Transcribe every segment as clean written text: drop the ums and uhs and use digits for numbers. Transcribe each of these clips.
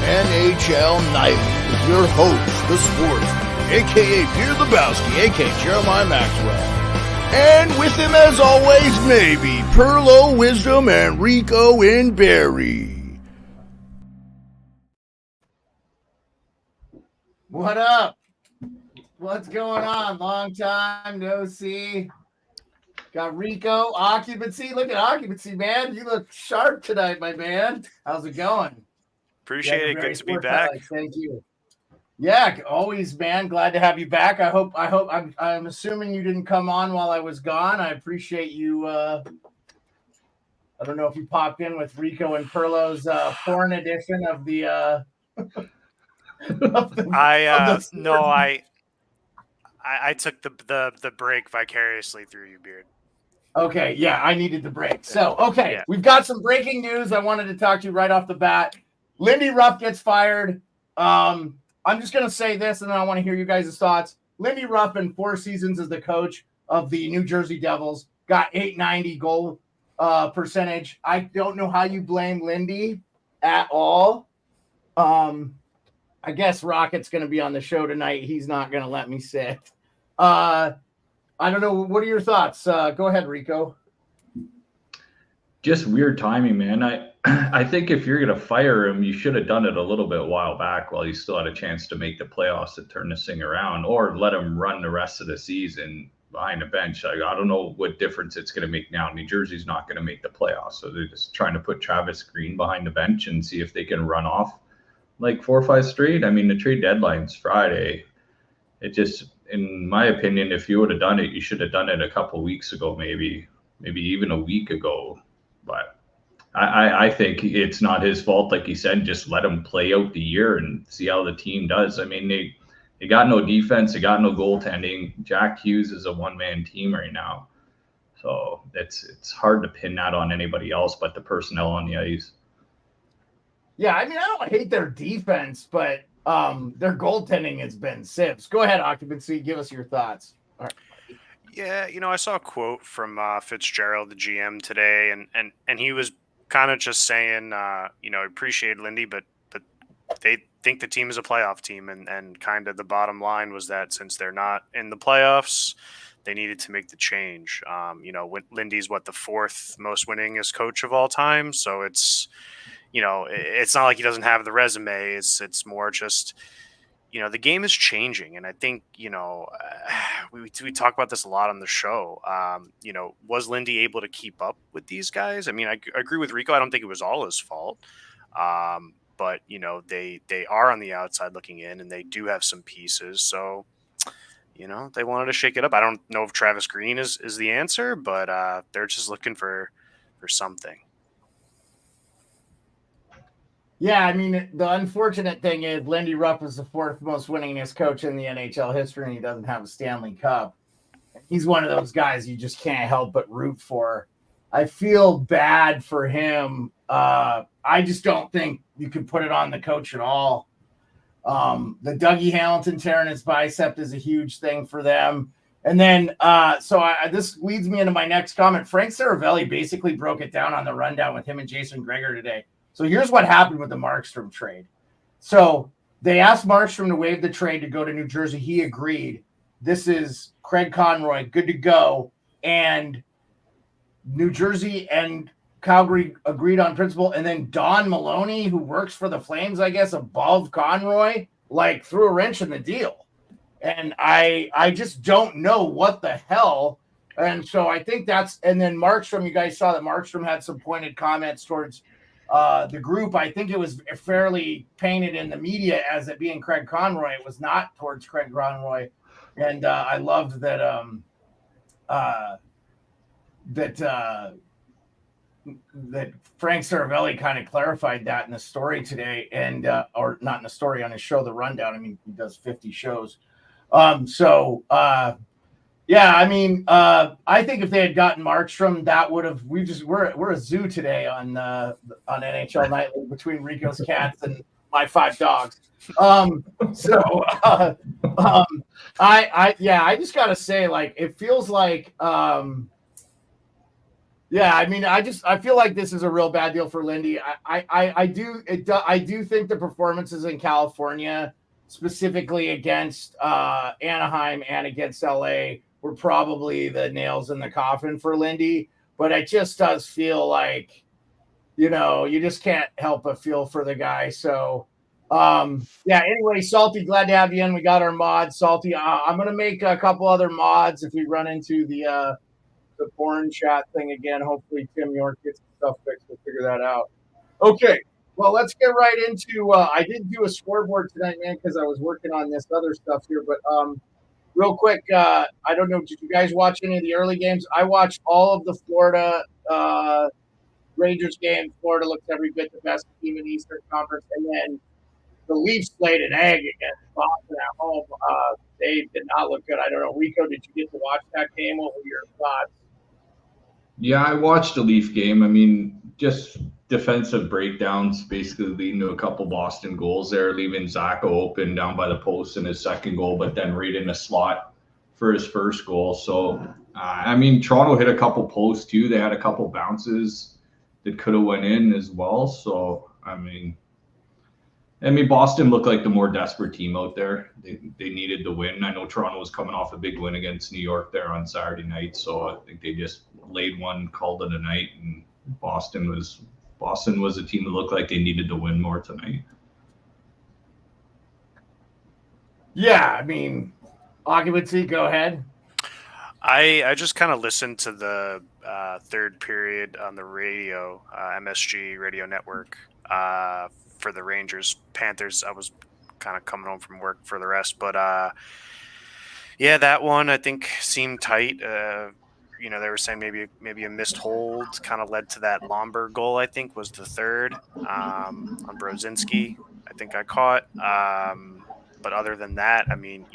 NHL Nightly with your host, the sportsman, a.k.a. Peter Lebowski, a.k.a. Jeremiah Maxwell. And with him, as always, maybe Perlo, Wisdom, and Rico in Barry. What up? What's going on? Long time no see. Got Rico, Occupancy. Look at Occupancy, man. You look sharp tonight, my man. How's it going? Appreciate it. Good to be back. Thank you. Yeah, always, man. Glad to have you back. I'm assuming you didn't come on while I was gone. I appreciate you. I don't know if you popped in with Rico and Perlo's porn edition of the. I took the break vicariously through you, Beard. Okay, yeah, I needed the break. So, okay, We've got some breaking news I wanted to talk to you right off the bat. Lindy Ruff gets fired. I'm just going to say this, and then I want to hear you guys' thoughts. Lindy Ruff, in 4 seasons as the coach of the New Jersey Devils, got .890 goal percentage. I don't know how you blame Lindy at all. I guess Rocket's going to be on the show tonight. He's not going to let me sit. I don't know. What are your thoughts? Go ahead, Rico. Just weird timing, man. I think if you're going to fire him, you should have done it a little bit while back while you still had a chance to make the playoffs to turn this thing around, or let him run the rest of the season behind the bench. I don't know what difference it's going to make now. New Jersey's not going to make the playoffs, so they're just trying to put Travis Green behind the bench and see if they can run off like 4 or 5 straight. I mean, the trade deadline's Friday. It just, in my opinion, if you would have done it, you should have done it a couple weeks ago, maybe even a week ago. But I think it's not his fault. Like he said, just let him play out the year and see how the team does. I mean, they got no defense. They got no goaltending. Jack Hughes is a one-man team right now. So it's hard to pin that on anybody else but the personnel on the ice. Yeah, I mean, I don't hate their defense, but their goaltending has been sieves. Go ahead, Occupancy. Give us your thoughts. All right. Yeah, I saw a quote from Fitzgerald, the GM, today, and he was kind of just saying, appreciate Lindy, but they think the team is a playoff team, and kind of the bottom line was that since they're not in the playoffs, they needed to make the change. Lindy's the 4th most winningest coach of all time, so it's not like he doesn't have the resume. It's more just, the game is changing. And I think, we talk about this a lot on the show. Was Lindy able to keep up with these guys? I mean, I agree with Rico. I don't think it was all his fault. But, they are on the outside looking in, and they do have some pieces. So, they wanted to shake it up. I don't know if Travis Green is the answer, but they're just looking for something. Yeah, I mean, the unfortunate thing is Lindy Ruff is the 4th most winningest coach in the NHL history, and he doesn't have a Stanley Cup. He's one of those guys you just can't help but root for. I feel bad for him. I just don't think you can put it on the coach at all. The Dougie Hamilton tearing his bicep is a huge thing for them. And then, this leads me into my next comment. Frank Saravelli basically broke it down on the rundown with him and Jason Gregor today. So here's what happened with the Markstrom trade. So they asked Markstrom to waive the trade to go to New Jersey. He agreed. This is Craig Conroy, good to go. And New Jersey and Calgary agreed on principle. And then Don Maloney, who works for the Flames, I guess, above Conroy, threw a wrench in the deal. And I just don't know what the hell. And so I think and then Markstrom, you guys saw that Markstrom had some pointed comments towards the group. I think it was fairly painted in the media as it being Craig Conroy. It was not towards Craig Conroy. And I loved that that Frank Saravelli kind of clarified that in the story today, and or not in the story, on his show, The Rundown. I mean, he does 50 shows. Yeah, I mean, I think if they had gotten Markstrom, that would have. We're a zoo today on NHL Nightly between Rico's cats and my 5 dogs. I just gotta say, it feels like Yeah, I mean, I feel like this is a real bad deal for Lindy. I do think the performances in California, specifically against Anaheim and against LA, were probably the nails in the coffin for Lindy. But it just does feel like, you just can't help but feel for the guy. So, yeah. Anyway, Salty, glad to have you in. We got our mods, Salty. I'm gonna make a couple other mods if we run into the porn chat thing again. Hopefully Tim York gets stuff fixed. We'll figure that out. Okay. Well, let's get right into I didn't do a scoreboard tonight, man, because I was working on this other stuff here. But real quick, I don't know, did you guys watch any of the early games? I watched all of the Florida Rangers game. Florida looks every bit the best team in the Eastern Conference. And then the Leafs laid an egg against Boston at home. They did not look good. I don't know. Rico, did you get to watch that game? What were your thoughts? Yeah, I watched the Leaf game. I mean, just defensive breakdowns, basically leading to a couple Boston goals there, leaving Zacho open down by the post in his second goal, but then right in the slot for his first goal. So, I mean, Toronto hit a couple posts too. They had a couple bounces that could have went in as well. So, I mean, Boston looked like the more desperate team out there. They needed the win. I know Toronto was coming off a big win against New York there on Saturday night, so I think they just laid one, called it a night, and Boston was a team that looked like they needed to win more tonight. Yeah, I mean, Occupancy, go ahead. I just kind of listened to the third period on the radio, MSG radio network, for the Rangers Panthers. I was kind of coming home from work for the rest, but yeah, that one I think seemed tight. They were saying maybe a missed hold kind of led to that Lomberg goal. I think was the third on Brodzinski. I think I caught. But other than that, I mean,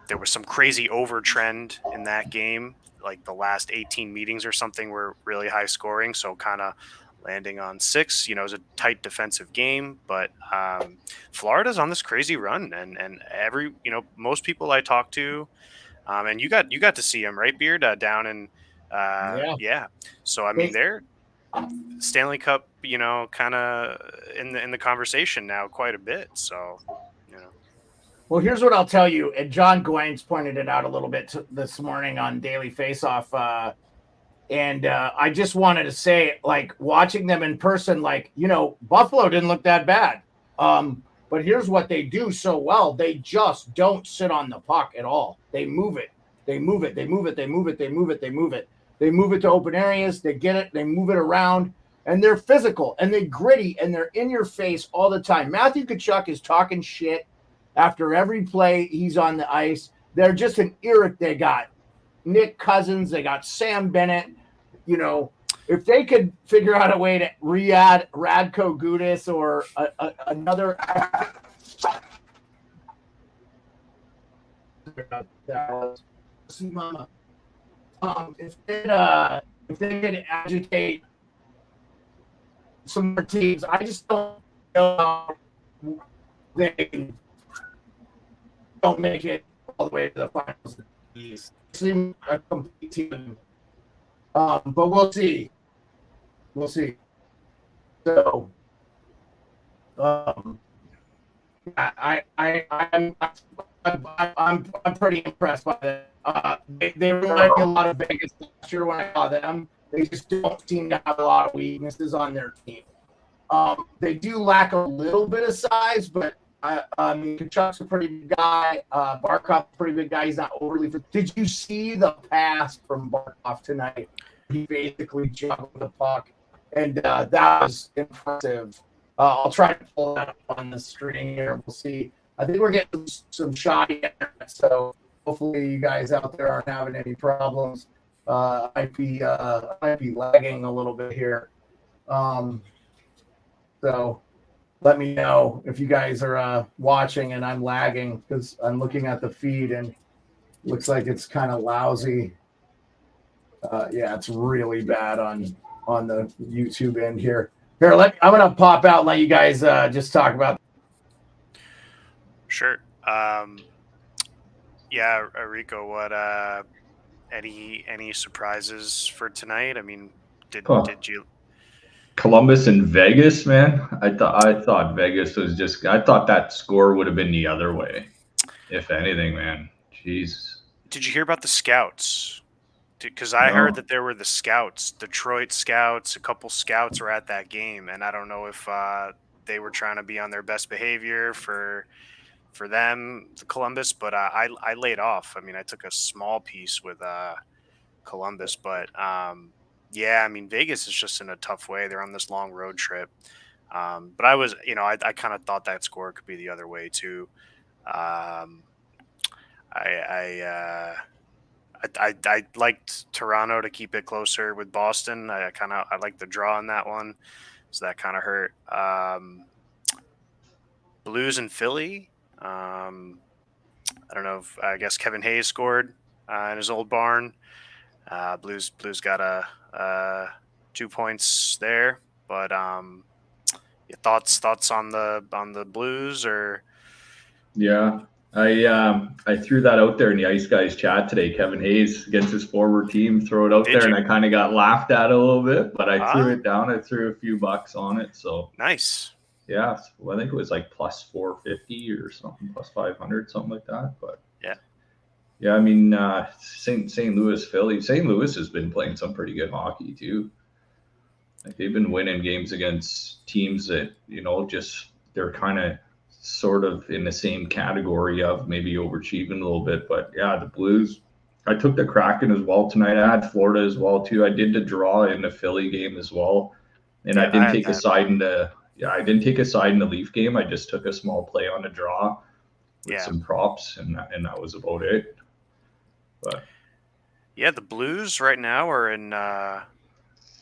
there was some crazy over trend in that game. Like the last 18 meetings or something were really high scoring. So kind of landing on 6, it was a tight defensive game, but Florida's on this crazy run, and most people I talk to, and you got to see him, right, Beard, down in yeah. So I mean, they're Stanley Cup, kind of in the conversation now quite a bit. So, Well, here's what I'll tell you, and John Goines pointed it out a little bit this morning on Daily Faceoff. And I just wanted to say, like, watching them in person, like, Buffalo didn't look that bad. But here's what they do so well. They just don't sit on the puck at all. They move it. They move it. They move it. They move it. They move it. They move it. They move it to open areas. They get it. They move it around. And they're physical. And they're gritty. And they're in your face all the time. Matthew Tkachuk is talking shit after every play he's on the ice. They're just an irritant. They got Nick Cousins, they got Sam Bennett. If they could figure out a way to re-add Radko Gudas or another if they could agitate some more teams, I just don't know how they don't make it all the way to the finals. Seem a complete team, but we'll see. We'll see. So, I'm pretty impressed by that. They remind me a lot of Vegas last year when I saw them. They just don't seem to have a lot of weaknesses on their team. They do lack a little bit of size, but I mean, Kachuk's a pretty big guy. Barkov's a pretty big guy. He's not overly. Did you see the pass from Barkov tonight? He basically juggled the puck, and that was impressive. I'll try to pull that up on the screen here. We'll see. I think we're getting some shoddy internet, so hopefully you guys out there aren't having any problems. I might be lagging a little bit here. So let me know if you guys are watching and I'm lagging, because I'm looking at the feed and it looks like it's kind of lousy. Yeah, it's really bad on the YouTube end here. Here, I'm going to pop out and let you guys just talk about. Sure. Yeah, Rico, what any surprises for tonight? I mean, did you? Columbus and Vegas, man. I thought Vegas was just. I thought that score would have been the other way, if anything, man. Jeez. Did you hear about the scouts? Because I heard No. that there were the scouts, Detroit scouts. A couple scouts were at that game, and I don't know if they were trying to be on their best behavior for them, the Columbus. But I laid off. I mean, I took a small piece with Columbus, but yeah, I mean, Vegas is just in a tough way. They're on this long road trip. But I was, I kind of thought that score could be the other way too. I liked Toronto to keep it closer with Boston. I like the draw on that one, so that kind of hurt. Blues and Philly. I don't know if I guess Kevin Hayes scored in his old barn. Blues got 2 points there, but your thoughts on the Blues or? Yeah, I threw that out there in the Ice Guys chat today. Kevin Hayes against his former team, throw it out there, and I kind of got laughed at a little bit, but I threw it down. I threw a few bucks on it, so nice. Yeah, well, I think it was like plus 450 or something, plus 500, something like that. But yeah, I mean, St. Louis, Philly. St. Louis has been playing some pretty good hockey too. Like they've been winning games against teams that just they're kind of sort of in the same category of maybe overachieving a little bit. But yeah, the Blues. I took the Kraken as well tonight. I had Florida as well too. I did the draw in the Philly game as well, and I didn't take a side in the. Yeah, I didn't take a side in the Leaf game. I just took a small play on a draw with some props, and that was about it. But yeah, the Blues right now are in. I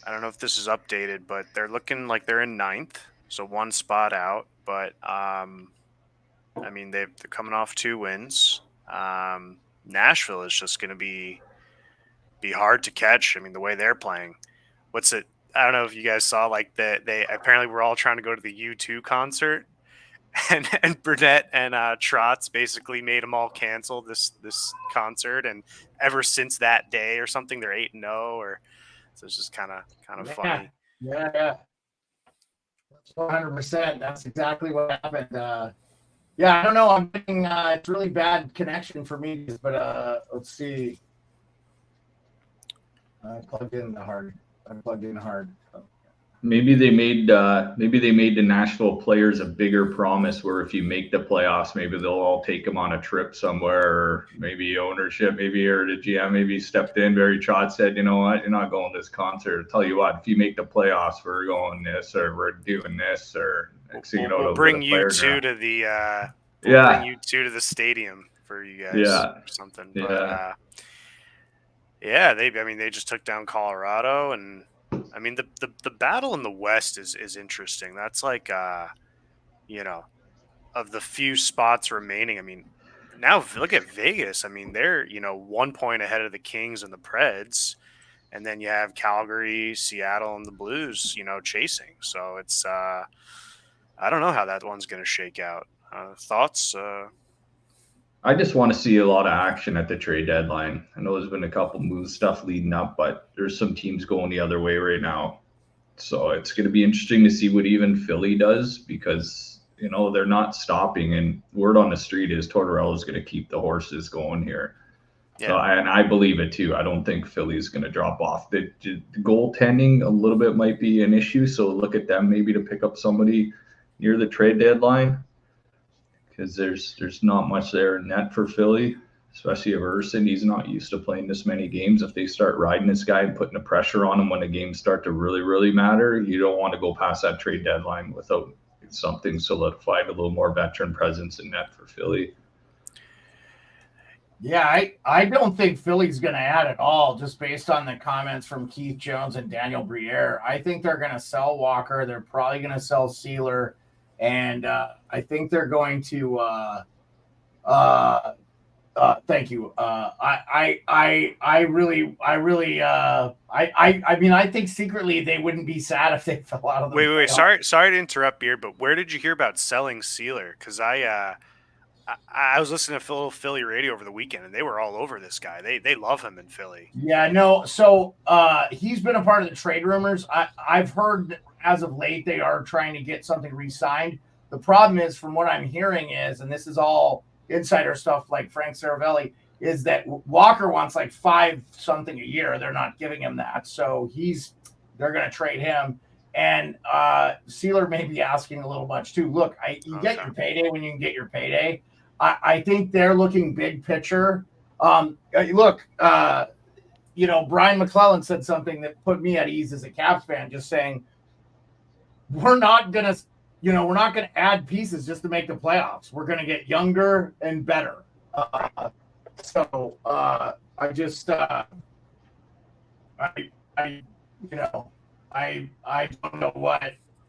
don't know if this is updated, but they're looking like they're in 9th, so one spot out. But I mean, they're coming off 2 wins. Nashville is just going to be hard to catch. I mean, the way they're playing. What's it? I don't know if you guys saw, like, they apparently were all trying to go to the U2 concert, and Burnett and Trotz basically made them all cancel this concert, and ever since that day or something, they're 8-0, or so it's just kind of funny. Yeah, 100%. That's exactly what happened. Yeah, I don't know. I'm getting it's really bad connection for me, but let's see. I plugged in hard. Maybe they made the Nashville players a bigger promise where if you make the playoffs, maybe they'll all take them on a trip somewhere, or maybe ownership, maybe or the GM maybe stepped in. Barry Trotz said, you know what, you're not going to this concert. I'll tell you what, if you make the playoffs, we're going this, or we're doing this, or we'll bring you two to the bring you two to the stadium for you guys or something. But they just took down Colorado, and I mean the battle in the West is interesting. That's like of the few spots remaining. I mean, now look at Vegas. I mean, they're 1 point ahead of the Kings and the Preds, and then you have Calgary, Seattle, and the Blues chasing. So it's I don't know how that one's going to shake out. Thoughts? I just want to see a lot of action at the trade deadline. I know there's been a couple move stuff leading up, but there's some teams going the other way right now. So it's going to be interesting to see what even Philly does, because, they're not stopping. And word on the street is Tortorella is going to keep the horses going here. Yeah. So, and I believe it too. I don't think Philly's going to drop off. The goaltending a little bit might be an issue. So look at them maybe to pick up somebody near the trade deadline, because there's not much there in net for Philly, especially if Urson. He's not used to playing this many games. If they start riding this guy and putting the pressure on him when the games start to really, really matter, you don't want to go past that trade deadline without something solidified, a little more veteran presence in net for Philly. Yeah, I don't think Philly's going to add at all, just based on the comments from Keith Jones and Daniel Briere. I think they're going to sell Walker. They're probably going to sell Sealer. And I think they're going to thank you. I think secretly they wouldn't be sad if they fell out of the Wait. Sorry to interrupt here, but where did you hear about selling Sealer? Because I I was listening to Philly radio over the weekend, and they were all over this guy. They love him in Philly. Yeah, no. So he's been a part of the trade rumors. I've heard that as of late they are trying to get something re-signed. The problem is, from what I'm hearing is, and this is all insider stuff like Frank Saravelli, is that Walker wants like 5 something a year. They're not giving him that. So they're going to trade him. And Sealer may be asking a little much too. Look, you get your payday when you can get your payday. I think they're looking big picture. Look, Brian McClellan said something that put me at ease as a Caps fan, just saying we're not gonna add pieces just to make the playoffs. We're gonna get younger and better. I don't know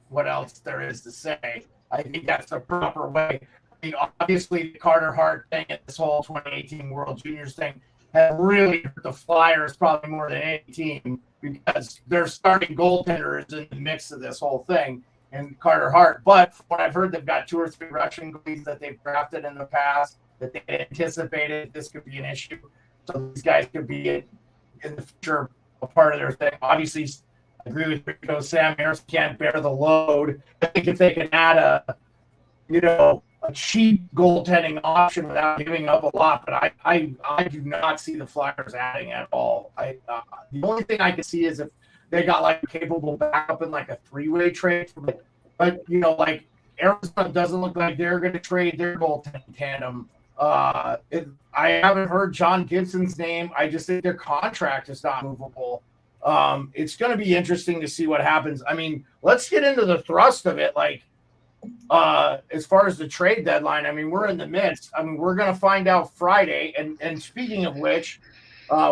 what else there is to say. I think that's the proper way. I mean, obviously, the Carter Hart thing and this whole 2018 World Juniors thing have really hurt the Flyers probably more than any team because their starting goaltender is in the mix of this whole thing, and Carter Hart. But from what I've heard, they've got 2 or 3 Russian goalies that they've drafted in the past that they anticipated this could be an issue. So these guys could be in the future a part of their thing. Obviously, I agree with Rico. Sam Harris can't bear the load. I think if they can add a cheap goaltending option without giving up a lot, but I do not see the Flyers adding at all. The only thing I can see is if they got like a capable backup in like a 3-way trade, but like Arizona doesn't look like they're going to trade their goaltending tandem. I haven't heard John Gibson's name. I just think their contract is not movable. It's going to be interesting to see what happens. I mean, let's get into the thrust of it. Like, as far as the trade deadline, I mean, we're in the midst. I mean, we're going to find out Friday. And speaking of which,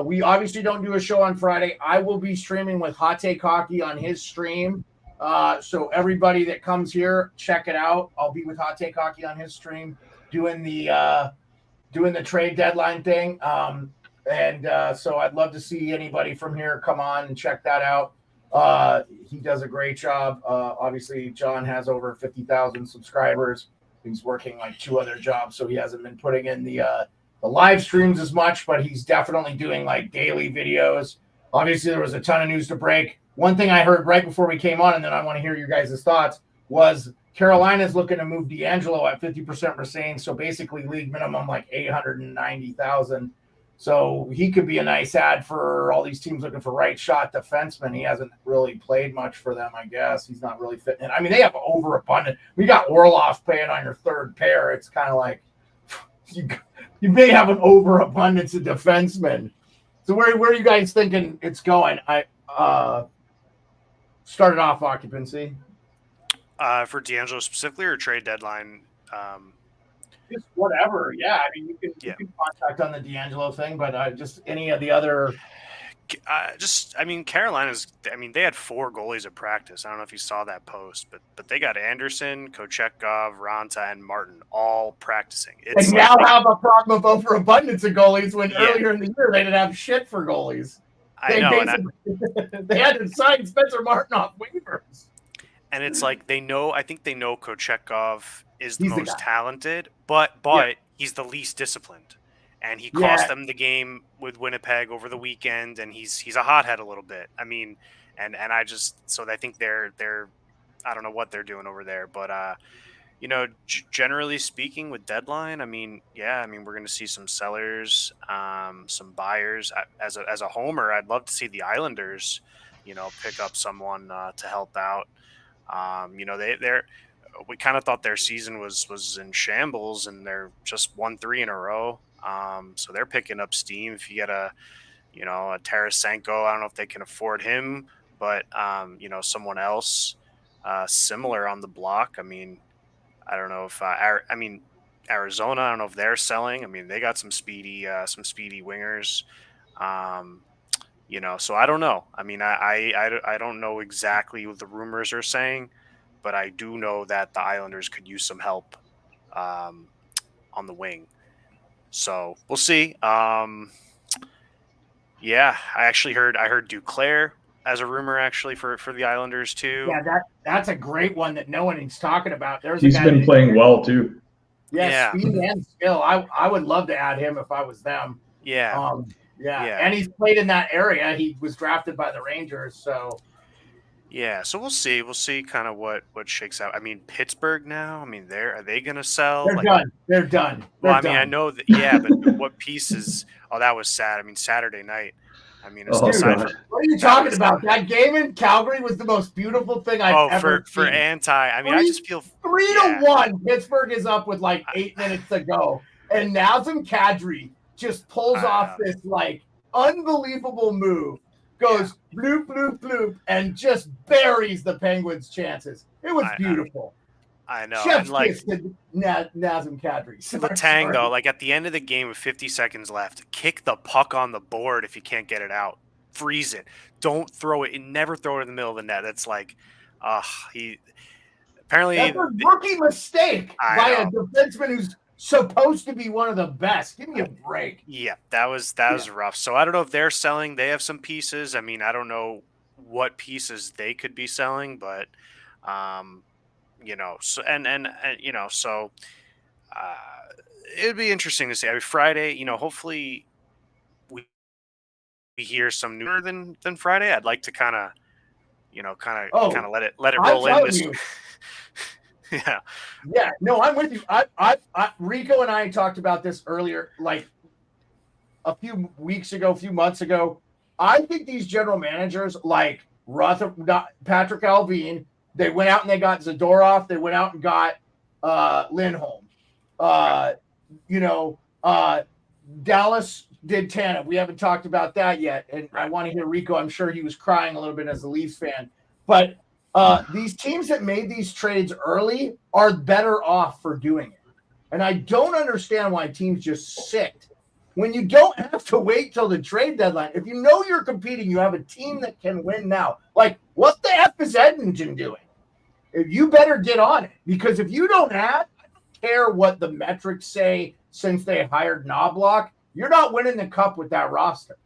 we obviously don't do a show on Friday. I will be streaming with Hot Take Hockey on his stream. So everybody that comes here, check it out. I'll be with Hot Take Hockey on his stream doing the trade deadline thing. So I'd love to see anybody from here come on and check that out. He does a great job. Obviously, John has over 50,000 subscribers. He's working like 2 other jobs, so he hasn't been putting in the live streams as much, but he's definitely doing like daily videos. Obviously, there was a ton of news to break. One thing I heard right before we came on, and then I want to hear your guys' thoughts, was Carolina's looking to move D'Angelo at 50% retained, so basically league minimum like 890,000. So he could be a nice add for all these teams looking for right shot defensemen. He hasn't really played much for them, I guess. He's not really fitting in. I mean, they have overabundant. We got Orlov playing on your 3rd pair. It's kind of like you may have an overabundance of defensemen. So where are you guys thinking it's going? I started off occupancy. For D'Angelo specifically or trade deadline? Just whatever. Yeah, I mean, you can contact on the D'Angelo thing, but just any of the other. Carolina's. I mean, they had 4 goalies at practice. I don't know if you saw that post, but they got Anderson, Kochetkov, Ranta, and Martin all practicing. And now have a problem of overabundance of goalies when earlier in the year they didn't have shit for goalies. They had to sign Spencer Martin off waivers. And it's like I think they know Kochetkov is the most talented, but he's the least disciplined. And he cost them the game with Winnipeg over the weekend, and he's a hothead a little bit. I mean, and I think they're I don't know what they're doing over there, but generally speaking with deadline, we're going to see some sellers, some buyers. As a homer, I'd love to see the Islanders, pick up someone to help out. We kind of thought their season was in shambles, and they're just won 3 in a row. So they're picking up steam. If you get a Tarasenko, I don't know if they can afford him, but someone else similar on the block. I mean, I don't know if Arizona. I don't know if they're selling. I mean, they got some speedy wingers. So I don't know. I mean, I don't know exactly what the rumors are saying, but I do know that the Islanders could use some help on the wing. So we'll see. I heard Duclair as a rumor actually for the Islanders too. Yeah, that's a great one that no one is talking about. He's been playing well too. Yeah, speed and skill. I would love to add him if I was them. Yeah. And he's played in that area. He was drafted by the Rangers, so Yeah, so we'll see. We'll see kind of what shakes out. I mean, Pittsburgh now. I mean, are they going to sell? they're done. They're done. Well, They're I mean, I done. know that. Yeah, but what pieces? Oh, that was sad. I mean, Saturday night. I mean, aside God. from What are you talking about? That game in Calgary was the most beautiful thing I've ever for seen. anti. I mean, I just feel 3-1. Pittsburgh is up with like 8 minutes to go, and Nazem Kadri just pulls off this like unbelievable move. Goes bloop bloop bloop and just buries the Penguins' chances. It was beautiful. I know. Chef's And like kiss to Nazem Kadri. Letang, though, like at the end of the game with 50 seconds left, kick the puck on the board if you can't get it out. Freeze it. Don't throw it. Never throw it in the middle of the net. That's like, he apparently that's a rookie mistake by a defenseman who's supposed to be one of the best. Give me a break. Yeah, that was rough. So I don't know if they're selling. They have some pieces. I mean, I don't know what pieces they could be selling, but you know, so and you know, so it'd be interesting to see. I mean, Friday, you know, hopefully we hear some newer than Friday. I'd like to kind of let it roll in. Yeah. No, I'm with you. I Rico and I talked about this earlier, like a few months ago. I think these general managers, like Patrick Alvin, they went out and they got Zadorov. They went out and got Lindholm. Dallas did Tanev. We haven't talked about that yet, and I want to hear Rico. I'm sure he was crying a little bit as a Leafs fan, but these teams that made these trades early are better off for doing it. And I don't understand why teams just sit when you don't have to wait till the trade deadline. If you know you're competing, you have a team that can win now. Like, what the F is Edmonton doing? You better get on it, because if you don't add, I don't care what the metrics say since they hired Knobloch, you're not winning the cup with that roster.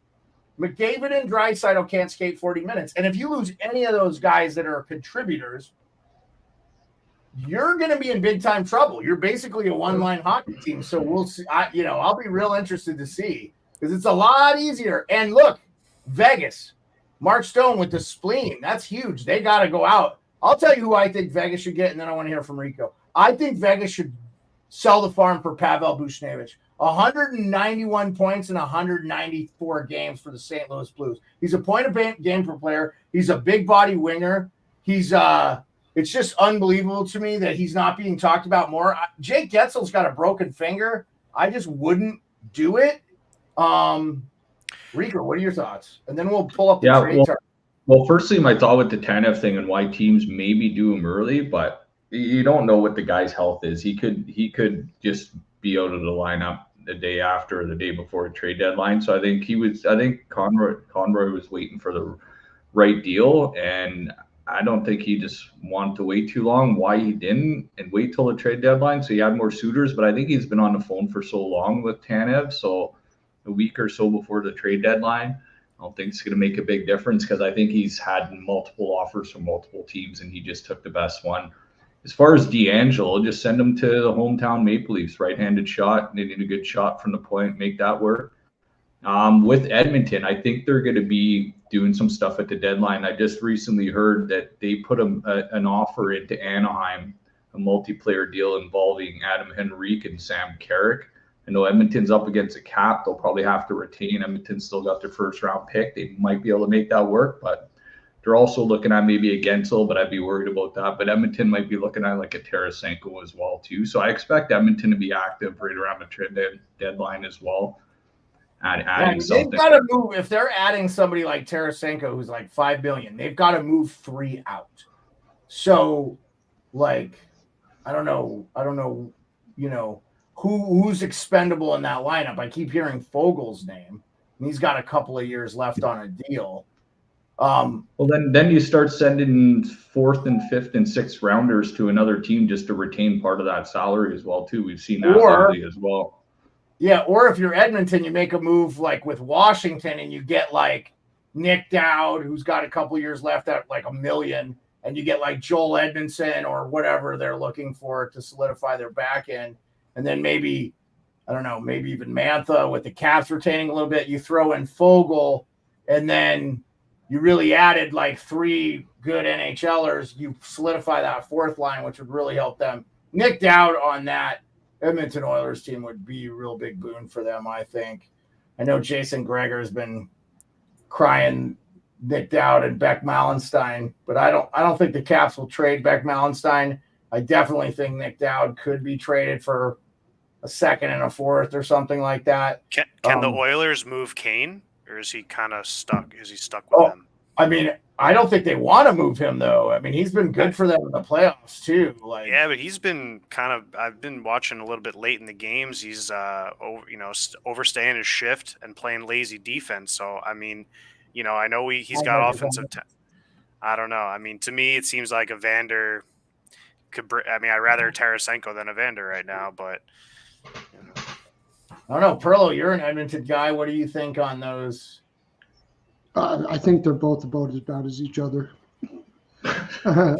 McDavid and Draisaitl can't skate 40 minutes. And if you lose any of those guys that are contributors, you're going to be in big time trouble. You're basically a one-line hockey team. So we'll see. I'll be real interested to see, because it's a lot easier. And look, Vegas, Mark Stone with the spleen. That's huge. They got to go out. I'll tell you who I think Vegas should get, and then I want to hear from Rico. I think Vegas should sell the farm for Pavel Buchnevich. 191 points in 194 games for the St. Louis Blues. He's a point of game per player. He's a big body winger. He's it's just unbelievable to me that he's not being talked about more. Jake Getzel's got a broken finger. I just wouldn't do it. Rico, what are your thoughts? And then we'll pull up the trade chart. Well, firstly, my thought with the Tanev thing and why teams maybe do him early, but you don't know what the guy's health is. He could just be out of the lineup the day after or the day before the trade deadline. So I think Conroy was waiting for the right deal, and I don't think he just wanted to wait too long. Why he didn't and wait till the trade deadline, so he had more suitors. But I think he's been on the phone for so long with Tanev, so a week or so before the trade deadline, I don't think it's going to make a big difference, because I think he's had multiple offers from multiple teams and he just took the best one. As far as D'Angelo, just send him to the hometown Maple Leafs, right-handed shot. They need a good shot from the point, make that work. With Edmonton, I think they're going to be doing some stuff at the deadline. I just recently heard that they put an offer into Anaheim, a multiplayer deal involving Adam Henrique and Sam Carrick. I know Edmonton's up against a cap. They'll probably have to retain. Edmonton's still got their first-round pick. They might be able to make that work, but they're also looking at maybe a Gensel, but I'd be worried about that. But Edmonton might be looking at like a Tarasenko as well, too. So I expect Edmonton to be active right around the trade deadline as well. Adding something. They've got to move. If they're adding somebody like Tarasenko, who's like $5 billion, they've got to move 3 out. So, like, I don't know, who's expendable in that lineup. I keep hearing Fogel's name, and he's got a couple of years left on a deal. Well, then you start sending 4th and 5th and 6th rounders to another team just to retain part of that salary as well, too. We've seen that lately as well. Yeah, or if you're Edmonton, you make a move like with Washington and you get like Nick Dowd, who's got a couple years left at like $1 million, and you get like Joel Edmondson or whatever they're looking for to solidify their back end. and then maybe, I don't know, maybe even Mantha with the Caps retaining a little bit. You throw in Fogle, and then you really added like 3 good NHLers. You solidify that fourth line, which would really help them. Nick Dowd on that Edmonton Oilers team would be a real big boon for them, I think. I know Jason Gregor has been crying Nick Dowd and Beck Mallenstein, but I don't think the Caps will trade Beck Mallenstein. I definitely think Nick Dowd could be traded for a second and a fourth or something like that. Can the Oilers move Kane, or is he kind of stuck? Is he stuck with them? I mean, I don't think they want to move him, though. I mean, he's been good for them in the playoffs, too. Like, yeah, but he's been I've been watching a little bit late in the games. He's, overstaying his shift and playing lazy defense. So, I mean, I know he's got offensive. I don't know. I mean, to me, it seems like Evander could. I'd rather Tarasenko than Evander right now, but. I don't know. Perlo, you're an Edmonton guy. What do you think on those? I think they're both about as bad as each other. Yeah,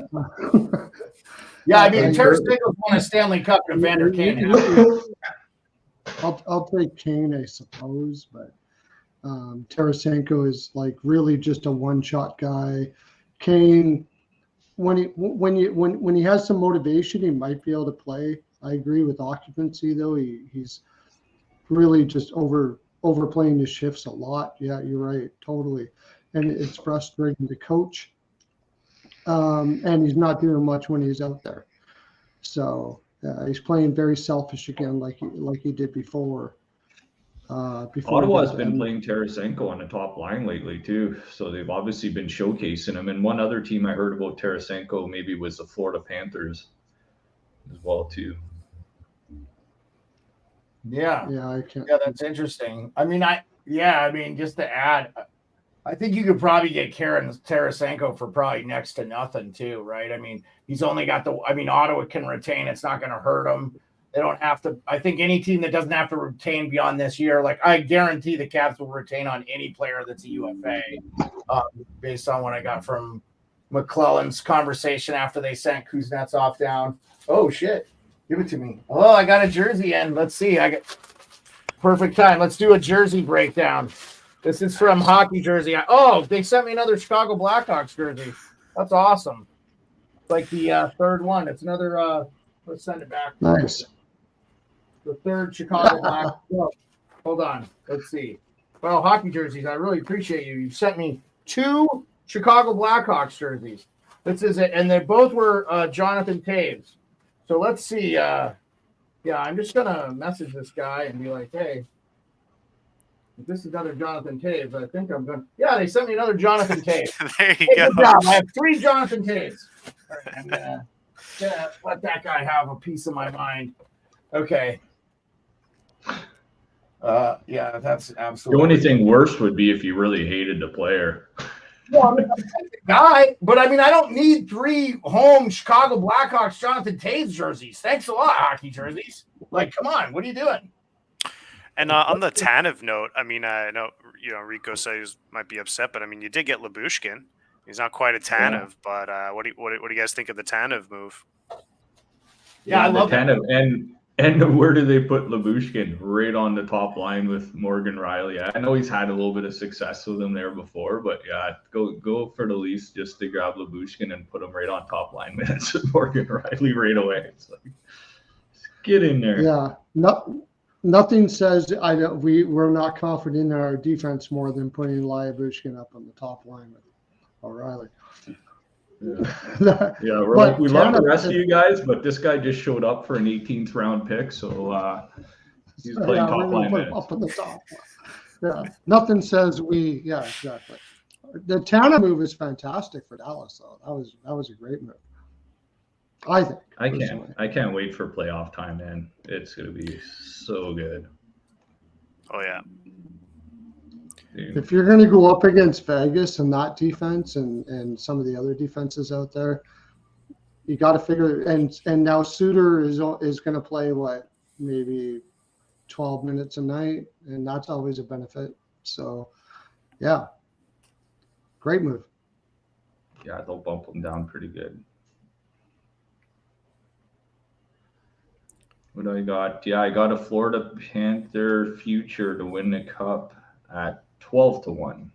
I mean, Tarasenko's won a Stanley Cup, and Evander Kane. I'll take Kane, I suppose, but Tarasenko is like really just a one-shot guy. Kane, when he has some motivation, he might be able to play. I agree with occupancy, though. He's really just overplaying his shifts a lot. Yeah, you're right, totally. And it's frustrating to coach. And he's not doing much when he's out there. So he's playing very selfish again, like he did before. Ottawa's been playing Tarasenko on the top line lately too, so they've obviously been showcasing him. And one other team I heard about Tarasenko maybe was the Florida Panthers as well too. Yeah, I can't. Yeah, that's interesting. I mean, just to add, I think you could probably get Karen Tarasenko for probably next to nothing too, right? I mean, he's only got Ottawa can retain. It's not going to hurt them. They don't have to. I think any team that doesn't have to retain beyond this year, like I guarantee the Caps will retain on any player that's a UFA, based on what I got from McClellan's conversation after they sent Kuznetsov down. Oh shit. Give it to me. Oh, I got a jersey in. Let's see. I got perfect time. Let's do a jersey breakdown. This is from Hockey Jersey. They sent me another Chicago Blackhawks jersey. That's awesome. Like the third one. It's another. Let's send it back. Nice. The third Chicago Blackhawks. Oh, hold on. Let's see. Well, Hockey Jerseys. I really appreciate you. You sent me 2 Chicago Blackhawks jerseys. This is it, and they both were Jonathan Taves. So let's see. I'm just going to message this guy and be like, hey, if this is another Jonathan Taves, I think I'm going to. Yeah, they sent me another Jonathan Taves. There you go. Good job. I have 3 Jonathan Taves. All right, I'm going to let that guy have a piece of my mind. Okay. That's absolutely. The only thing worse would be if you really hated the player. Well, I mean, I'm the guy, but I mean, I don't need 3 home Chicago Blackhawks Jonathan Taves jerseys. Thanks a lot, Hockey Jerseys. Like, come on, what are you doing? And on the Tanev note, I mean, I know Rico says he might be upset, but I mean, you did get Lyubushkin. He's not quite a Tanev, but what do you guys think of the Tanev move? Yeah, I love Tanev. And where do they put Lyubushkin? Right on the top line with Morgan Riley. I know he's had a little bit of success with him there before, but yeah, go for the Leafs just to grab Lyubushkin and put him right on top line minutes with Morgan Riley right away. It's like, get in there. Yeah, nothing says we're not confident in our defense more than putting Lyubushkin up on the top line with O'Reilly. Yeah, we love the rest of you guys, but this guy just showed up for an 18th round pick, so he's playing top line minutes. Up on the top. Yeah, nothing says we. Yeah, exactly. The Tanner move is fantastic for Dallas, though. That was a great move. I think. I can't wait for playoff time, man. It's gonna be so good. Oh yeah. If you're going to go up against Vegas and that defense and some of the other defenses out there, you got to figure. And now Suter is going to play maybe 12 minutes a night, and that's always a benefit. So, yeah, great move. Yeah, they'll bump him down pretty good. What do I got? Yeah, I got a Florida Panther future to win the cup at 12-1.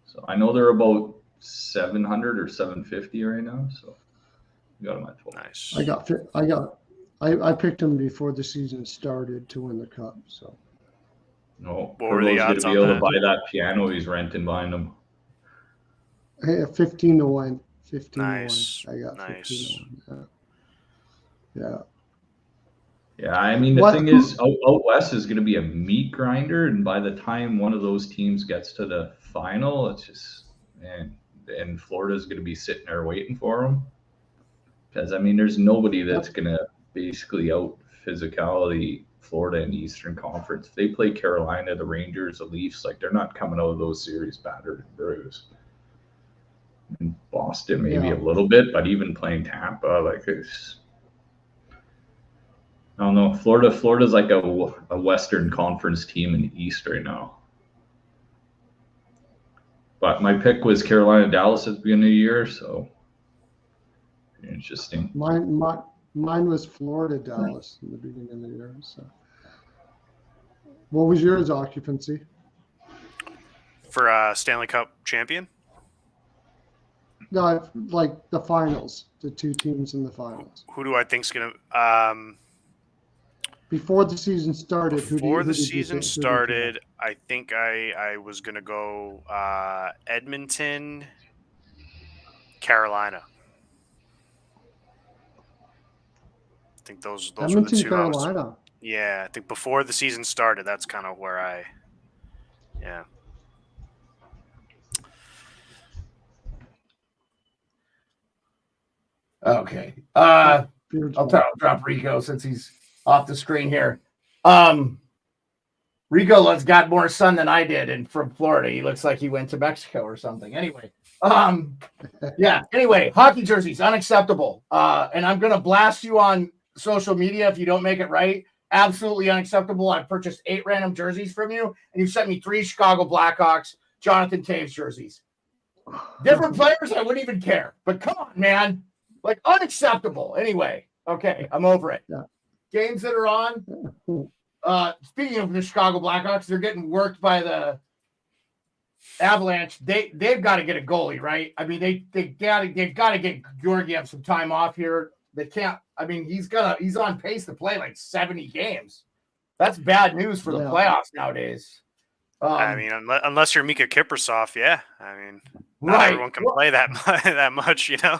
So I know they're about 700 or 750 right now. So I got them at 12. Nice. I picked him before the season started to win the cup. So No, What were the Perlo's going odds to be on able to that? buy that piano he's renting behind him. hey, 15-1. 15-1. Nice. I got Nice. 15-1. Yeah. Yeah, I mean, the thing is, out west is going to be a meat grinder, and by the time one of those teams gets to the final, it's just, man, and Florida's going to be sitting there waiting for them. Because, I mean, there's nobody that's going to basically out physicality Florida in the Eastern Conference. If they play Carolina, the Rangers, the Leafs, like, they're not coming out of those series battered and bruised. And Boston, maybe a little bit, but even playing Tampa, like, it's, I don't know. Florida's like a Western Conference team in the East right now. But my pick was Carolina, Dallas at the beginning of the year, so interesting. Mine was Florida, Dallas in the beginning of the year. So, what was yours, Occupancy? For Stanley Cup champion? No, like the finals, the two teams in the finals. Who do I think's going to Before the season started, Before the season started, I think I was going to go Edmonton, Carolina. I think those were the Edmonton, two. Carolina. Yeah, I think before the season started, that's kind of where yeah. Okay. I'll drop Rico since he's off the screen here. Rico got more sun than I did, and from Florida, he looks like he went to Mexico or something. Anyway, yeah. Anyway, hockey jerseys unacceptable. And I'm gonna blast you on social media if you don't make it right. Absolutely unacceptable. I purchased 8 random jerseys from you, and you sent me 3 Chicago Blackhawks Jonathan Toews jerseys. Different players, I wouldn't even care. But come on, man. Like, unacceptable. Anyway, okay, I'm over it. Yeah. Games that are on. Speaking of the Chicago Blackhawks, they're getting worked by the Avalanche. They've got to get a goalie, right? I mean, they've got to get Georgiev some time off here. They can't. I mean, he's on pace to play like 70 games. That's bad news for the playoffs nowadays. I mean, unless you're Mika Kiprasov, yeah. I mean, not everyone can play that much, you know.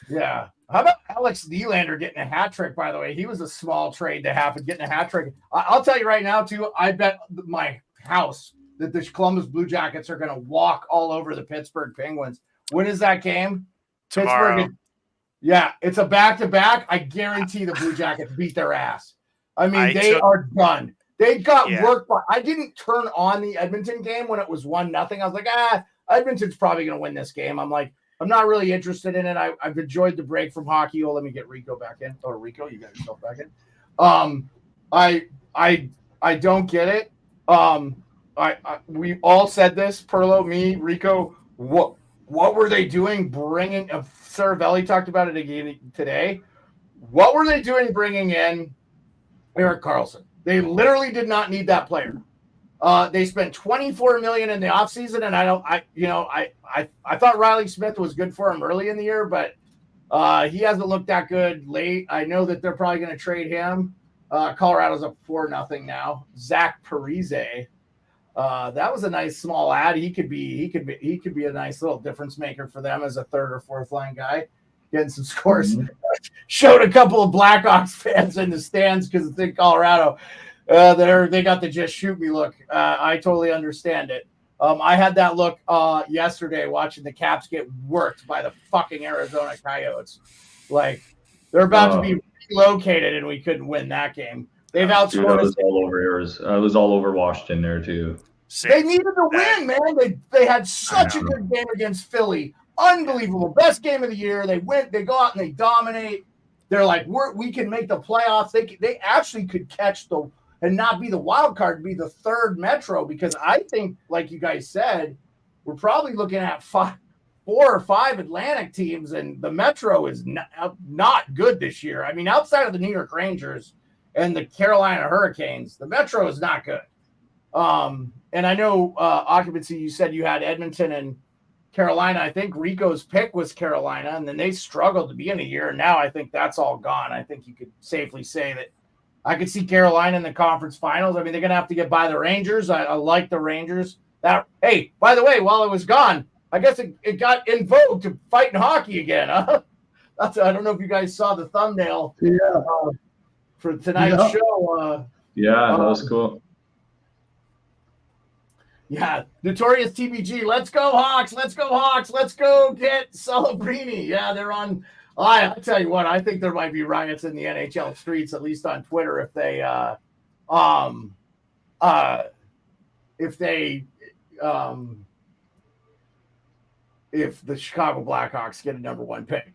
Yeah. How about Alex Nylander getting a hat trick? By the way, he was a small trade to happen, getting a hat trick. I'll tell you right now, too. I bet my house that the Columbus Blue Jackets are going to walk all over the Pittsburgh Penguins. When is that game? Tomorrow. Yeah, it's a back-to-back. I guarantee the Blue Jackets beat their ass. I mean, they are done. They got worked by. I didn't turn on the Edmonton game when it was 1-0. I was like, Edmonton's probably going to win this game. I'm like, I'm not really interested in it. I've enjoyed the break from hockey. Oh, let me get Rico back in. Oh, Rico, you got yourself back in. I don't get it. We all said this, Perlo, me, Rico. What were they doing bringing? Saravelli talked about it again today. What were they doing bringing in Erik Karlsson? They literally did not need that player. They spent $24 million in the offseason, and I thought Riley Smith was good for him early in the year, but he hasn't looked that good late. I know that they're probably going to trade him. Colorado's up 4-0 now. Zach Parise. That was a nice small ad. He could be a nice little difference maker for them as a 3rd or 4th line guy, getting some scores. Mm-hmm. Showed a couple of Blackhawks fans in the stands because it's in Colorado. They got the just shoot me look. I totally understand it. I had that look yesterday watching the Caps get worked by the fucking Arizona Coyotes. Like, they're about to be relocated, and we couldn't win that game. They've outscored us. I was all over Washington there too. They needed to win, man. They had such a good game against Philly. Unbelievable. Best game of the year. They go out and they dominate. They're like, we can make the playoffs. They actually could catch and not be the wild card, be the 3rd Metro, because I think, like you guys said, we're probably looking at 4 or 5 Atlantic teams, and the Metro is not good this year. I mean, outside of the New York Rangers, and the Carolina Hurricanes, the Metro is not good. And I know Occupancy, you said you had Edmonton and Carolina. I think Rico's pick was Carolina, and then they struggled to begin the year. And now I think that's all gone. I think you could safely say that I could see Carolina in the conference finals. I mean, they're going to have to get by the Rangers. I like the Rangers. Hey, by the way, while it was gone, I guess it got in vogue to fight in hockey again. Huh? I don't know if you guys saw the thumbnail for tonight's show. That was cool. Yeah, Notorious TBG. Let's go Hawks. Let's go Hawks. Let's go get Celebrini. Yeah, they're on. I tell you what, I think there might be riots in the NHL streets, at least on Twitter, if the Chicago Blackhawks get a number one pick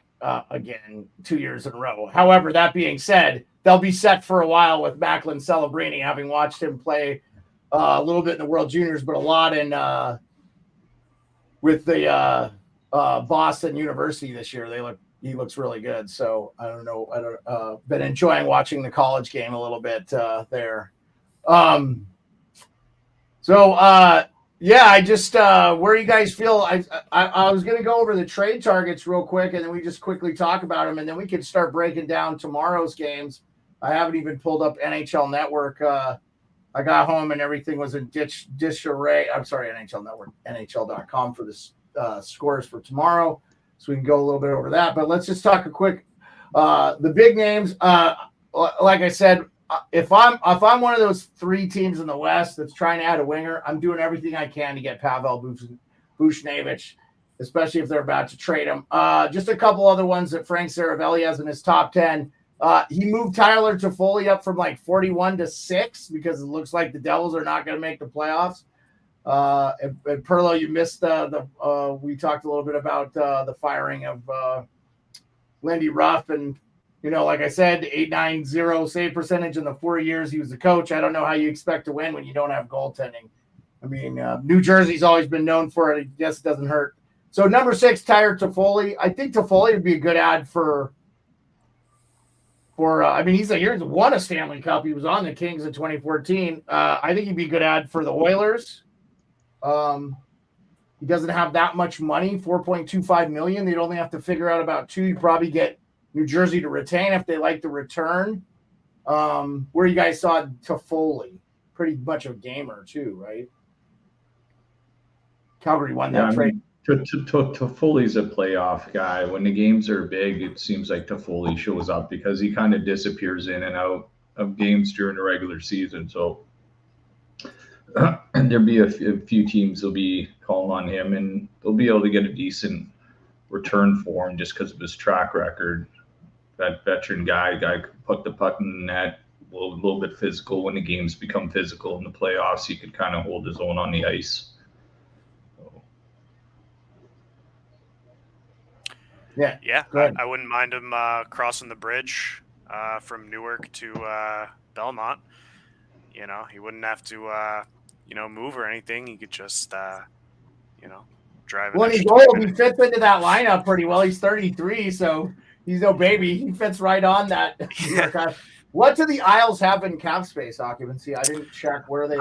again 2 years in a row. However, that being said, they'll be set for a while with Macklin Celebrini, having watched him play a little bit in the World Juniors, but a lot in with the Boston University this year. He looks really good. So I don't know. Been enjoying watching the college game a little bit there. Yeah, I just where you guys feel. I was going to go over the trade targets real quick, and then we just quickly talk about them, and then we can start breaking down tomorrow's games. I haven't even pulled up NHL Network. I got home and everything was in disarray. I'm sorry, NHL Network, NHL.com for the scores for tomorrow, so we can go a little bit over that. But let's just talk a quick the big names. Like I said. If I'm one of those three teams in the West that's trying to add a winger, I'm doing everything I can to get Pavel Buchnevich, especially if they're about to trade him. Just a couple other ones that Frank Saravelli has in his top 10. He moved Tyler Toffoli up from like 41 to 6 because it looks like the Devils are not going to make the playoffs. And Perlo, you missed we talked a little bit about the firing of Lindy Ruff, and like I said, 8.90 save percentage in the 4 years he was the coach. I don't know how you expect to win when you don't have goaltending. I mean, New Jersey's always been known for it. I guess it doesn't hurt. So number 6, Tyler Toffoli. I think Toffoli would be a good ad for I mean, he's won a Stanley Cup. He was on the Kings in 2014. I think he'd be a good ad for the Oilers. He doesn't have that much money, $4.25 million. They'd only have to figure out about $2 million. You'd probably get New Jersey to retain if they like the return. Where you guys saw Toffoli, pretty much a gamer too, right? Calgary won that trade. Toffoli's a playoff guy. When the games are big, it seems like Toffoli shows up because he kind of disappears in and out of games during the regular season. So there'll be a few teams will be calling on him, and they'll be able to get a decent return for him just because of his track record. That veteran guy could put the puck in the net, a little bit physical. When the games become physical in the playoffs, he could kind of hold his own on the ice. Yeah. I wouldn't mind him crossing the bridge from Newark to Belmont. He wouldn't have to move or anything. He could just drive. Well, he's old. He fits into that lineup pretty well. He's 33, so he's no baby. He fits right on that. Yeah. What do the Isles have in cap space occupancy? I didn't check where they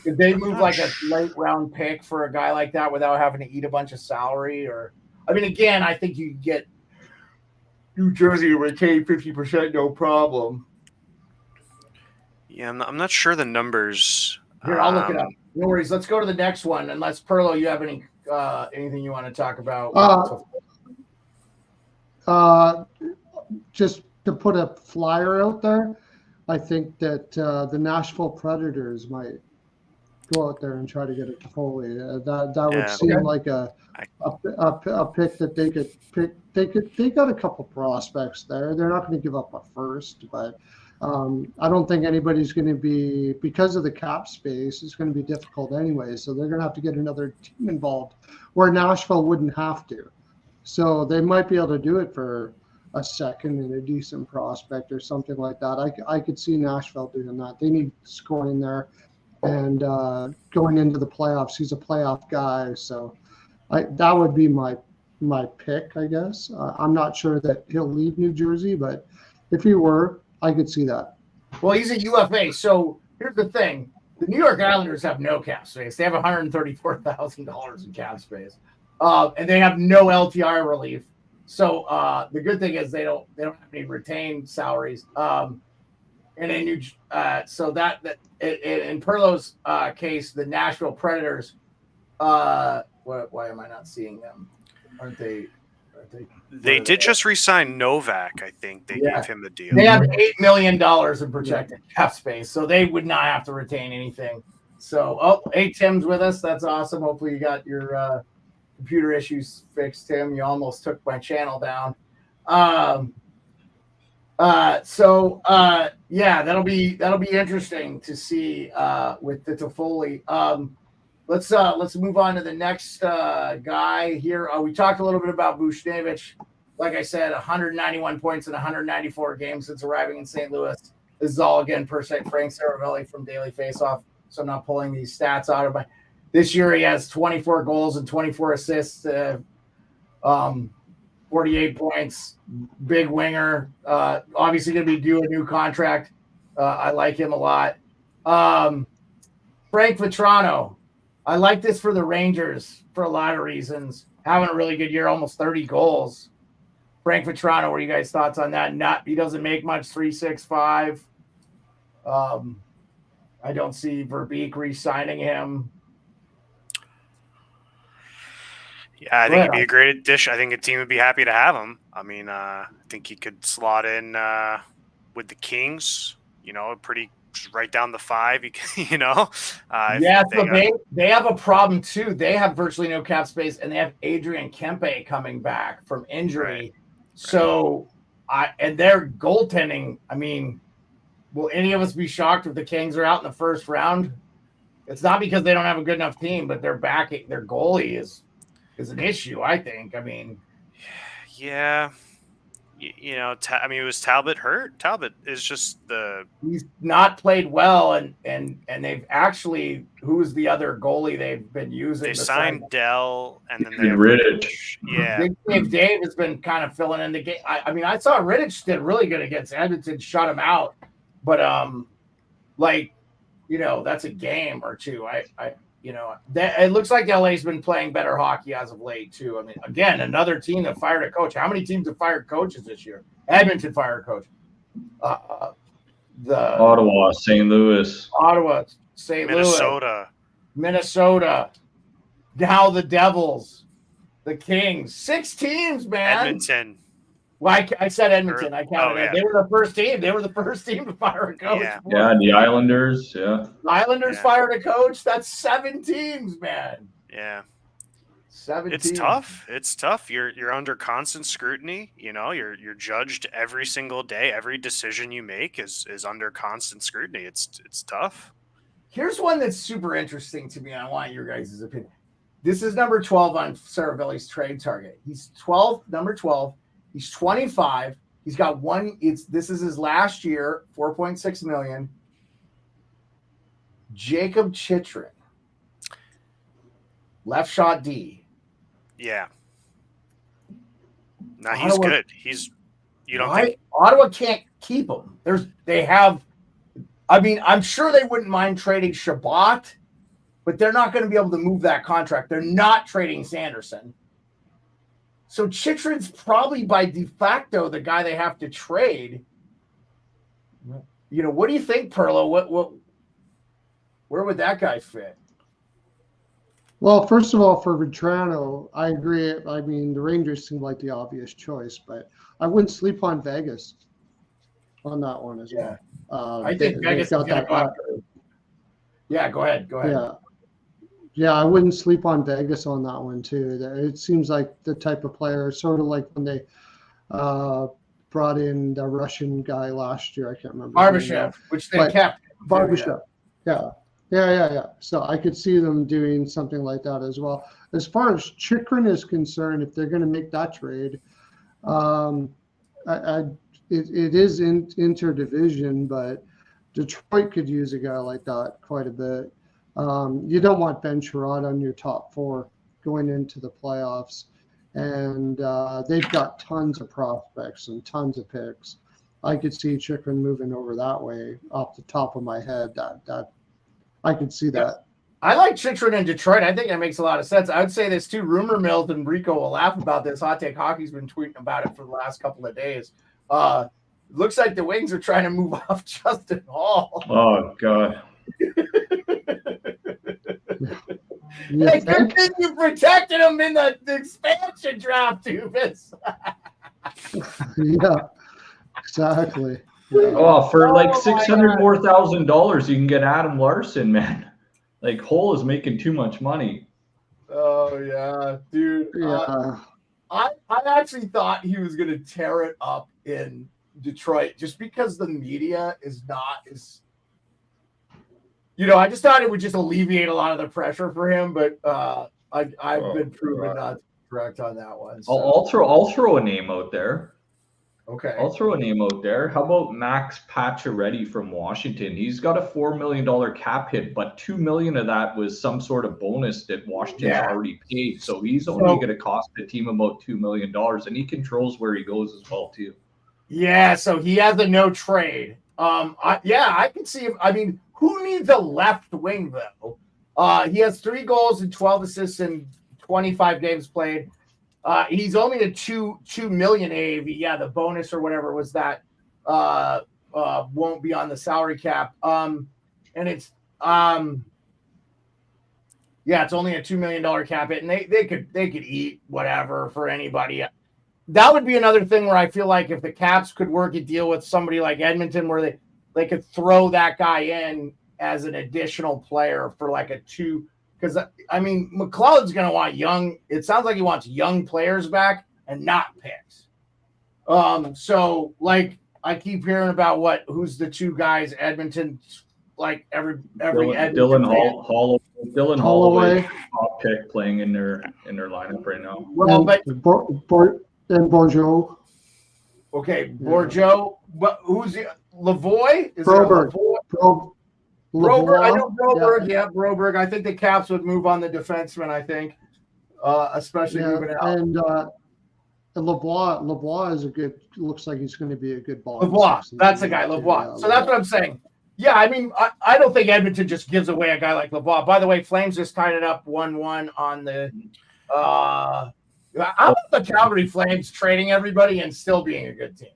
did they move like a late round pick for a guy like that without having to eat a bunch of salary? Or I mean, again, I think you get New Jersey to retain 50%, no problem. Yeah, I'm not sure the numbers. Here, I'll look it up. No worries. Let's go to the next one. Unless Perlo, you have anything you want to talk about? Just to put a flyer out there, I think that the Nashville Predators might go out there and try to get a Toffoli. That would seem like a pick that they could pick. They got a couple prospects there. They're not going to give up a first, but I don't think anybody's going to be, because of the cap space, it's going to be difficult anyway. So they're going to have to get another team involved where Nashville wouldn't have to. So they might be able to do it for a second and a decent prospect or something like that. I could see Nashville doing that. They need scoring there, and going into the playoffs, he's a playoff guy. So that would be my pick, I guess. I'm not sure that he'll leave New Jersey, but if he were, I could see that. Well, he's a UFA. So here's the thing: the New York Islanders have no cap space. They have $134,000 in cap space, and they have no LTI relief. So the good thing is they don't have any retained salaries. And then in Perlo's case, the Nashville Predators. Why am I not seeing them? Aren't they? They did just re-sign Novak. I think they gave him the deal. They have $8 million in projected cap space, so they would not have to retain anything. So, hey, Tim's with us. That's awesome. Hopefully, you got your computer issues fixed, Tim. You almost took my channel down. That'll be interesting to see with the Toffoli. Let's move on to the next guy here. We talked a little bit about Buchnevich. Like I said, 191 points in 194 games since arriving in St. Louis. This is all again per Frank Saravelli from Daily Faceoff. So I'm not pulling these stats out of my. This year he has 24 goals and 24 assists, 48 points. Big winger. Obviously going to be due a new contract. I like him a lot. Frank Vetrano. I like this for the Rangers for a lot of reasons. Having a really good year, almost 30 goals. Frank Vetrano, what are you guys' thoughts on that? He doesn't make much, 3.65. I don't see Verbeek re-signing him. Yeah, I think he'd be a great addition. I think a team would be happy to have him. I mean, I think he could slot in with the Kings, pretty right down the 5, they have a problem too. They have virtually no cap space, and they have Adrian Kempe coming back from injury. Right. So, and their goaltending. I mean, will any of us be shocked if the Kings are out in the first round? It's not because they don't have a good enough team, but their goalie is an issue. I think. I mean, yeah. Was Talbot hurt? Talbot is just he's not played well, and they've actually, who's the other goalie they've been using? They signed Dell, and then they have Rittich. Yeah, Dave has been kind of filling in the game. I saw Rittich did really good against Edmonton, shut him out, but that's a game or two. It looks like LA's been playing better hockey as of late too. I mean, again, another team that fired a coach. How many teams have fired coaches this year? Edmonton fired a coach. Ottawa, St. Louis. Minnesota. Now the Devils, the Kings. 6 teams, man. Edmonton. Well, I said Edmonton. I counted it. They were the first team. They were the first team to fire a coach. Yeah, and the Islanders. Yeah. The Islanders fired a coach. That's 7 teams, man. Yeah. 7 It's teams. tough. It's tough. You're under constant scrutiny. You're judged every single day. Every decision you make is under constant scrutiny. It's tough. Here's one that's super interesting to me. I want your guys' opinion. This is number 12 on Saravelli's trade target. He's number 12. He's 25. He's got one. This is his last year, $4.6 million. Jacob Chychrun, left shot D. Yeah. No, he's good. You don't think Ottawa can't keep him? I'm sure they wouldn't mind trading Shabbat, but they're not going to be able to move that contract. They're not trading Sanderson. So Chychrun's probably by de facto the guy they have to trade. What do you think, Perlo? Where would that guy fit? Well, first of all, for Vetrano, I agree. I mean, the Rangers seem like the obvious choice, but I wouldn't sleep on Vegas on that one as well. I think Vegas got that. Yeah, go ahead. Yeah, I wouldn't sleep on Vegas on that one too. It seems like the type of player, sort of like when they brought in the Russian guy last year. I can't remember. Barbashev, which they kept. Barbashev. Yeah. So I could see them doing something like that as well. As far as Chychrun is concerned, if they're going to make that trade, it is interdivision, but Detroit could use a guy like that quite a bit. You don't want Ben Sherrod on your top 4 going into the playoffs. And they've got tons of prospects and tons of picks. I could see Chikrin moving over that way off the top of my head. That I could see that. I like Chikrin in Detroit. I think that makes a lot of sense. I would say this too. Rumor milled, and Rico will laugh about this. Hot Take Hockey's been tweeting about it for the last couple of days. Looks like the Wings are trying to move off Justin Hall. Oh God. Hey, good thing you protected him in the expansion draft, Dubas. Yeah, exactly. Yeah. Oh, for like $604,000, you can get Adam Larson, man. Like Hull is making too much money. Oh yeah, dude. Yeah. I actually thought he was gonna tear it up in Detroit just because the media is not as. I just thought it would just alleviate a lot of the pressure for him, but I've been proven not correct on that one. So. I'll throw a name out there. Okay. I'll throw a name out there. How about Max Pacioretty from Washington? He's got a $4 million cap hit, but $2 million of that was some sort of bonus that Washington's already paid. So he's only going to cost the team about $2 million, and he controls where he goes as well too. Yeah, so he has a no trade. I can see him. I mean, who needs a left wing though? He has 3 goals and 12 assists in 25 games played. He's only a $2 million AAV. Yeah, the bonus or whatever was that won't be on the salary cap. And it's it's only a $2 million cap hit, and they could eat whatever for anybody. That would be another thing where I feel like if the Caps could work a deal with somebody like Edmonton where they could throw that guy in as an additional player for like a 2. Because, I mean, McLeod's going to want young. It sounds like he wants young players back and not picks. So, like, I keep hearing about who's the 2 guys, Edmonton, like every Dylan Holloway, top pick playing in their lineup right now. Well, but and Bourgeau. Okay, Bourgeau. But who's the Lavoie? Is Broberg. Broberg, I know Broberg. Yeah, Broberg. I think the Caps would move on the defenseman. I think, especially moving out. And Lavoie is looks like he's going to be a good ball. Lavoie, that's the guy, Lavoie. So that's what I'm saying. Yeah, I mean, I don't think Edmonton just gives away a guy like Lavoie. By the way, Flames just tied it up 1-1 on the. How about the Calgary Flames trading everybody and still being a good team?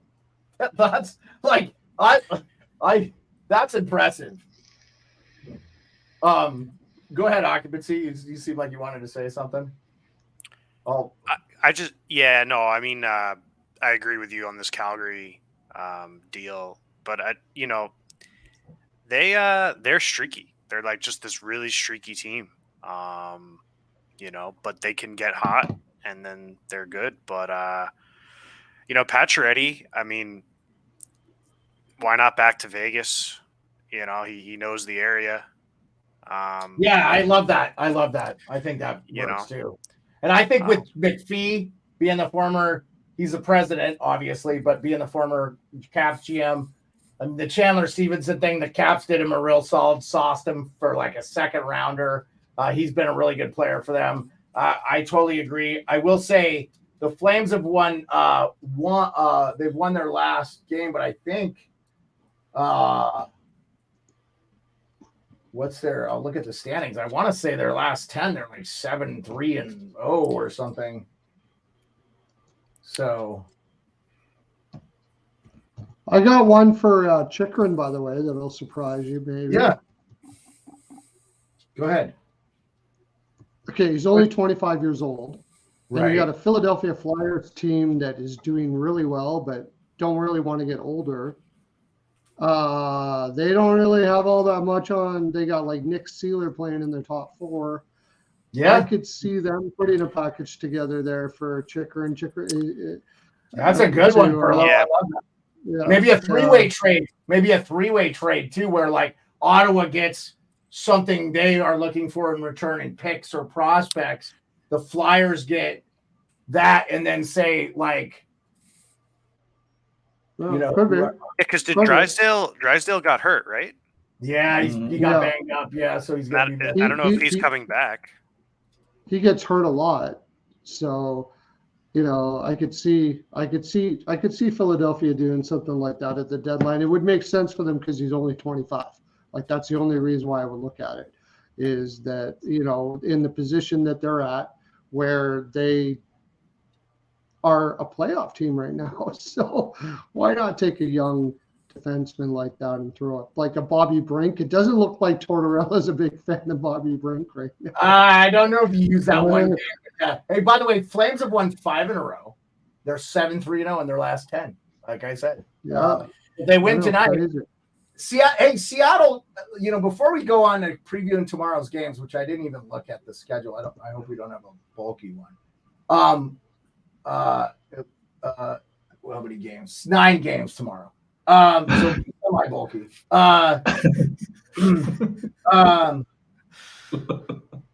That's like that's impressive. Go ahead, Occupancy. You seem like you wanted to say something. Oh, I mean, I agree with you on this Calgary deal, but they're streaky. They're like just this really streaky team. But they can get hot and then they're good. But Pacioretty, I mean, why not back to Vegas? He knows the area. I love that. I think that works too. And I think with McPhee being he's the president, obviously, but being the former Caps GM, and the Chandler Stevenson thing, the Caps did him a real solid, sauced him for like a second rounder. He's been a really good player for them. I totally agree. I will say the Flames have won they've won their last game, but I think I'll look at the standings. I want to say their last 10, they're like 7-3-0 or something. So I got one for Chikrin, by the way, that'll surprise you, maybe. Yeah. Go ahead. Okay, he's only 25 years old. Right. And you got a Philadelphia Flyers team that is doing really well, but don't really want to get older. They don't really have all that much on. They got like Nick Seeler playing in their top 4. Yeah, I could see them putting a package together there for Chikrin. That's a good one, Perlo. Yeah. I love that. Yeah. Maybe a 3-way trade. Maybe a 3-way trade too, where like Ottawa gets something they are looking for in return in picks or prospects. The Flyers get that, and then say like. Because Drysdale got hurt, right? Yeah, he got banged up. Yeah, so he's gonna be. I don't know if he's coming back. He gets hurt a lot, so I could see Philadelphia doing something like that at the deadline. It would make sense for them because he's only 25. Like that's the only reason why I would look at it, is that in the position that they're at, where they are a playoff team right now. So why not take a young defenseman like that and throw it like a Bobby Brink? It doesn't look like Tortorella's a big fan of Bobby Brink right now. I don't know if you use that one. Hey, by the way, Flames have won 5 in a row. They're 7-3-0 in their last 10. Like I said, if they win tonight. Seattle. Before we go on to previewing tomorrow's games, which I didn't even look at the schedule. I hope we don't have a bulky one. How many games? 9 games tomorrow. So semi bulky.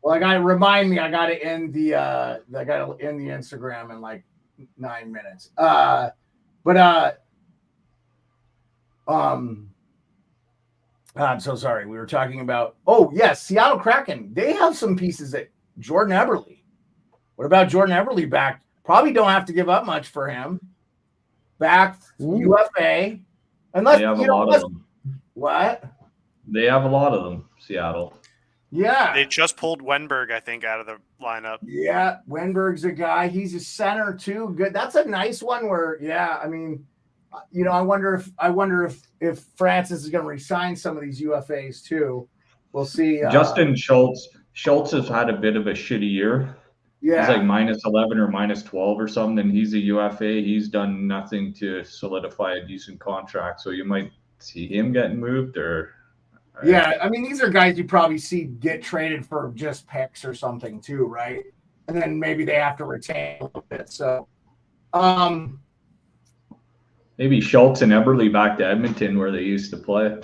Well, I gotta remind me. I gotta end the Instagram in like 9 minutes. I'm so sorry. We were talking about. Oh yes, Seattle Kraken. They have some pieces that Jordan Eberle. What about Jordan Eberle back? Probably don't have to give up much for him. Back UFA. Unless they have a lot of them. What? They have a lot of them, Seattle. Yeah. They just pulled Wenberg, I think, out of the lineup. Yeah, Wenberg's a guy. He's a center too. Good. That's a nice one where, I mean, I wonder if Francis is going to resign some of these UFAs too. We'll see. Justin Schultz has had a bit of a shitty year. Yeah. He's like -11 or -12 or something. He's a UFA. He's done nothing to solidify a decent contract. So you might see him getting moved or. Yeah, I mean, these are guys you probably see get traded for just picks or something too, right? And then maybe they have to retain a little bit. So, maybe Schultz and Eberle back to Edmonton where they used to play.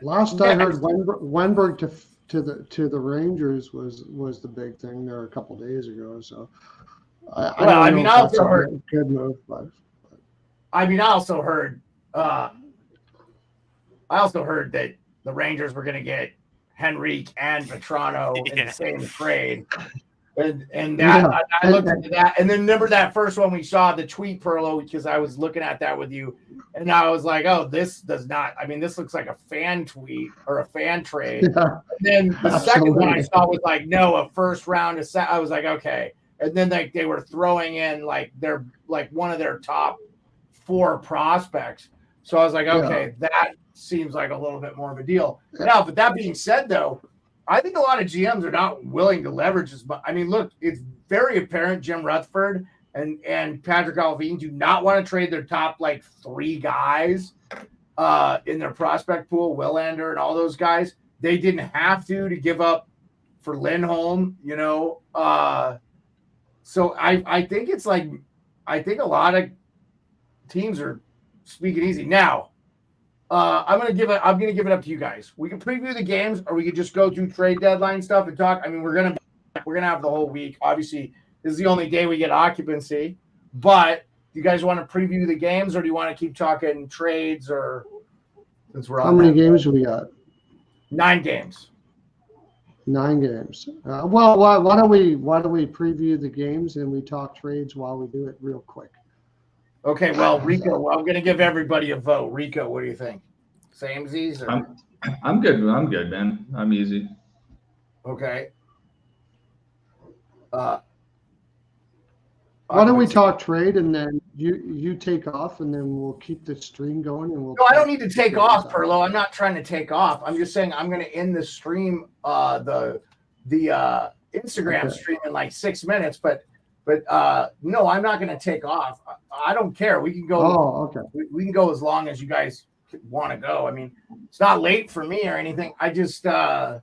Last I heard, Wenberg to the Rangers was the big thing there a couple days ago. So, I also heard good move, but I also heard that the Rangers were going to get Henrique and Vetrano in the same trade. And that I looked into that. And then remember that first one we saw, the tweet, Perlo, because I was looking at that with you. And I was like, oh, this does not. I mean, this looks like a fan tweet or a fan trade. Yeah, and then the second one I saw was like, no, a first round. I was like, okay. And then they were throwing in like they're like one of their top 4 prospects. So I was like, okay, that seems like a little bit more of a deal. Now, but that being said, though, I think a lot of GMs are not willing to leverage as much. I mean, look, it's very apparent Jim Rutherford and Patrick Allvin do not want to trade their top like 3 guys in their prospect pool, Willander and all those guys. They didn't have to give up for Lindholm, so I think it's like I think a lot of teams are speaking easy now. I'm gonna give it up to you guys. We can preview the games, or we could just go through trade deadline stuff and talk. I mean, we're gonna have the whole week. Obviously, this is the only day we get occupancy. But do you guys want to preview the games, or do you want to keep talking trades? Or since we're how many games do we got? 9 games. 9 games. Well, why don't we preview the games and we talk trades while we do it real quick. Okay, well, Rico, I'm going to give everybody a vote. Rico, what do you think? Samesies? Or? I'm good. I'm good, man. I'm easy. Okay. Why don't we talk trade and then you take off and then we'll keep the stream going and we'll. No, I don't need to take off, Perlo. I'm not trying to take off. I'm just saying I'm going to end the stream, the Instagram stream in like 6 minutes, But no, I'm not going to take off. I don't care. We can go. Oh, okay. We can go as long as you guys want to go. I mean, it's not late for me or anything. I just, no,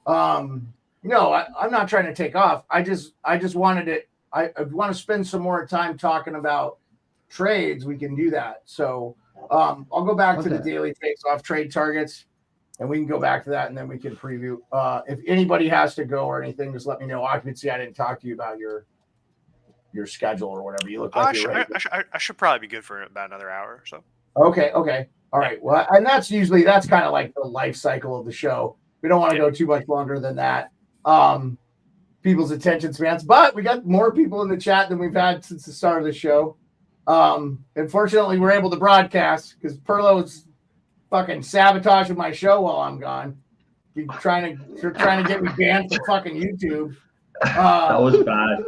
I'm not trying to take off. I just wanted it. I want to spend some more time talking about trades. We can do that. So I'll go back to the daily face-off trade targets, and we can go back to that, and then we can preview. If anybody has to go or anything, just let me know. Occupancy, I didn't talk to you about your schedule or whatever. You look like I should probably be good for about another hour or so. Okay. All right. Well, and that's kind of like the life cycle of the show. We don't want to go too much longer than that. people's attention spans. But we got more people in the chat than we've had since the start of the show. Unfortunately, we're able to broadcast because Perlo's fucking sabotaging my show while I'm gone. You're trying to get me banned from fucking YouTube. That was bad.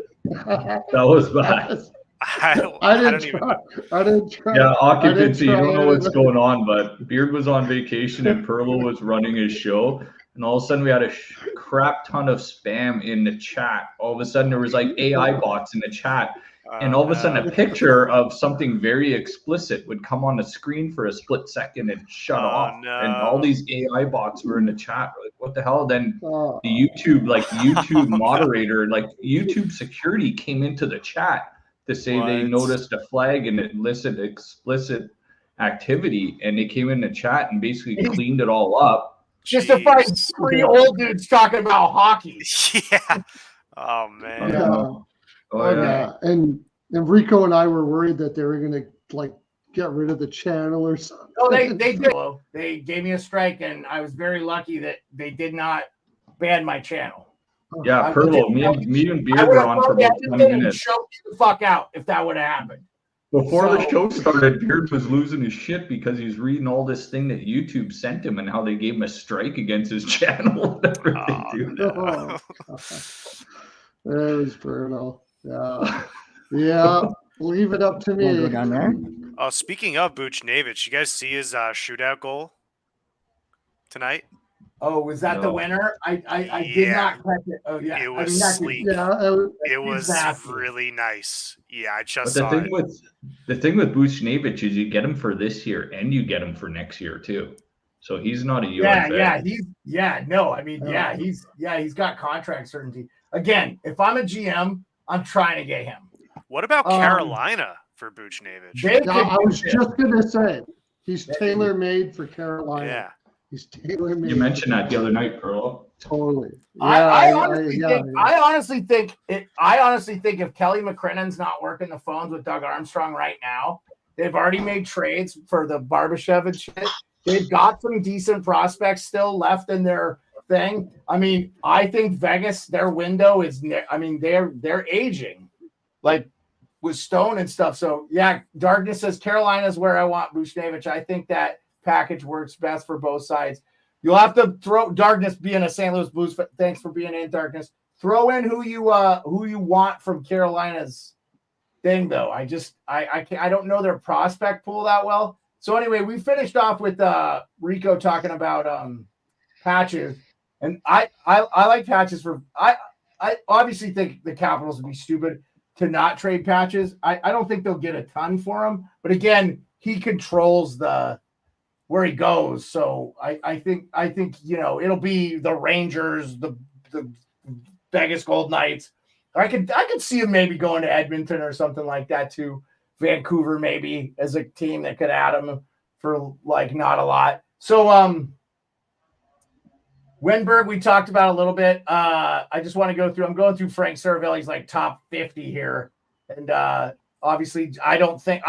That was bad. I didn't don't even try. I didn't try. Yeah, occupancy. You try don't know what's anything. going on, but Beard was on vacation and Perlo was running his show, and all of a sudden we had a crap ton of spam in the chat. All of a sudden there was like AI bots in the chat, and all of a sudden a picture of something very explicit would come on the screen for a split second and shut off, and all these AI bots were in the chat. Like, what the hell? Then the YouTube moderator, like YouTube security, came into the chat to say they noticed a flag and it listed explicit activity, and they came in the chat and basically cleaned it all up. Just to find 3 old dudes talking about hockey. Yeah. Oh man. Yeah. And Rico and I were worried that they were gonna like get rid of the channel or something. Oh, they did. They gave me a strike, and I was very lucky that they did not ban my channel. Yeah, Perlo, me and Beard were on for about 20 minutes. Show me the fuck out if that would have happened. Before the show started, Beard was losing his shit because he's reading all this thing that YouTube sent him and how they gave him a strike against his channel. That was brutal. Yeah. Leave it up to me. Go down there. Oh, speaking of Buchnevich, you guys see his shootout goal tonight? Oh, was that the winner? I did not catch it. Oh, yeah. It was sleek. It was really nice. Yeah, I just saw it. The thing with Buchnevich is you get him for this year and you get him for next year too. So he's not a UFA. He's got contract certainty. Again, if I'm a GM, I'm trying to get him. What about Carolina for Buchnevich? I was just gonna say he's tailor-made for Carolina. Yeah. He's tailor-made. You mentioned that the other night, Perlo. Totally. Yeah, I honestly think if Kelly McCrinnon's not working the phones with Doug Armstrong right now, they've already made trades for the Barbashev and shit. They've got some decent prospects still left in their thing. I mean, I think Vegas, their window is. I mean, they're aging, like with Stone and stuff. So yeah, Darkness says Carolina's where I want Buchnevich. I think that package works best for both sides. You'll have to throw Darkness being a St. Louis Blues. Thanks for being in, Darkness. Throw in who you want from Carolina's thing though. I don't know their prospect pool that well. So anyway, we finished off with Rico talking about Patches, and I like Patches for I obviously think the Capitals would be stupid to not trade Patches. I don't think they'll get a ton for him, but again, he controls where he goes. So I think it'll be the Rangers, the Vegas Golden Knights. I could see him maybe going to Edmonton or something like that too. Vancouver maybe as a team that could add him for like not a lot. So Wenberg we talked about a little bit. I just want to go through. I'm going through Frank Saravelli's like top 50 here, and obviously I don't think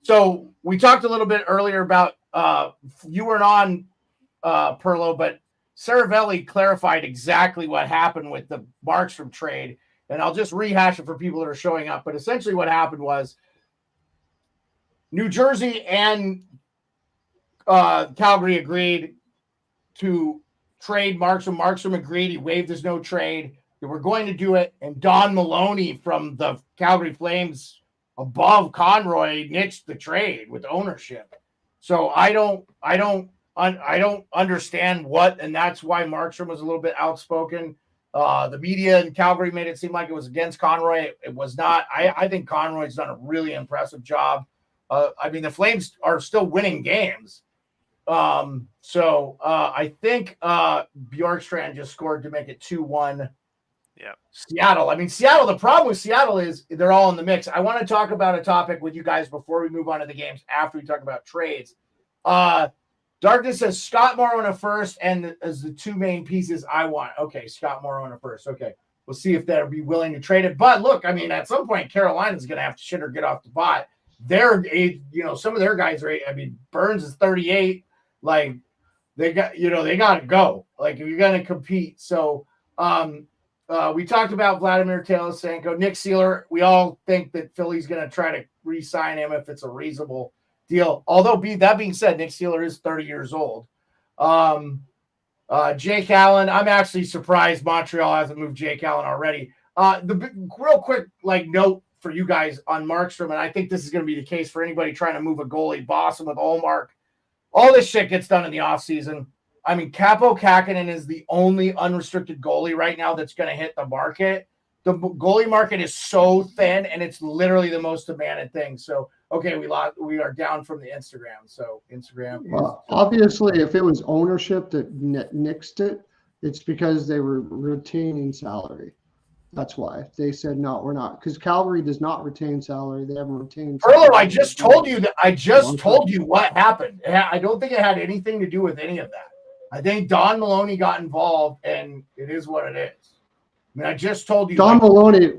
So we talked a little bit earlier about you weren't on Perlo, but Saravelli clarified exactly what happened with the Markstrom trade, and I'll just rehash it for people that are showing up. But essentially, what happened was New Jersey and Calgary agreed to trade Markstrom. Markstrom agreed; he waived his no trade. They were going to do it, and Don Maloney from the Calgary Flames, above Conroy, niched the trade with ownership. So I don't understand what, and that's why Markstrom was a little bit outspoken. The media in Calgary made it seem like it was against Conroy. It was not. I think Conroy's done a really impressive job. I mean, the Flames are still winning games. So I think Bjorkstrand just scored to make it 2-1. Yeah. Seattle. I mean, Seattle, the problem with Seattle is they're all in the mix. I want to talk about a topic with you guys before we move on to the games after we talk about trades. Darkness says Scott Morrow in a first and as the two main pieces I want. Okay, Scott Morrow in a first. Okay. We'll see if they'll be willing to trade it. But look, I mean, at some point, Carolina's going to have to shit or get off the pot. They're, some of their guys are, I mean, Burns is 38. Like, they got to go. Like, if you're going to compete. So, we talked about Vladimir Tarasenko, Nick Seeler. We all think that Philly's going to try to re-sign him if it's a reasonable deal. Although, that being said, Nick Seeler is 30 years old. Jake Allen, I'm actually surprised Montreal hasn't moved Jake Allen already. Real quick, note for you guys on Markstrom, and I think this is going to be the case for anybody trying to move a goalie. Boston with Olmark. All this shit gets done in the offseason. I mean, Capo Kakinen is the only unrestricted goalie right now that's going to hit the market. The goalie market is so thin, and it's literally the most demanded thing. So, okay, we are down from the Instagram. So Instagram. Well, obviously, if it was ownership that nixed it, it's because they were retaining salary. That's why they said no, we're not. Because Calgary does not retain salary; they haven't retained. Perlo, I just told you that. I just told you what happened. I don't think it had anything to do with any of that. I think Don Maloney got involved, and it is what it is. I mean, I just told you. Don Maloney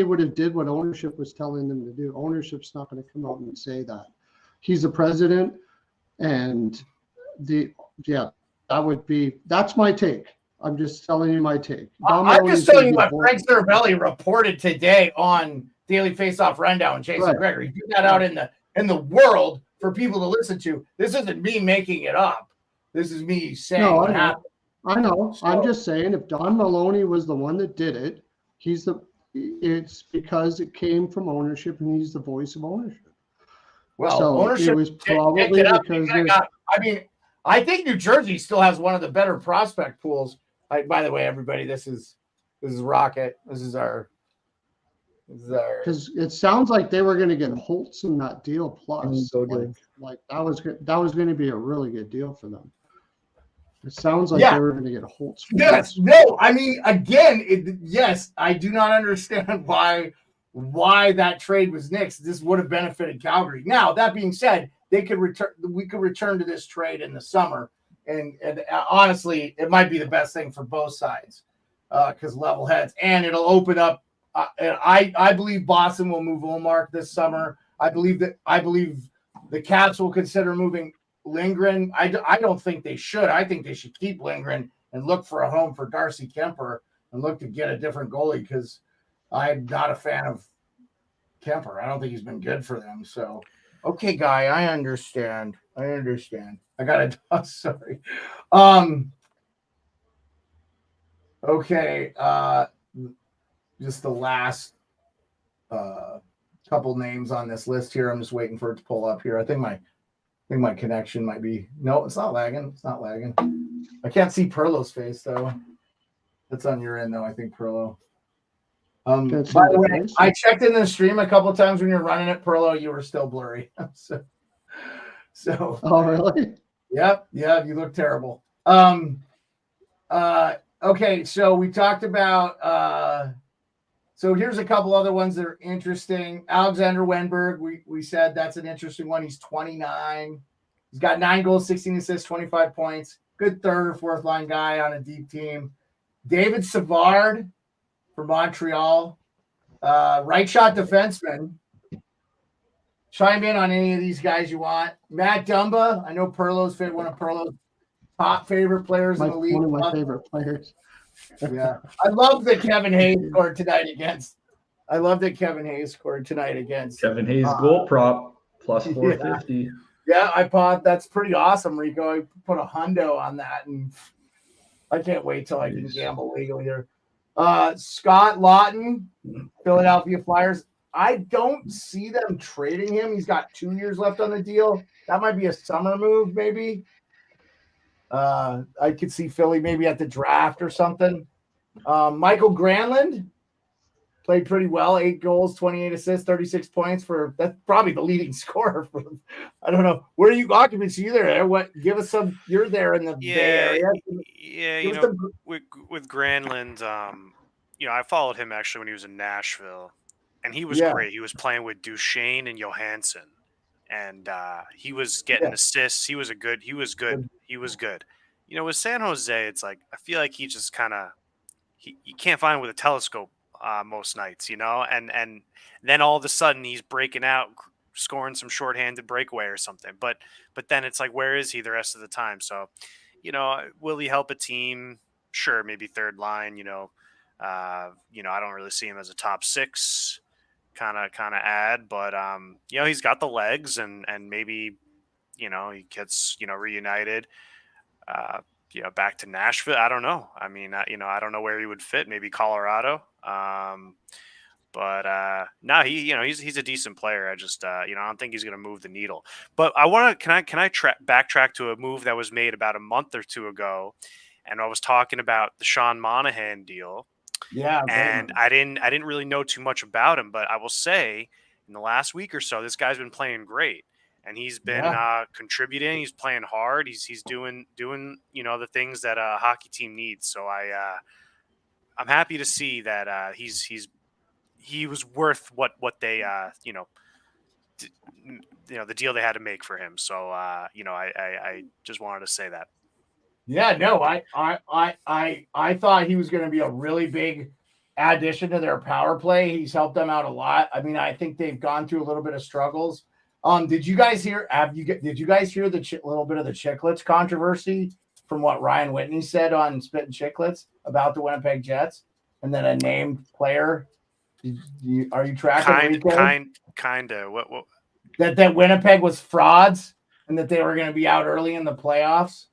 would have did what ownership was telling them to do. Ownership's not going to come out and say that. He's the president, and that's my take. I'm just telling you my take. I'm just telling you what Frank Cervelli reported today on Daily Faceoff Rundown with Jason Gregory. He put that out in the world for people to listen to. This isn't me making it up. This is me saying what happened. I know. So, I'm just saying, if Don Maloney was the one that did it, it's because it came from ownership, and he's the voice of ownership. Well, so ownership it was probably because I think New Jersey still has one of the better prospect pools. By the way, everybody, this is Rocket. This is our. Because it sounds like they were going to get Holtz in that deal plus. Like that was going to be a really good deal for them. It sounds like they were going to get Holtz. Yes. No. I mean, again, yes. I do not understand why that trade was nixed. This would have benefited Calgary. Now, that being said, we could return to this trade in the summer, and honestly, it might be the best thing for both sides because level heads, and it'll open up. I believe Boston will move Olmark this summer. I believe the Caps will consider moving Lindgren. I don't think they should. I think they should keep Lindgren and look for a home for Darcy Kemper and look to get a different goalie because I'm not a fan of Kemper. I don't think he's been good for them. So, okay, Guy, I understand. I got to. Sorry. Okay. Just the last couple names on this list here. I'm just waiting for it to pull up here. I think my connection might be. No, it's not lagging. I can't see Perlo's face though. That's on your end though. I think Perlo. By the way, I checked in the stream a couple of times when you're running it, Perlo. You were still blurry. so. Oh really? Yep. Yeah, you look terrible. Okay, so we talked about. So here's a couple other ones that are interesting. Alexander Wenberg, we said that's an interesting one. He's 29. He's got 9 goals, 16 assists, 25 points. Good third or fourth line guy on a deep team. David Savard for Montreal. Right shot defenseman. Chime in on any of these guys you want. Matt Dumba. I know Perlo's one of Perlo's top favorite players in the league. One of my favorite players. Yeah, I love that Kevin Hayes scored tonight against. Kevin Hayes goal prop plus 450. Yeah, I thought that's pretty awesome, Rico. I put a hundo on that, and I can't wait till I can gamble legally here. Scott Lawton, Philadelphia Flyers. I don't see them trading him. He's got 2 years left on the deal. That might be a summer move, maybe. I could see Philly maybe at the draft or something. Michael Granlund played pretty well. 8 goals, 28 assists, 36 points that's probably the leading scorer for them. I don't know. Where are you occupancy? You there? What? Give us some. You're there in the Bay Area. Yeah. With Granlund, I followed him actually when he was in Nashville, and he was great. He was playing with Duchesne and Johansson. And he was getting assists. He was good. With San Jose, it's like I feel like he just kind of you can't find him with a telescope most nights, and then all of a sudden he's breaking out, scoring some shorthanded breakaway or something. But then it's like, where is he the rest of the time? So, will he help a team? sure, maybe third line. I don't really see him as a top 6 kind of ad, but he's got the legs, and maybe he gets reunited. Back to Nashville. I don't know. I mean, I don't know where he would fit. Maybe Colorado. But no, he's a decent player. I just I don't think he's going to move the needle. But I want to can I backtrack to a move that was made about a month or two ago, and I was talking about the Sean Monahan deal. Yeah, and I didn't really know too much about him, but I will say in the last week or so, this guy's been playing great, and he's been contributing. He's playing hard. He's doing the things that a hockey team needs. So I'm happy to see that he was worth what they the deal they had to make for him. So I just wanted to say that. Yeah, no, I thought he was going to be a really big addition to their power play. He's helped them out a lot. I mean, I think they've gone through a little bit of struggles. Did you guys hear? Did you guys hear the little bit of the Chicklets controversy from what Ryan Whitney said on Spittin' Chicklets about the Winnipeg Jets, and then a named player? Are you tracking? Kind of. What? That Winnipeg was frauds and that they were going to be out early in the playoffs.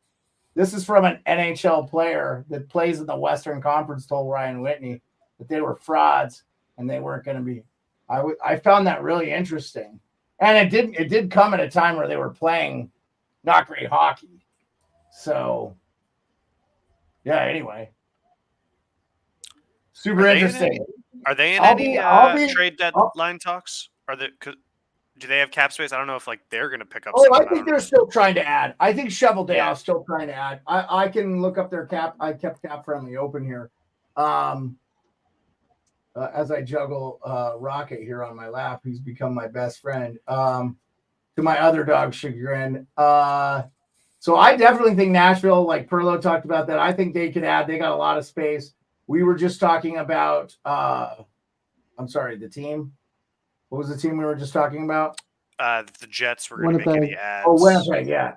This is from an NHL player that plays in the Western Conference told Ryan Whitney that they were frauds and they weren't going to be. I found that really interesting. And it did come at a time where they were playing not great hockey. So, yeah, anyway. Super interesting. Are they in any trade deadline talks? Do they have cap space? I don't know if they're going to pick up. I think they're still trying to add. I think Cheveldayoff's still trying to add. I can look up their cap. I kept Cap Friendly open here, as I juggle Rocket here on my lap. He's become my best friend. To my other dog's chagrin. So I definitely think Nashville, like Perlo talked about that. I think they could add. They got a lot of space. We were just talking about. The team. What was the team we were just talking about? The Jets were going to make any ads. Oh, Winnipeg, yeah.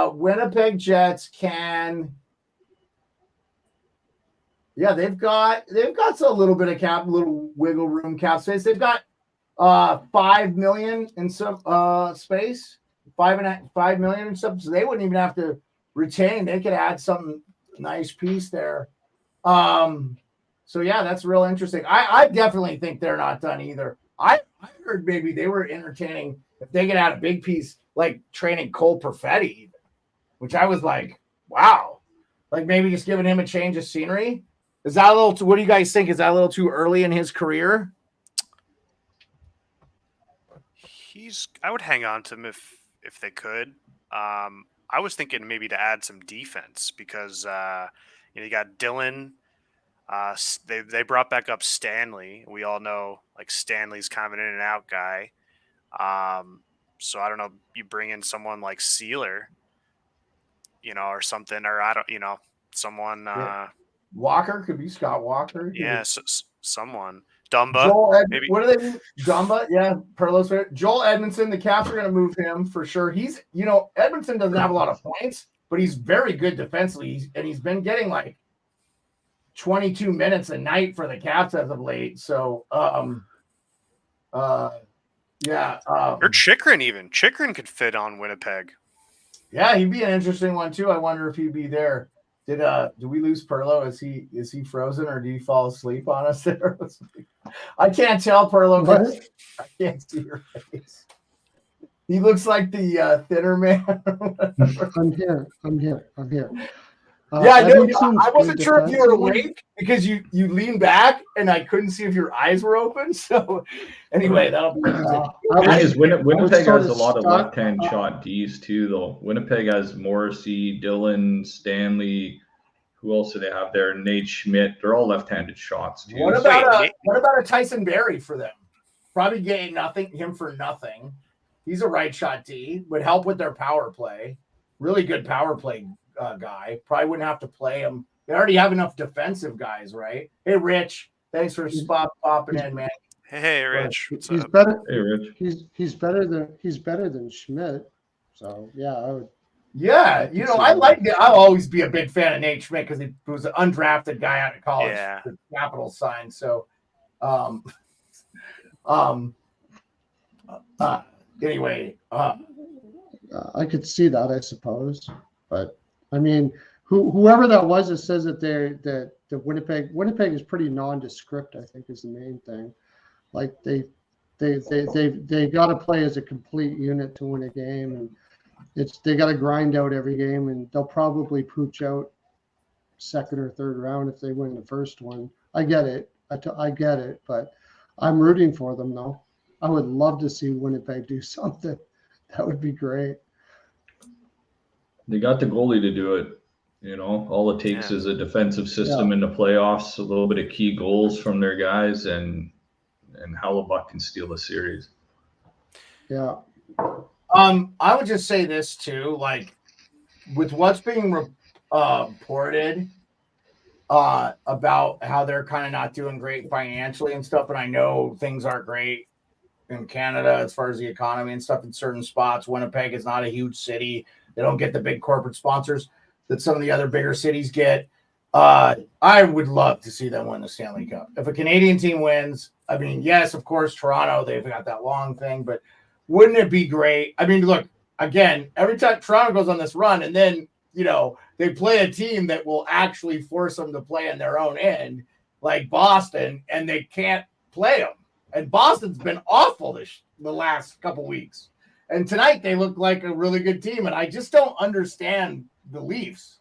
Winnipeg Jets can. Yeah, they've got a little bit of little wiggle room cap space. They've got $5 million in some space, $5 million and stuff. So they wouldn't even have to retain. They could add some nice piece there. So yeah, that's real interesting. I definitely think they're not done either. I heard maybe they were entertaining if they could add a big piece like training Cole Perfetti, which I was like, wow, like maybe just giving him a change of scenery. Is that a little? What do you guys think? Is that a little too early in his career? I would hang on to him if they could. I was thinking maybe to add some defense because you got Dylan. They brought back up Stanley. We all know Stanley's kind of an in and out guy. So I don't know. You bring in someone like Sealer, or something, or I don't, someone. Walker could be Scott Walker. Yeah, someone. Dumba. Maybe. What do they mean? Dumba? Yeah, Perlo's favorite. Joel Edmondson. The Caps are going to move him for sure. He's, Edmondson doesn't have a lot of points, but he's very good defensively, and he's been getting 22 minutes a night for the Caps as of late. So, yeah. Or Chikrin even. Chikrin could fit on Winnipeg. Yeah, he'd be an interesting one too. I wonder if he'd be there. Did we lose Perlo? Is he frozen or did he fall asleep on us there? I can't tell, Perlo. I can't see your face. He looks like the thinner man. I'm here. Yeah, I wasn't sure if you were awake because you leaned back and I couldn't see if your eyes were open. So anyway, that'll be interesting. Winnipeg has a lot of left-hand shot Ds too, though. Winnipeg has Morrissey, Dylan, Stanley. Who else do they have there? Nate Schmidt. They're all left-handed shots too. What about a Tyson Barrie for them? Probably getting him for nothing. He's a right shot D. Would help with their power play. Really good power play guy. Probably wouldn't have to play him. They already have enough defensive guys, right? Hey, Rich. Thanks for popping in, man. Hey, Rich. He's better. Hey, Rich. He's better than Schmidt. So yeah, I would. Yeah, I like it. I'll always be a big fan of Nate Schmidt because he was an undrafted guy out of college. Yeah. The Capitals signed. So, anyway, I could see that, I suppose. But I mean, whoever that was that says that the Winnipeg is pretty nondescript, I think is the main thing. Like they got to play as a complete unit to win a game, and they got to grind out every game, and they'll probably pooch out second or third round if they win the first one. I get it. I get it, but I'm rooting for them though. I would love to see Winnipeg do something. That would be great. They got the goalie to do it. All it takes is a defensive system in the playoffs, a little bit of key goals from their guys, and Hellebuyck can steal the series. Yeah. I would just say this too, like with what's being reported about how they're kind of not doing great financially and stuff, and I know things aren't great in Canada as far as the economy and stuff in certain spots. Winnipeg is not a huge city. They don't get the big corporate sponsors that some of the other bigger cities get. I would love to see them win the Stanley Cup. If a Canadian team wins, I mean, yes, of course, Toronto, they've got that long thing, but wouldn't it be great? I mean, look, again, every time Toronto goes on this run and then, they play a team that will actually force them to play in their own end, like Boston, and they can't play them. And Boston's been awful the last couple weeks. And tonight they look like a really good team. And I just don't understand the Leafs.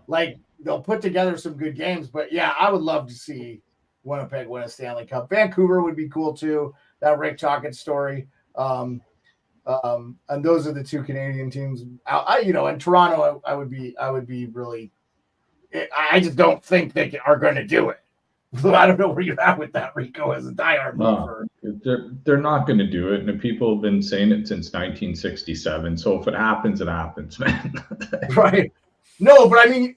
Like, they'll put together some good games. But, yeah, I would love to see Winnipeg win a Stanley Cup. Vancouver would be cool, too. That Rick Tocchet story. And those are the two Canadian teams. And Toronto, I would be really – I just don't think they are going to do it. I don't know where you're at with that, Rico, as a diehard believer. They're not going to do it, and the people have been saying it since 1967. So if it happens, it happens, man. Right? No, but I mean,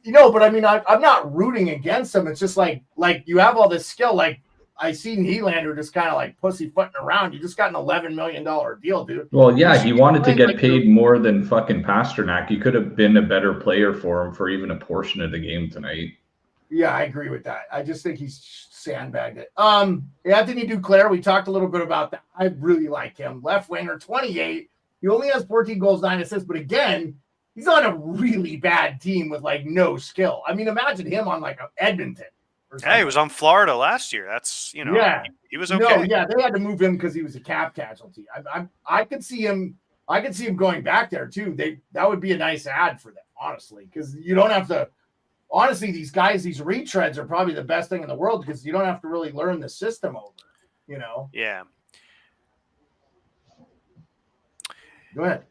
I'm not rooting against them. It's just like you have all this skill. Like I see Nylander just kind of like pussyfooting around. You just got an $11 million deal, dude. Well, yeah, he wanted to get paid more than fucking Pasternak. You could have been a better player for him for even a portion of the game tonight. Yeah, I agree with that. I just think he's sandbagged it. Anthony Duclair, we talked a little bit about that. I really like him. Left winger, 28. He only has 14 goals, 9 assists. But again, he's on a really bad team with like no skill. I mean, imagine him on like Edmonton. Hey, he was on Florida last year. That's yeah, he was okay. No, yeah, they had to move him because he was a cap casualty. I could see him. I could see him going back there too. That would be a nice ad for them, honestly, because you don't have to. Honestly, these guys, these retreads are probably the best thing in the world because you don't have to really learn the system over, Yeah. Go ahead.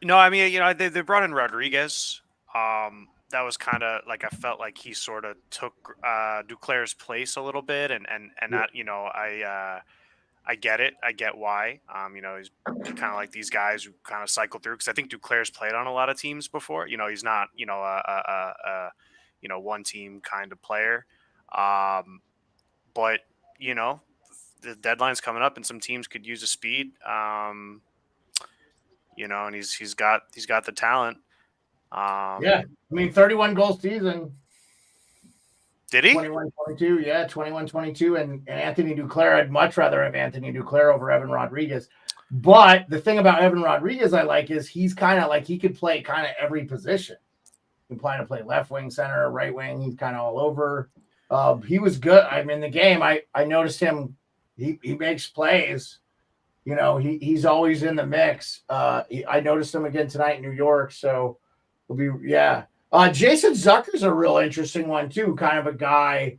No, I mean, they brought in Rodriguez. That was kind of like I felt like he sort of took Duclair's place a little bit, and that I get it. I get why. He's kind of like these guys who kind of cycle through because I think Duclair's played on a lot of teams before. He's not one team kind of player. But the deadline's coming up and some teams could use a speed. And he's got the talent. Yeah. I mean, 31 goal season. Did he? 21-22. Yeah, 21-22. And Anthony Duclair, I'd much rather have Anthony Duclair over Evan Rodriguez. But the thing about Evan Rodriguez I like is he's kind of like he could play kind of every position. He can play left wing, center, right wing. He's kind of all over. He was good. I mean, the game, I noticed him. He makes plays. He's always in the mix. I noticed him again tonight in New York. So it'll be, yeah. Jason Zucker's a real interesting one too. Kind of a guy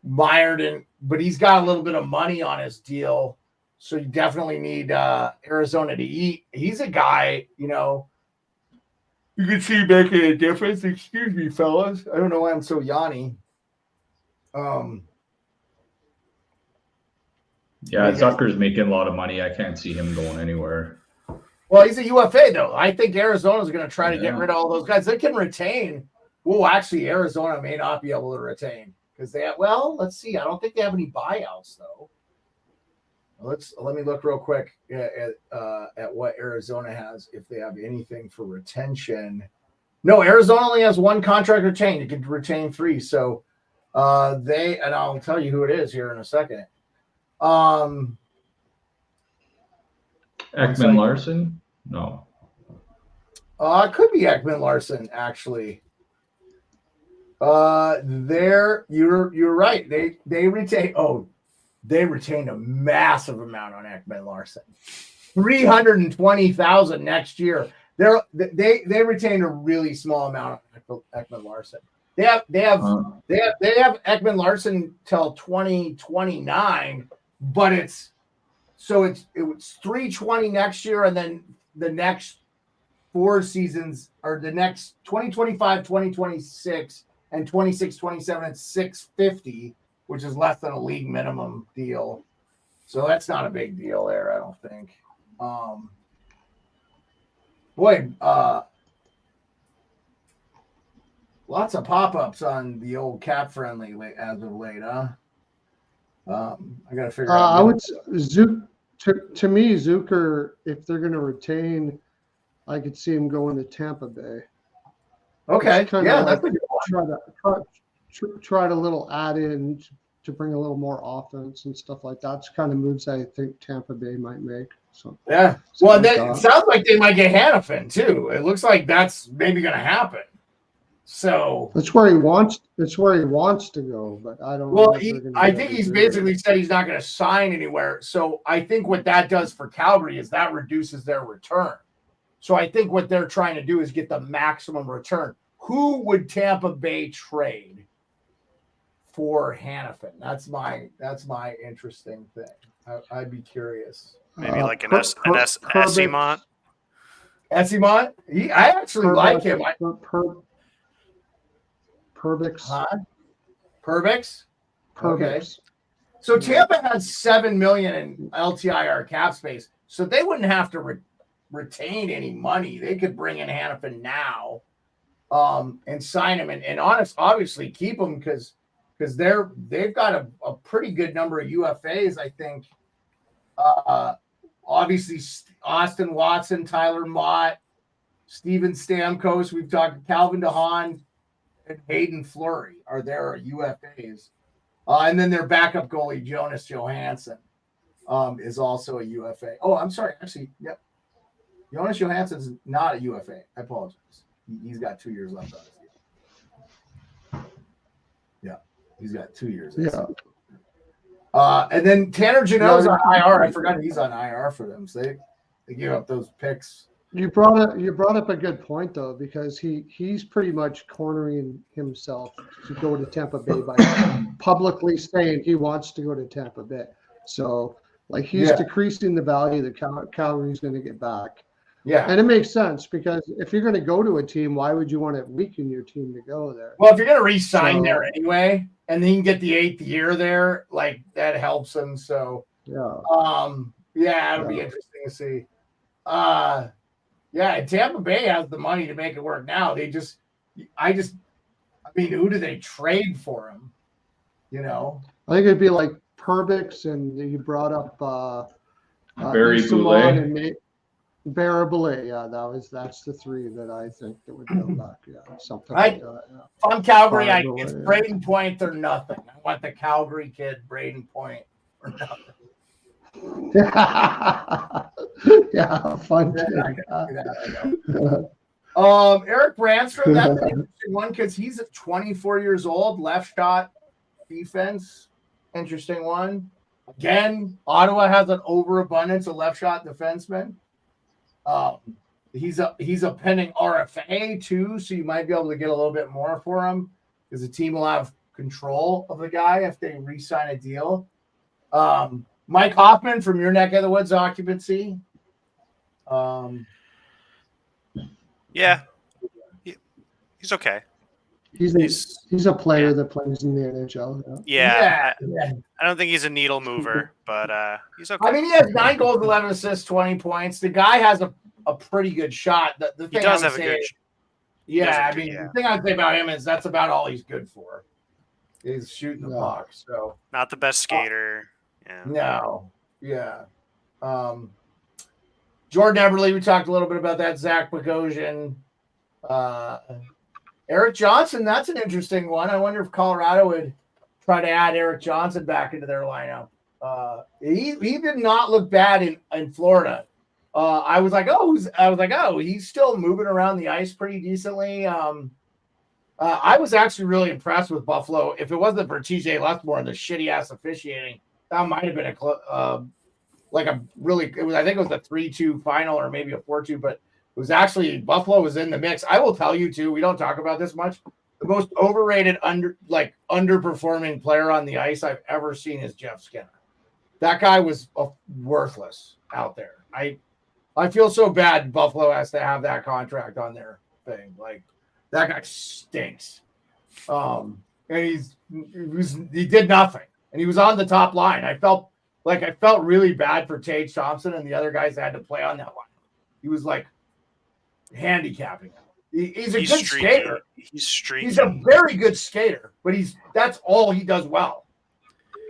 mired in, but he's got a little bit of money on his deal. So you definitely need Arizona to eat. He's a guy, you can see making a difference. Excuse me, fellas. I don't know why I'm so yawny. Yeah, Zucker's making a lot of money. I can't see him going anywhere. Well, he's a UFA, though. I think Arizona's going to try to get rid of all those guys. They can retain. Well, actually, Arizona may not be able to retain because let's see. I don't think they have any buyouts, though. Let me look real quick at what Arizona has, if they have anything for retention. No, Arizona only has one contract retained. You can retain 3. So and I'll tell you who it is here in a second. Ekman Larson? No. It could be Ekman Larson, actually. You're right. They retained a massive amount on Ekman Larson. $320,000 next year. They retained a really small amount on Ekman Larson. They have Ekman Larson till 2029, but it was $320 next year, and then the next 4 seasons, or the next 2025, 2026, and 26, 27, it's $650, which is less than a league minimum deal. So that's not a big deal there, I don't think. Lots of pop-ups on the old cap friendly as of late, huh? I got to figure out. I would to me, Zucker, if they're going to retain, I could see him going to Tampa Bay. Okay, yeah, like try to little add in to bring a little more offense and stuff like that. It's kind of moves I think Tampa Bay might make. So yeah, well, it sounds like they might get Hannafin too. It looks like that's maybe going to happen. So that's where he wants. That's where he wants to go, but I don't. Well, I think he's basically said he's not going to sign anywhere. So I think what that does for Calgary is that reduces their return. So I think what they're trying to do is get the maximum return. Who would Tampa Bay trade for Hannafin? That's my interesting thing. I'd be curious. Maybe like an Essimont. Essimont? I actually like him. Perbix. Huh? Perbix? Okay. So Tampa has $7 million in LTIR cap space, so they wouldn't have to retain any money. They could bring in Hannafin now, and sign him, and obviously keep him because they've got a pretty good number of UFAs. I think. Obviously, Austin Watson, Tyler Mott, Steven Stamkos. We've talked Calvin DeHaan. And Hayden Fleury are their UFAs. And then their backup goalie, Jonas Johansson, is also a UFA. Oh, I'm sorry. Actually, yep. Jonas Johansson's not a UFA. I apologize. He's got 2 years left on his deal. Yeah, he's got 2 years. Yeah. And then Tanner Jeannot's on IR. I forgot he's on IR for them. So they give up those picks. You brought up a good point though, because he's pretty much cornering himself to go to Tampa Bay by publicly saying he wants to go to Tampa Bay. So like he's decreasing the value that Calgary's going to get back. Yeah, and it makes sense because if you're going to go to a team, why would you want to weaken your team to go there? Well, if you're going to re-sign there anyway, and then you can get the 8th year there, like that helps them. So it'll be interesting to see. Yeah, and Tampa Bay has the money to make it work now. I mean, who do they trade for him? You know, I think it'd be like Perbix, and you brought up Barry Boulet and Barry Boulet. Yeah, that's the 3 that I think that would come back. Yeah, something like that. Yeah. If I'm Calgary, it's Braden Point or nothing. I want the Calgary kid, Braden Point or nothing. Yeah, fun. Eric Brandstrom, that's an interesting one because he's 24 years old, left shot defense. Interesting one. Again, Ottawa has an overabundance of left shot defensemen. He's a pending RFA too, so you might be able to get a little bit more for him because the team will have control of the guy if they re-sign a deal. Mike Hoffman from your neck of the woods, Occupancy. Yeah, he's okay. He's a player that plays in the NHL. Yeah. I don't think he's a needle mover, but he's okay. I mean, he has 9 goals, 11 assists, 20 points. The guy has a pretty good shot. The thing he does have a good. The thing I'd say about him is that's about all he's good for. He's shooting the puck. So not the best skater. Yeah. No. Yeah. Jordan Eberle, we talked a little bit about that. Zach Bogosian. Eric Johnson, that's an interesting one. I wonder if Colorado would try to add Eric Johnson back into their lineup. He did not look bad in Florida. I was like, he's still moving around the ice pretty decently. I was actually really impressed with Buffalo. If it wasn't for TJ Lethmore and the shitty ass officiating, that might have been I think it was a 3-2 final or maybe a 4-2, but it was actually Buffalo was in the mix. I will tell you too, we don't talk about this much. The most overrated underperforming player on the ice I've ever seen is Jeff Skinner. That guy was worthless out there. I feel so bad Buffalo has to have that contract on their thing. Like, that guy stinks. And he did nothing. And he was on the top line. I felt really bad for Tage Thompson and the other guys that had to play on that line. He was like handicapping him. He's a good skater. He's streaky. He's a very good skater, but that's all he does well.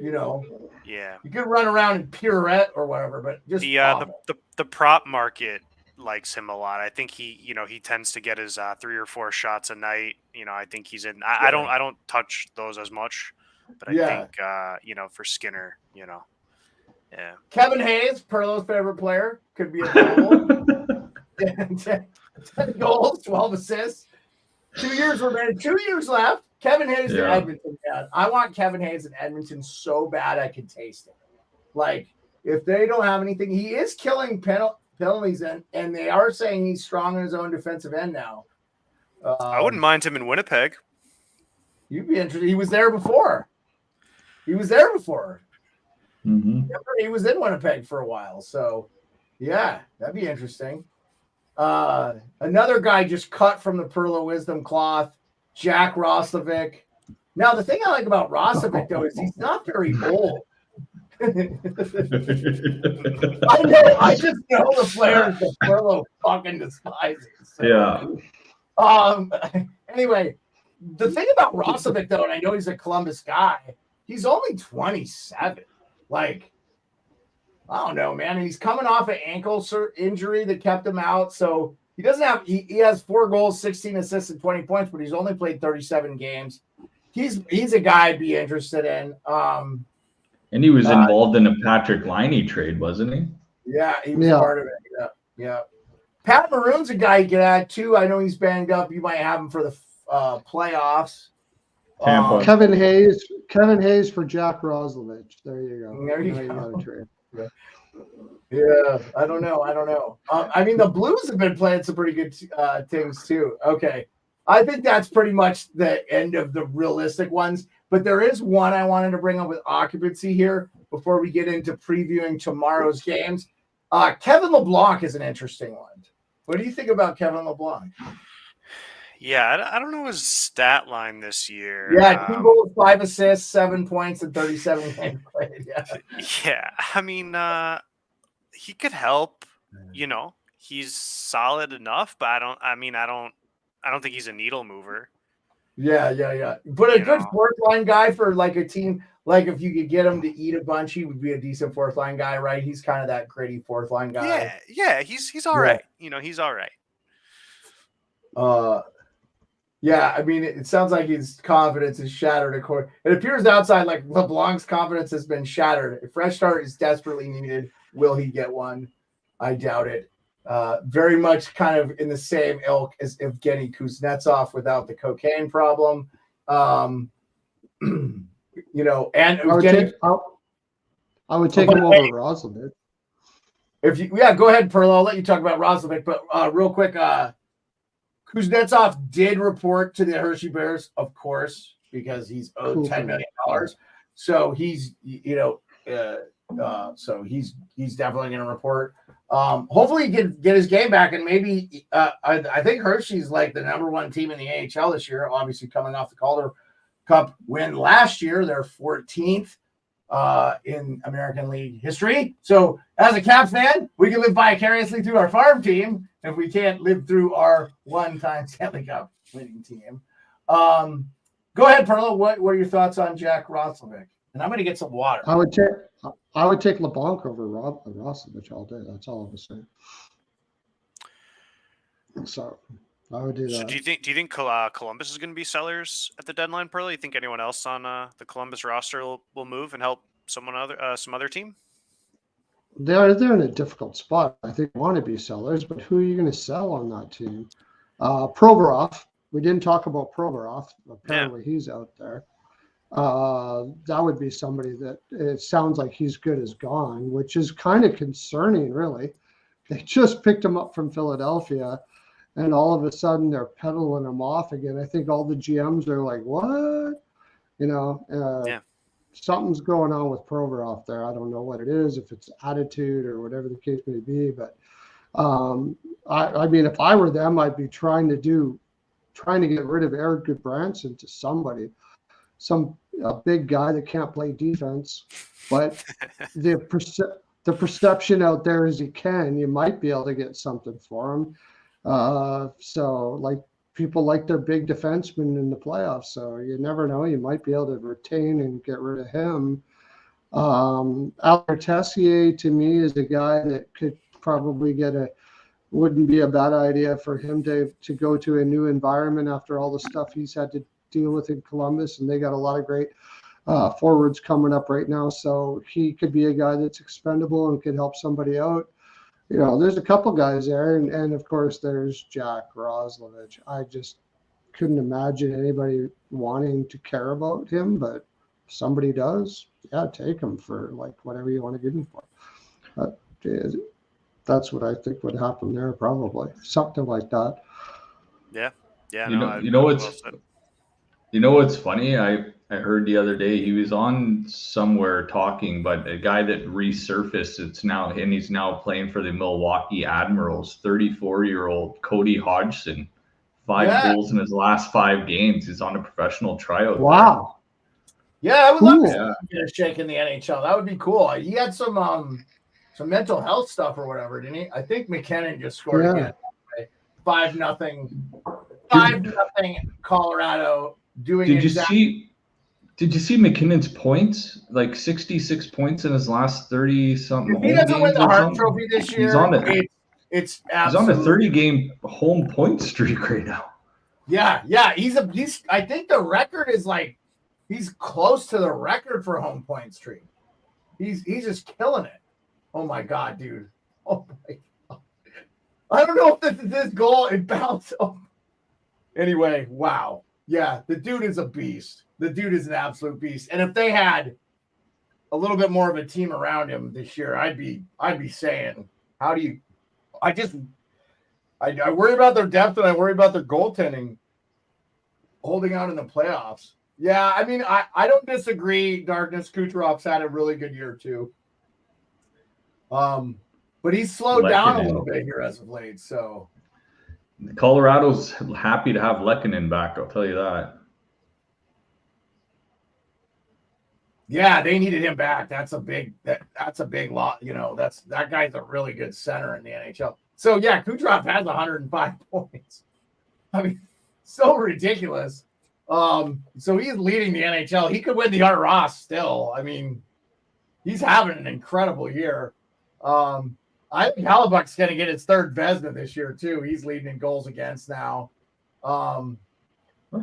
You know. Yeah. You can run around and pirouette or whatever, but just the prop market likes him a lot. I think he tends to get his 3 or 4 shots a night. I think he's in. I don't touch those as much, but I think for Skinner, yeah. Kevin Hayes, Perlo's favorite player, could be available. 10 goals, 12 assists. 2 years remaining. 2 years left. Kevin Hayes in Edmonton, man. I want Kevin Hayes in Edmonton so bad I can taste it. Like, if they don't have anything, he is killing penalties, and they are saying he's strong in his own defensive end now. I wouldn't mind him in Winnipeg. You'd be interested. He was there before. Mm-hmm. He was in Winnipeg for a while. So, yeah, that'd be interesting. Another guy just cut from the Perlo Wisdom cloth, Jack Roslovic. Now, the thing I like about Roslovic, though, is he's not very old. I just know the players that Perlo fucking despises. So. Yeah. Anyway, the thing about Roslovic, though, and I know he's a Columbus guy, he's only 27. Like, I don't know, man. And he's coming off an ankle injury that kept him out. So he doesn't have, he has 4 goals, 16 assists, and 20 points, but he's only played 37 games. He's a guy I'd be interested in. And he was involved in a Patrick Laine trade, wasn't he? Yeah, he was part of it. Yeah. Pat Maroon's a guy you get at too. I know he's banged up. You might have him for the playoffs. Tampa. Kevin Hayes for Jack Roslovic. There you go. There you go. Yeah, I don't know. I mean, the Blues have been playing some pretty good things too. Okay. I think that's pretty much the end of the realistic ones. But there is one I wanted to bring up with occupancy here before we get into previewing tomorrow's games. Kevin LeBlanc is an interesting one. What do you think about Kevin LeBlanc? Yeah, I don't know his stat line this year. Yeah, 2 goals, 5 assists, 7 points, and 37 games played. Yeah, I mean, he could help. He's solid enough, but I don't think he's a needle mover. Yeah. But a good fourth line guy for like a team, like if you could get him to eat a bunch, he would be a decent fourth line guy, right? He's kind of that gritty fourth line guy. Yeah, he's all right. He's all right. Yeah, I mean, it sounds like his confidence is shattered. It appears outside like LeBlanc's confidence has been shattered. A fresh start is desperately needed. Will he get one? I doubt it. Very much kind of in the same ilk as Evgeny Kuznetsov without the cocaine problem. And Evgeny, I would take him over Roslovic. Go ahead, Perlo. I'll let you talk about Roslovic, but real quick, Kuznetsov did report to the Hershey Bears, of course, because he's owed $10 million. So he's definitely going to report. Hopefully he can get his game back, and maybe I think Hershey's like the #1 team in the AHL this year, obviously coming off the Calder Cup win last year. They're 14th in American League history. So as a Caps fan, we can live vicariously through our farm team if we can't live through our one-time Stanley Cup winning team. Go ahead, Perlo. What are your thoughts on Jack Roslovic? And I'm going to get some water. I would take LeBlanc over Rostovich all day. That's all I'm saying. So I would do that. So do you think Columbus is going to be sellers at the deadline, Pearl? You think anyone else on the Columbus roster will move and help some other team? They're in a difficult spot. I think they want to be sellers, but who are you going to sell on that team? Provorov. We didn't talk about Provorov. Apparently he's out there. That would be somebody that it sounds like he's good as gone, which is kind of concerning, really. They just picked him up from Philadelphia, and all of a sudden they're peddling him off again. I think all the GMs are like, what? Something's going on with Provorov there. I don't know what it is, if it's attitude or whatever the case may be. But I mean, if I were them, I'd be trying to get rid of Eric Goodbranson to somebody, a big guy that can't play defense. But the perception out there is you might be able to get something for him. So like people like their big defensemen in the playoffs. So you never know. You might be able to retain and get rid of him. Albert Tessier to me is a guy that could probably wouldn't be a bad idea for him to go to a new environment after all the stuff he's had to deal with in Columbus. And they got a lot of great forwards coming up right now. So he could be a guy that's expendable and could help somebody out. There's a couple guys there, and of course there's Jack Roslovich. I just couldn't imagine anybody wanting to care about him, but if somebody does, yeah, take him for like whatever you want to give him for. That's what I think would happen there, probably something like that. Yeah. What's funny? I heard the other day he was on somewhere talking, but a guy that resurfaced, he's now playing for the Milwaukee Admirals, 34-year-old Cody Hodgson, 5 goals in his last 5 games. He's on a professional tryout. Wow. Yeah, I would love to get a shake in the NHL. That would be cool. He had some mental health stuff or whatever, didn't he? I think McKinnon just scored again. 5-0 Colorado doing Did you see McKinnon's points? Like 66 points in his last 30-something home games. He doesn't win the Hart Trophy this year. He's on It's he's on a 30-game home point streak right now. Yeah. He's. I think the record is like he's close to the record for home point streak. He's just killing it. Oh my God, dude. Oh my God. I don't know if this goal it bounced. Oh. Anyway, wow. Yeah, the dude is a beast. The dude is an absolute beast. And if they had a little bit more of a team around him this year, I'd be saying, how do you? I worry about their depth and I worry about their goaltending holding out in the playoffs. Yeah, I mean, I don't disagree. Darkness Kucherov's had a really good year too. But he's slowed down a little bit here as of late. So Colorado's happy to have Lehkonen back, I'll tell you that. Yeah, they needed him back. That's a big lot. That guy's a really good center in the NHL. So yeah, Kucherov has 105 points. I mean, so ridiculous. So he's leading the NHL. He could win the Art Ross still. I mean, he's having an incredible year. I think Hellebuyck's going to get his 3rd Vezina this year too. He's leading in goals against now.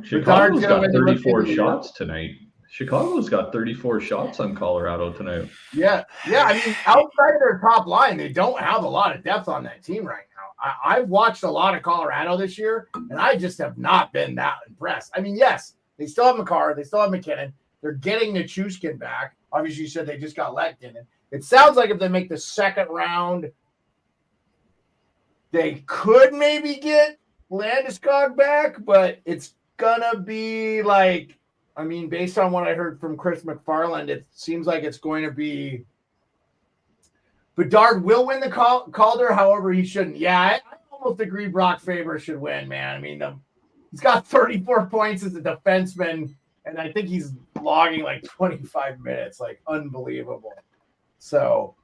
Chicago's got 34 shots tonight. Chicago's got 34 shots on Colorado tonight. Yeah. I mean, outside of their top line, they don't have a lot of depth on that team right now. I've watched a lot of Colorado this year, and I just have not been that impressed. I mean, yes, they still have McCarr, they still have McKinnon. They're getting Nichushkin back. Obviously, you said they just got Lehkonen. It sounds like if they make the 2nd round, they could maybe get Landeskog back, but it's gonna be like, I mean, based on what I heard from Chris McFarland, it seems like it's going to be Bedard will win the Calder, however, he shouldn't. Yeah, I almost agree Brock Faber should win, man. I mean, he's got 34 points as a defenseman, and I think he's logging like 25 minutes, like unbelievable. So,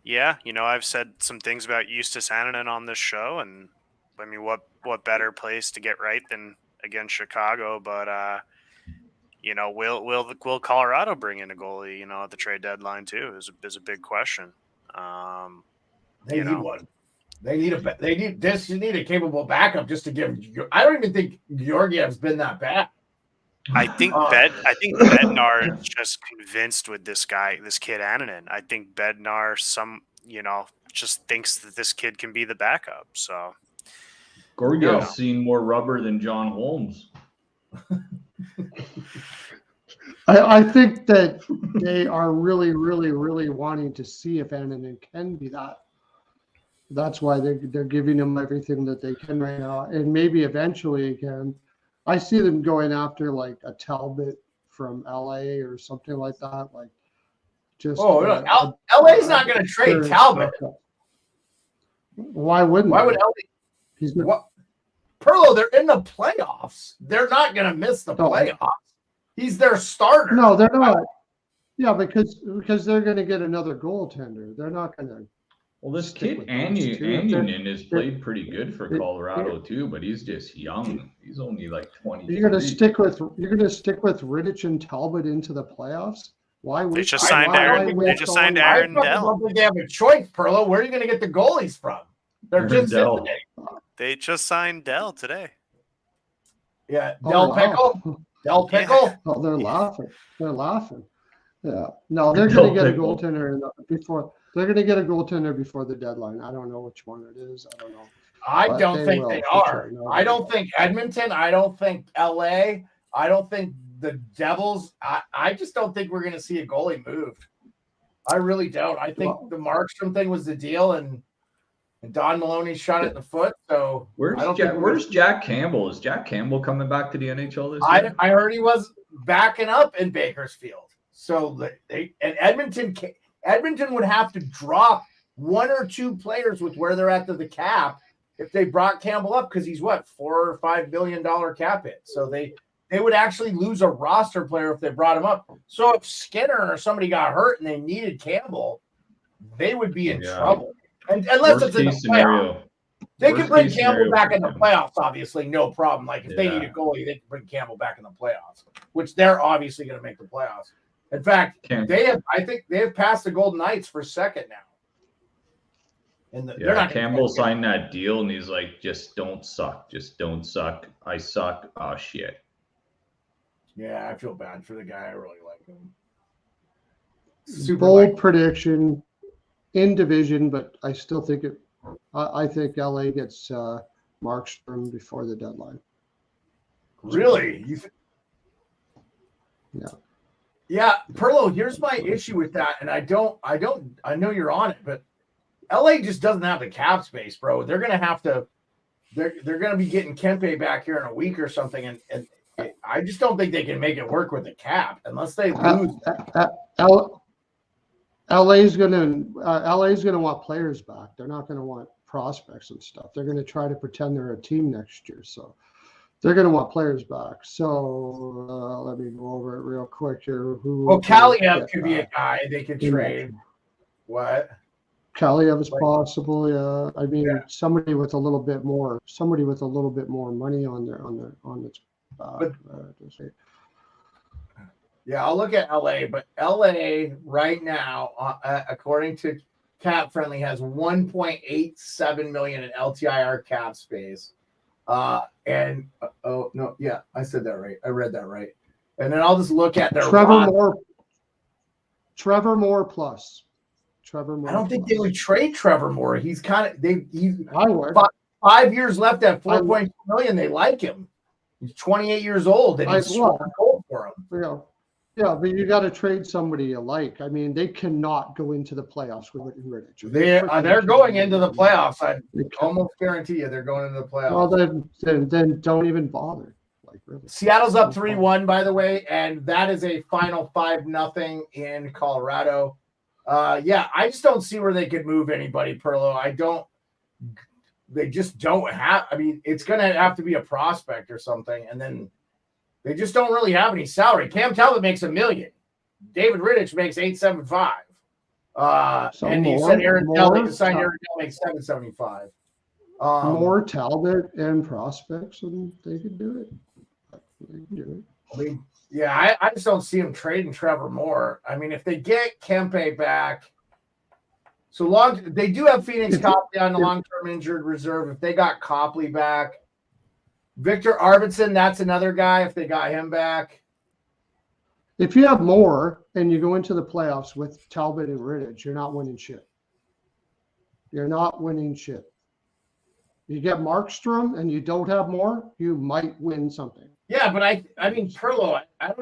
yeah, I've said some things about Justus Annunen on this show, and I mean, what better place to get right than against Chicago? But you know, will Colorado bring in a goalie? You know, at the trade deadline too is a big question. They need one. They need a capable backup just to give. I don't even think Georgiev's been that bad. I think Bednar is just convinced with this kid Annunen. I think Bednar just thinks that this kid can be the backup. So Gorgiev's seen more rubber than John Holmes. I think that they are really, really, really wanting to see if Annunen can be that. That's why they're giving him everything that they can right now, and maybe eventually again. I see them going after like a Talbot from LA or something like that. Like just LA's not going to trade Talbot. Why wouldn't? Why would LA? Perlo, they're in the playoffs. They're not going to miss the playoffs. He's their starter. No, they're not. Yeah, because they're going to get another goaltender. They're not going to. Well, this kid Annunen has played pretty good for Colorado too, but he's just young. He's only like 20. You're going to stick with Rittich and Talbot into the playoffs? Why would they just signed Aaron? They just signed Aaron Dell. I don't think they have a choice, Perlo. Where are you going to get the goalies from? They're just They just signed Dell today. Yeah, Del Pickle. Del Pickle. Yeah. Oh, they're laughing. They're laughing. Yeah. No, they're going to get a goaltender before. They're going to get a goaltender before the deadline. I don't know which one it is. I don't know. I don't think they are. I don't think Edmonton. I don't think LA. I don't think the Devils. I just don't think we're going to see a goalie moved. I really don't. I think the Markstrom thing was the deal, and Don Maloney shot it in the foot. So where's Jack Campbell? Is Jack Campbell coming back to the NHL this year? I heard he was backing up in Bakersfield. So Edmonton would have to drop one or two players with where they're at to the cap if they brought Campbell up, because he's $4 or $5 million cap hit. So they would actually lose a roster player if they brought him up. So if Skinner or somebody got hurt and they needed Campbell, they would be in trouble. And unless it's in the playoffs. They could bring Campbell back in the playoffs, obviously, no problem. Like if they need a goalie, they can bring Campbell back in the playoffs, which they're obviously going to make the playoffs. In fact, I think they have passed the Golden Knights for second now. And Campbell signed that deal, and he's like, "Just don't suck. Just don't suck. I suck. Oh shit." Yeah, I feel bad for the guy. I really like him. Bold prediction in division, but I still think it. I think LA gets Markstrom before the deadline. Really? Yeah. Yeah, Perlo, here's my issue with that, and I know you're on it, but LA just doesn't have the cap space, bro. They're gonna have to, they're gonna be getting Kempe back here in a week or something, and I just don't think they can make it work with the cap unless they lose. LA's gonna want players back. They're not gonna want prospects and stuff. They're gonna try to pretend they're a team next year, so. They're going to want players back. So let me go over it real quick here. Kaliev could be a guy they could trade. What? Kaliev is possible. Yeah. I mean, somebody with a little bit more money on its back. Yeah, I'll look at LA, but LA right now, according to Cap Friendly, has $1.87 million in LTIR cap space. I said that right. I read that right. And then I'll just look at their Trevor Moore plus. Trevor Moore. I don't think they would trade Trevor Moore. He's kind of I would. 5 years left at $4.2 million. They like him. He's 28 years old, and he's scoring goal for him. Yeah, but you got to trade somebody you like. I mean, they cannot go into the playoffs with Rittich. They're going into the playoffs. I almost guarantee you they're going into the playoffs. Well, then don't even bother. Like really. Seattle's up 3-1, by the way, and that is a final 5-0 in Colorado. I just don't see where they could move anybody, Perlo. They just don't have. I mean, it's going to have to be a prospect or something, and then. They just don't really have any salary. Cam Talbot makes $1 million. David Rittich makes $875. And you said Aaron Dell, they signed Aaron Dell makes $775. More Talbot and prospects, and they could do it. I mean, Yeah, I just don't see him trading Trevor Moore. I mean, if they get Kempe back, they do have Phoenix Copley on the long-term injured reserve. If they got Copley back, Victor Arvidsson, that's another guy. If they got him back, If you have more and you go into the playoffs with Talbot and Rittich, you're not winning shit. You're not winning shit. You get Markstrom and you don't have more, you might win something. yeah. But I mean, Perlo, I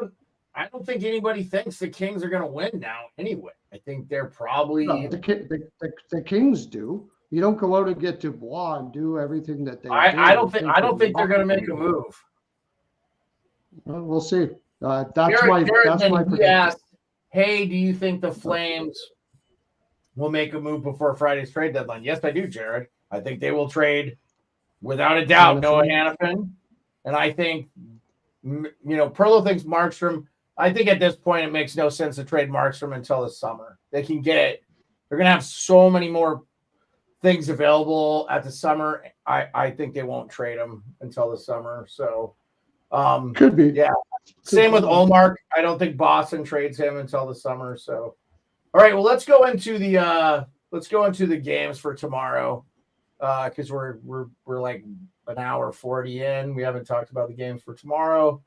don't think anybody thinks the Kings are going to win now. Anyway, I think they're probably No, the Kings do. You don't go out and get Dubois and do everything that they do. I don't think they're going to make a move. Well, we'll see. That's Jared, my he prediction. asked, hey, do you think the Flames will make a move before Friday's trade deadline? Yes, I do, Jared. I think they will trade, without a doubt, Noah Hannafin. And I think, Perlo thinks Markstrom. I think at this point it makes no sense to trade Markstrom until the summer. They can get they're going to have so many more things available at the summer. I think they won't trade him until the summer. So, Could be. Yeah. Same with Olmark. I don't think Boston trades him until the summer. So, all right. Well, let's go into the games for tomorrow, because we're like an hour 40 in. We haven't talked about the games for tomorrow.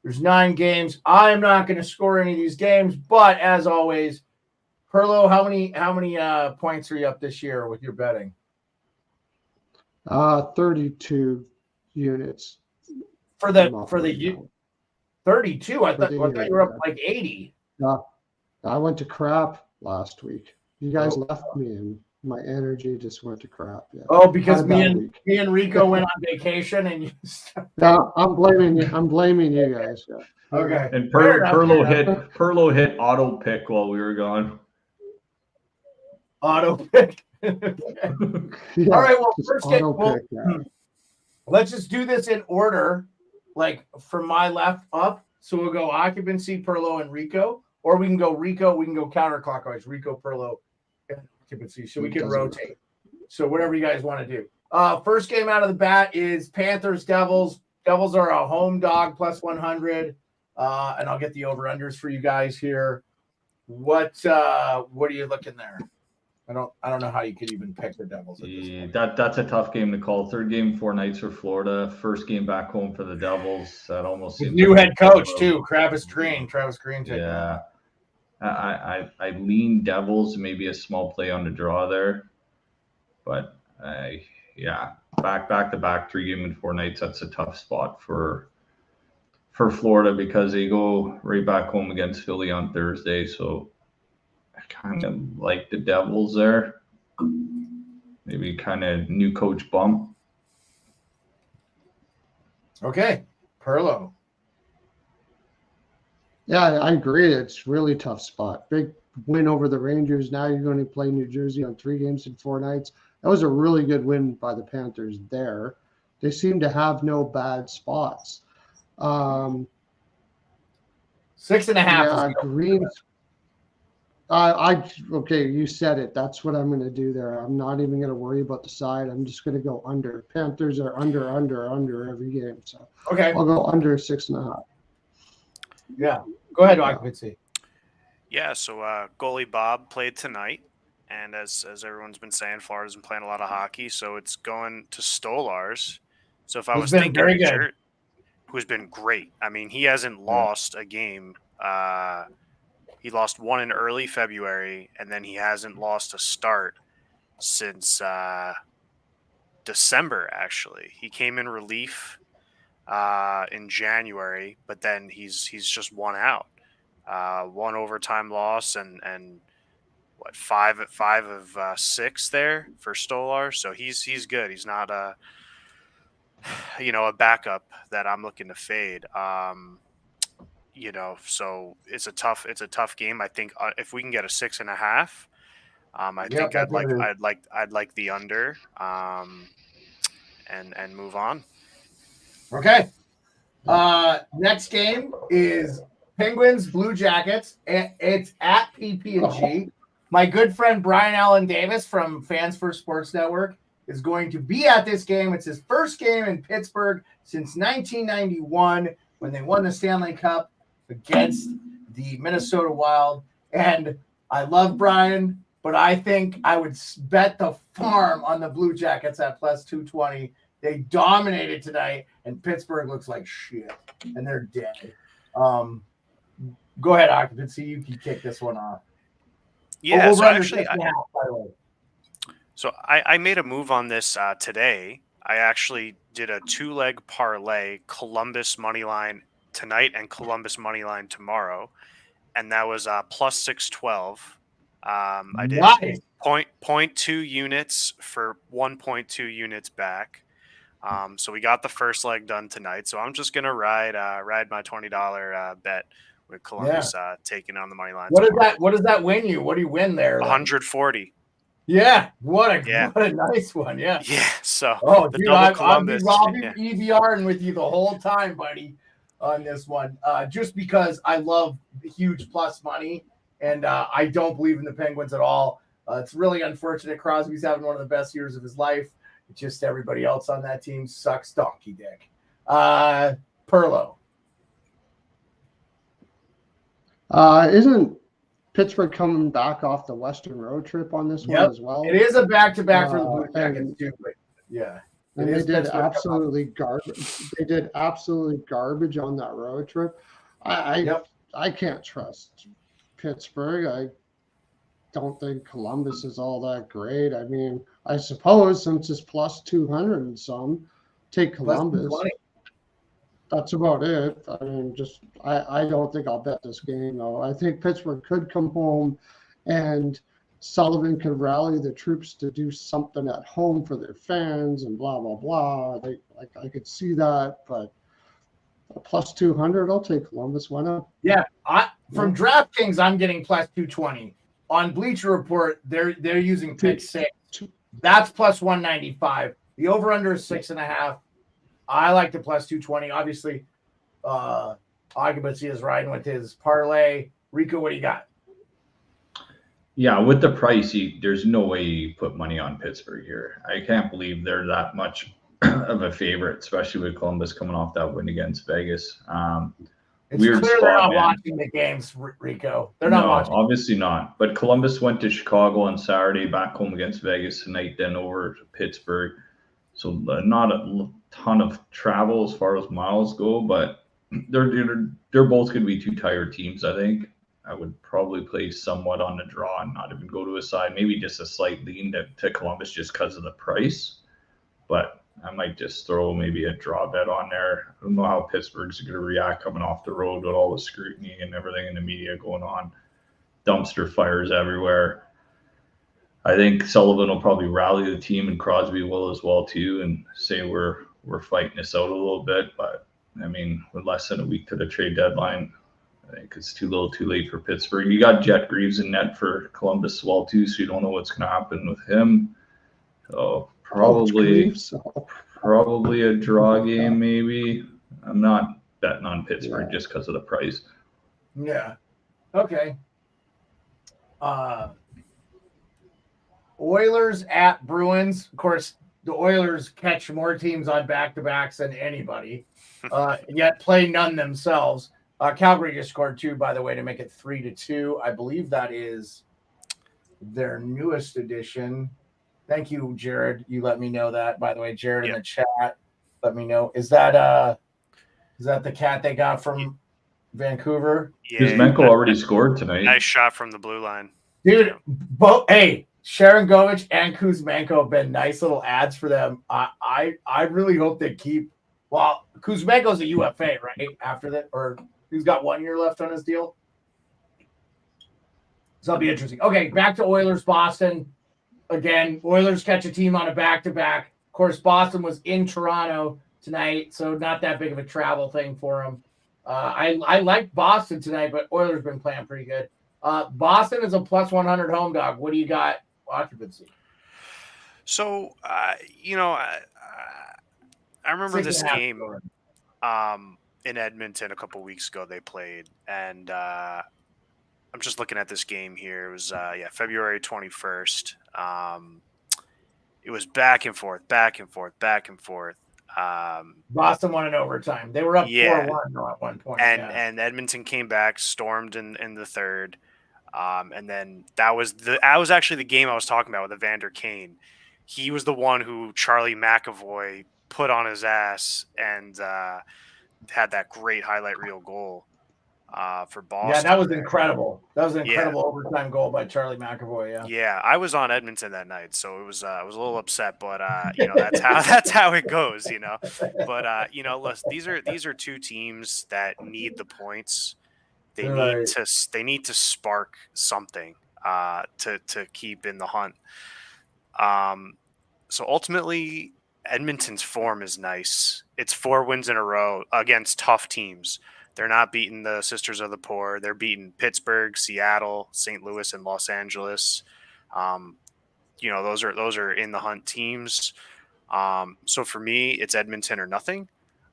There's 9 games. I'm not going to score any of these games, but as always, Perlo, how many points are you up this year with your betting? 32 units. For the 32, I thought you were up like 80. I went to crap last week. You guys left me and my energy just went to crap. Yeah. Oh, because me and Rico went on vacation and you. No, I'm blaming you. I'm blaming you guys. Yeah. Okay. And Perlo hit auto pick while we were gone. Auto pick. Yeah, all right. Well, first game. Let's just do this in order, like from my left up. So we'll go Occupancy, Perlo, and Rico, or we can go Rico. We can go counterclockwise. Rico, Perlo, and Occupancy. So we can rotate. So whatever you guys want to do. First game out of the bat is Panthers Devils. Devils are a home dog plus 100. And I'll get the over-unders for you guys here. What are you looking there? I don't know how you could even pick the Devils at this point. That's a tough game to call. Third game, 4 nights for Florida. First game back home for the Devils. That almost seems new head coach too, Travis Green. Yeah, I lean Devils. Maybe a small play on the draw there, but back to back 3 game and 4 nights. That's a tough spot for Florida because they go right back home against Philly on Thursday. So I kind of like the Devils there. Maybe kind of new coach bump. Okay. Perlo. Yeah, I agree. It's really tough spot. Big win over the Rangers. Now you're going to play New Jersey on 3 games and 4 nights. That was a really good win by the Panthers there. They seem to have no bad spots. 6.5. Yeah, Green. Okay, you said it. That's what I'm going to do there. I'm not even going to worry about the side. I'm just going to go under. Panthers are under every game. So okay, I'll go under 6.5. Yeah, go ahead, Occupancy. Yeah, so goalie Bob played tonight, and as everyone's been saying, Florida's been playing a lot of hockey, so it's going to Stolarz. So if I was thinking, very good. Who's been great. I mean, he hasn't lost a game. He lost one in early February, and then he hasn't lost a start since December, actually. He came in relief in January, but then he's just one out. 1 overtime loss and what 5 of 6 there for Stolarz. So he's good. He's not a backup that I'm looking to fade. So it's a tough game. I think if we can get a 6.5, I think I'd like the under, and move on. Okay. Next game is Penguins Blue Jackets. It's at PP&G. My good friend Brian Allen Davis from Fans First Sports Network is going to be at this game. It's his first game in Pittsburgh since 1991 when they won the Stanley Cup. against the Minnesota Wild. And I love Brian, but I think I would bet the farm on the Blue Jackets at plus 220. They dominated tonight, and Pittsburgh looks like shit, and they're dead. Go ahead, Occupancy. You can kick this one off. Yeah, so actually, by the way. So I made a move on this today. I actually did a 2-leg parlay, Columbus money line tonight and Columbus money line tomorrow, and that was plus 612. I did Nice. 0.2 units for 1.2 units back. So we got the first leg done tonight. So I'm just gonna ride my $20 bet with Columbus taking on the money line. What does that win you? What do you win there? 140. Yeah, what a nice one. Yeah. Yeah. So dude, I'll be EBRing with you the whole time, buddy, on this one. Just because I love huge plus money, and I don't believe in the Penguins at all. It's really unfortunate. Crosby's having one of the best years of his life. It's just everybody else on that team sucks donkey dick. Perlo. Isn't Pittsburgh coming back off the Western road trip on this one as well? It is a back-to-back for the Blue Jackets too, but yeah. And they did absolutely garbage. They did absolutely garbage on that road trip. I can't trust Pittsburgh. I don't think Columbus is all that great. I mean, I suppose since it's plus 200 and some, take Columbus. That's about it. I mean, I don't think I'll bet this game though. I think Pittsburgh could come home, and Sullivan could rally the troops to do something at home for their fans and blah blah blah. I could see that, but plus 200, I'll take Columbus. Why not? Yeah, from DraftKings, I'm getting plus 220. On Bleacher Report, they're using pick 6. That's plus 195. The over under is 6.5. I like the plus 220. Obviously, Occupancy is riding with his parlay. Rico, what do you got? Yeah, with the price, there's no way you put money on Pittsburgh here. I can't believe they're that much of a favorite, especially with Columbus coming off that win against Vegas. It's clear they're not watching the games, Rico. They're not watching. Obviously not. But Columbus went to Chicago on Saturday, back home against Vegas tonight, then over to Pittsburgh. So not a ton of travel as far as miles go, but they're both going to be 2 tired teams, I think. I would probably play somewhat on the draw and not even go to a side, maybe just a slight lean to Columbus just because of the price. But I might just throw maybe a draw bet on there. I don't know how Pittsburgh's going to react coming off the road with all the scrutiny and everything in the media going on. Dumpster fires everywhere. I think Sullivan will probably rally the team, and Crosby will as well too, and say we're fighting this out a little bit. But I mean, with less than a week to the trade deadline, I think it's too late for Pittsburgh. You got Jet Greaves in net for Columbus as well too, so you don't know what's going to happen with him. So probably a draw game, maybe. I'm not betting on Pittsburgh just because of the price. Yeah. Okay. Oilers at Bruins. Of course, the Oilers catch more teams on back-to-backs than anybody, yet play none themselves. Calgary just scored 2, by the way, to make it 3-2. I believe that is their newest addition. Thank you, Jared. You let me know that. By the way, Jared in the chat, let me know. Is that the cat they got from Vancouver? Yeah. Kuzmenko already scored tonight. Nice shot from the blue line. Dude, Sharon Govich and Kuzmenko have been nice little ads for them. I really hope they keep. Well, Kuzmenko's a UFA, right? After that, or he's got 1 year left on his deal. So that'll be interesting. Okay, back to Oilers, Boston. Again, Oilers catch a team on a back-to-back. Of course, Boston was in Toronto tonight, so not that big of a travel thing for them. I like Boston tonight, but Oilers been playing pretty good. Boston is a plus 100 home dog. What do you got, Occupancy? So, I remember this game in Edmonton a couple weeks ago they played, and I'm just looking at this game here. It was February 21st. It was back and forth. Boston won in overtime. They were up 4-1 at one point. And Edmonton came back, stormed in the third. And then that was actually the game I was talking about with Evander Kane. He was the one who Charlie McAvoy put on his ass and had that great highlight reel goal for Boston. Yeah, that was incredible. That was an incredible overtime goal by Charlie McAvoy. Yeah. Yeah, I was on Edmonton that night, so it was I was a little upset, but that's how it goes, But listen, these are two teams that need the points. They need to spark something to keep in the hunt. So ultimately, Edmonton's form is nice. It's 4 wins in a row against tough teams. They're not beating the Sisters of the Poor. They're beating Pittsburgh, Seattle, St. Louis, and Los Angeles. Those are in the hunt teams. So for me, it's Edmonton or nothing.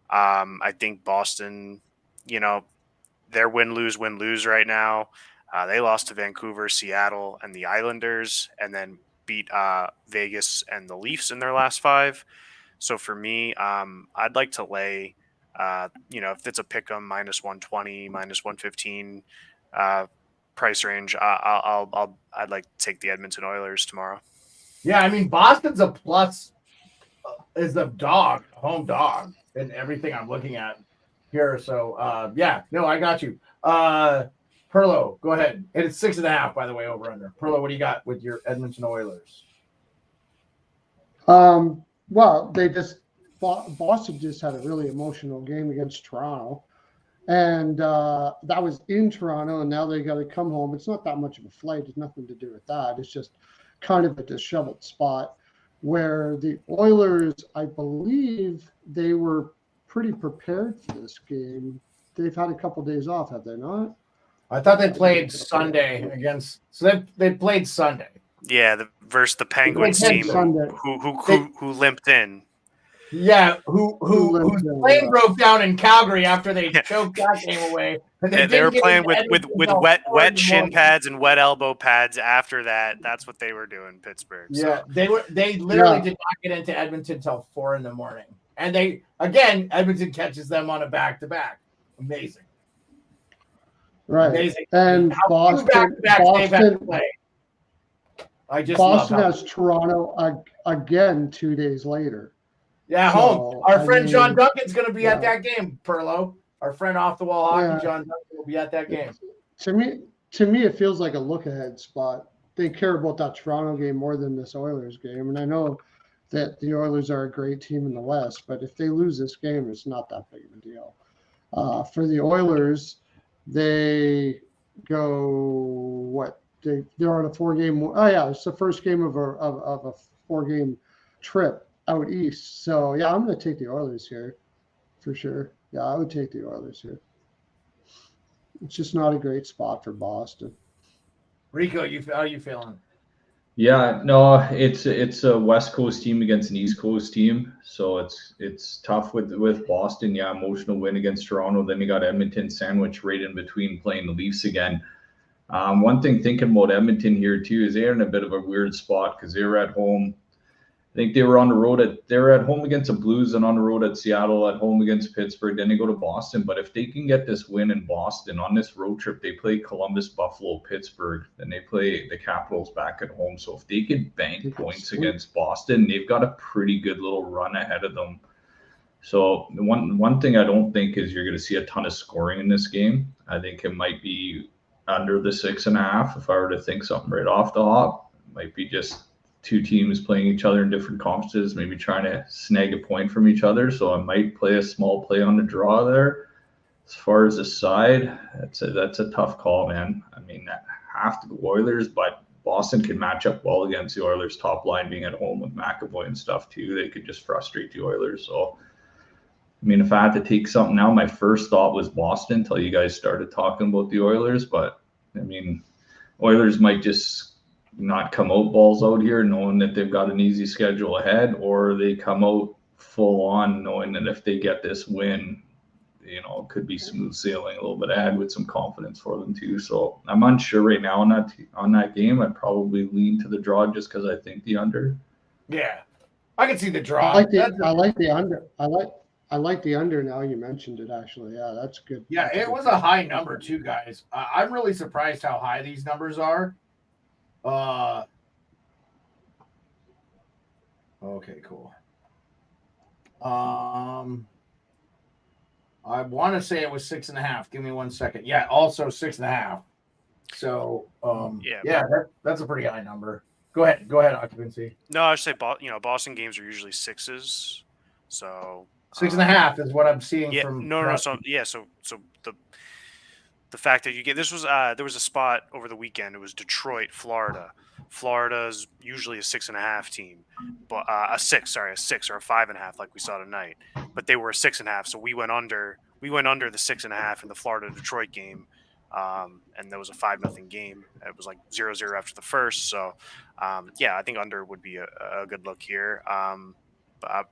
I think Boston, they're win-lose right now. They lost to Vancouver, Seattle, and the Islanders, and then beat Vegas and the Leafs in their last 5. So for me, I'd like to lay, if it's a pick 'em -120, -115 price range, I'd like to take the Edmonton Oilers tomorrow. Yeah, I mean Boston's a plus, is the home dog in everything I'm looking at here. So I got you. Perlo, go ahead. And it's 6.5, by the way, over under. Perlo, what do you got with your Edmonton Oilers? Well, Boston just had a really emotional game against Toronto, and that was in Toronto, and now they got to come home. It's not that much of a flight. It's nothing to do with that. It's just kind of a disheveled spot where the Oilers, I believe, they were pretty prepared for this game. They've had a couple days off, have they not? I thought they played Sunday against. So they played Sunday. Yeah, versus the Penguins team who limped in. Yeah, whose plane broke down in Calgary after they choked that game away. And they were playing with wet shin pads and wet elbow pads after that. That's what they were doing, Pittsburgh. Yeah, so. They literally did not get into Edmonton until 4 a.m. And Edmonton catches them on a back-to-back. Amazing. Right. Amazing. And Boston has Toronto again 2 days later. Yeah, home. Our friend John Duncan's going to be at that game, Perlo. Our friend off the wall hockey, John Duncan, will be at that game. To me, it feels like a look-ahead spot. They care about that Toronto game more than this Oilers game, and I know that the Oilers are a great team in the West, but if they lose this game, it's not that big of a deal. For the Oilers, they go they're on a 4-game. Oh yeah, it's the first game of a 4-game trip out east. So yeah, I'm going to take the Oilers here for sure. Yeah, I would take the Oilers here. It's just not a great spot for Boston. Rico, how are you feeling? Yeah, no, it's a West Coast team against an East Coast team, so it's tough with Boston. Yeah, emotional win against Toronto. Then you got Edmonton sandwiched right in between playing the Leafs again. One thing thinking about Edmonton here too is they're in a bit of a weird spot because they were at home. I think they were on the road they were at home against the Blues and on the road at Seattle, at home against Pittsburgh. Then they go to Boston. But if they can get this win in Boston on this road trip, they play Columbus, Buffalo, Pittsburgh. Then they play the Capitals back at home. So if they can bank points against Boston, they've got a pretty good little run ahead of them. So one thing I don't think is you're going to see a ton of scoring in this game. I think it might be under the 6.5. If I were to think something right off the hop, it might be just two teams playing each other in different conferences, maybe trying to snag a point from each other. So I might play a small play on the draw there. As far as the side, that's a tough call, man. I mean, I have to go Oilers, but Boston can match up well against the Oilers' top line being at home with McAvoy and stuff too. They could just frustrate the Oilers. So, I mean, if I had to take something now, my first thought was Boston until you guys started talking about the Oilers. But, I mean, Oilers might just not come out balls out here knowing that they've got an easy schedule ahead, or they come out full on knowing that if they get this win, it could be smooth sailing a little bit ahead with some confidence for them too. So I'm unsure right now on that game. I'd probably lean to the draw just because I think the under. Yeah. I can see the draw. I like the under. I like the under now. You mentioned it actually. Yeah, that's good. Yeah, That's it good was pick. a high number too, guys. I'm really surprised how high these numbers are. Okay, cool. I want to say it was 6.5. Give me 1 second. Yeah, also 6.5. So, that's a pretty high number. Go ahead, Occupancy. No, I should say, Boston games are usually 6s. So 6.5 is what I'm seeing from. No. So the fact that you get this was there was a spot over the weekend. It was Detroit, Florida. Florida's usually a 6.5 team, but a 6 or a 5.5 like we saw tonight. But they were a 6.5, so we went under. We went under the 6.5 in the Florida Detroit game, and there was a 5-0 game. It was like 0-0 after the first. So I think under would be a good look here. But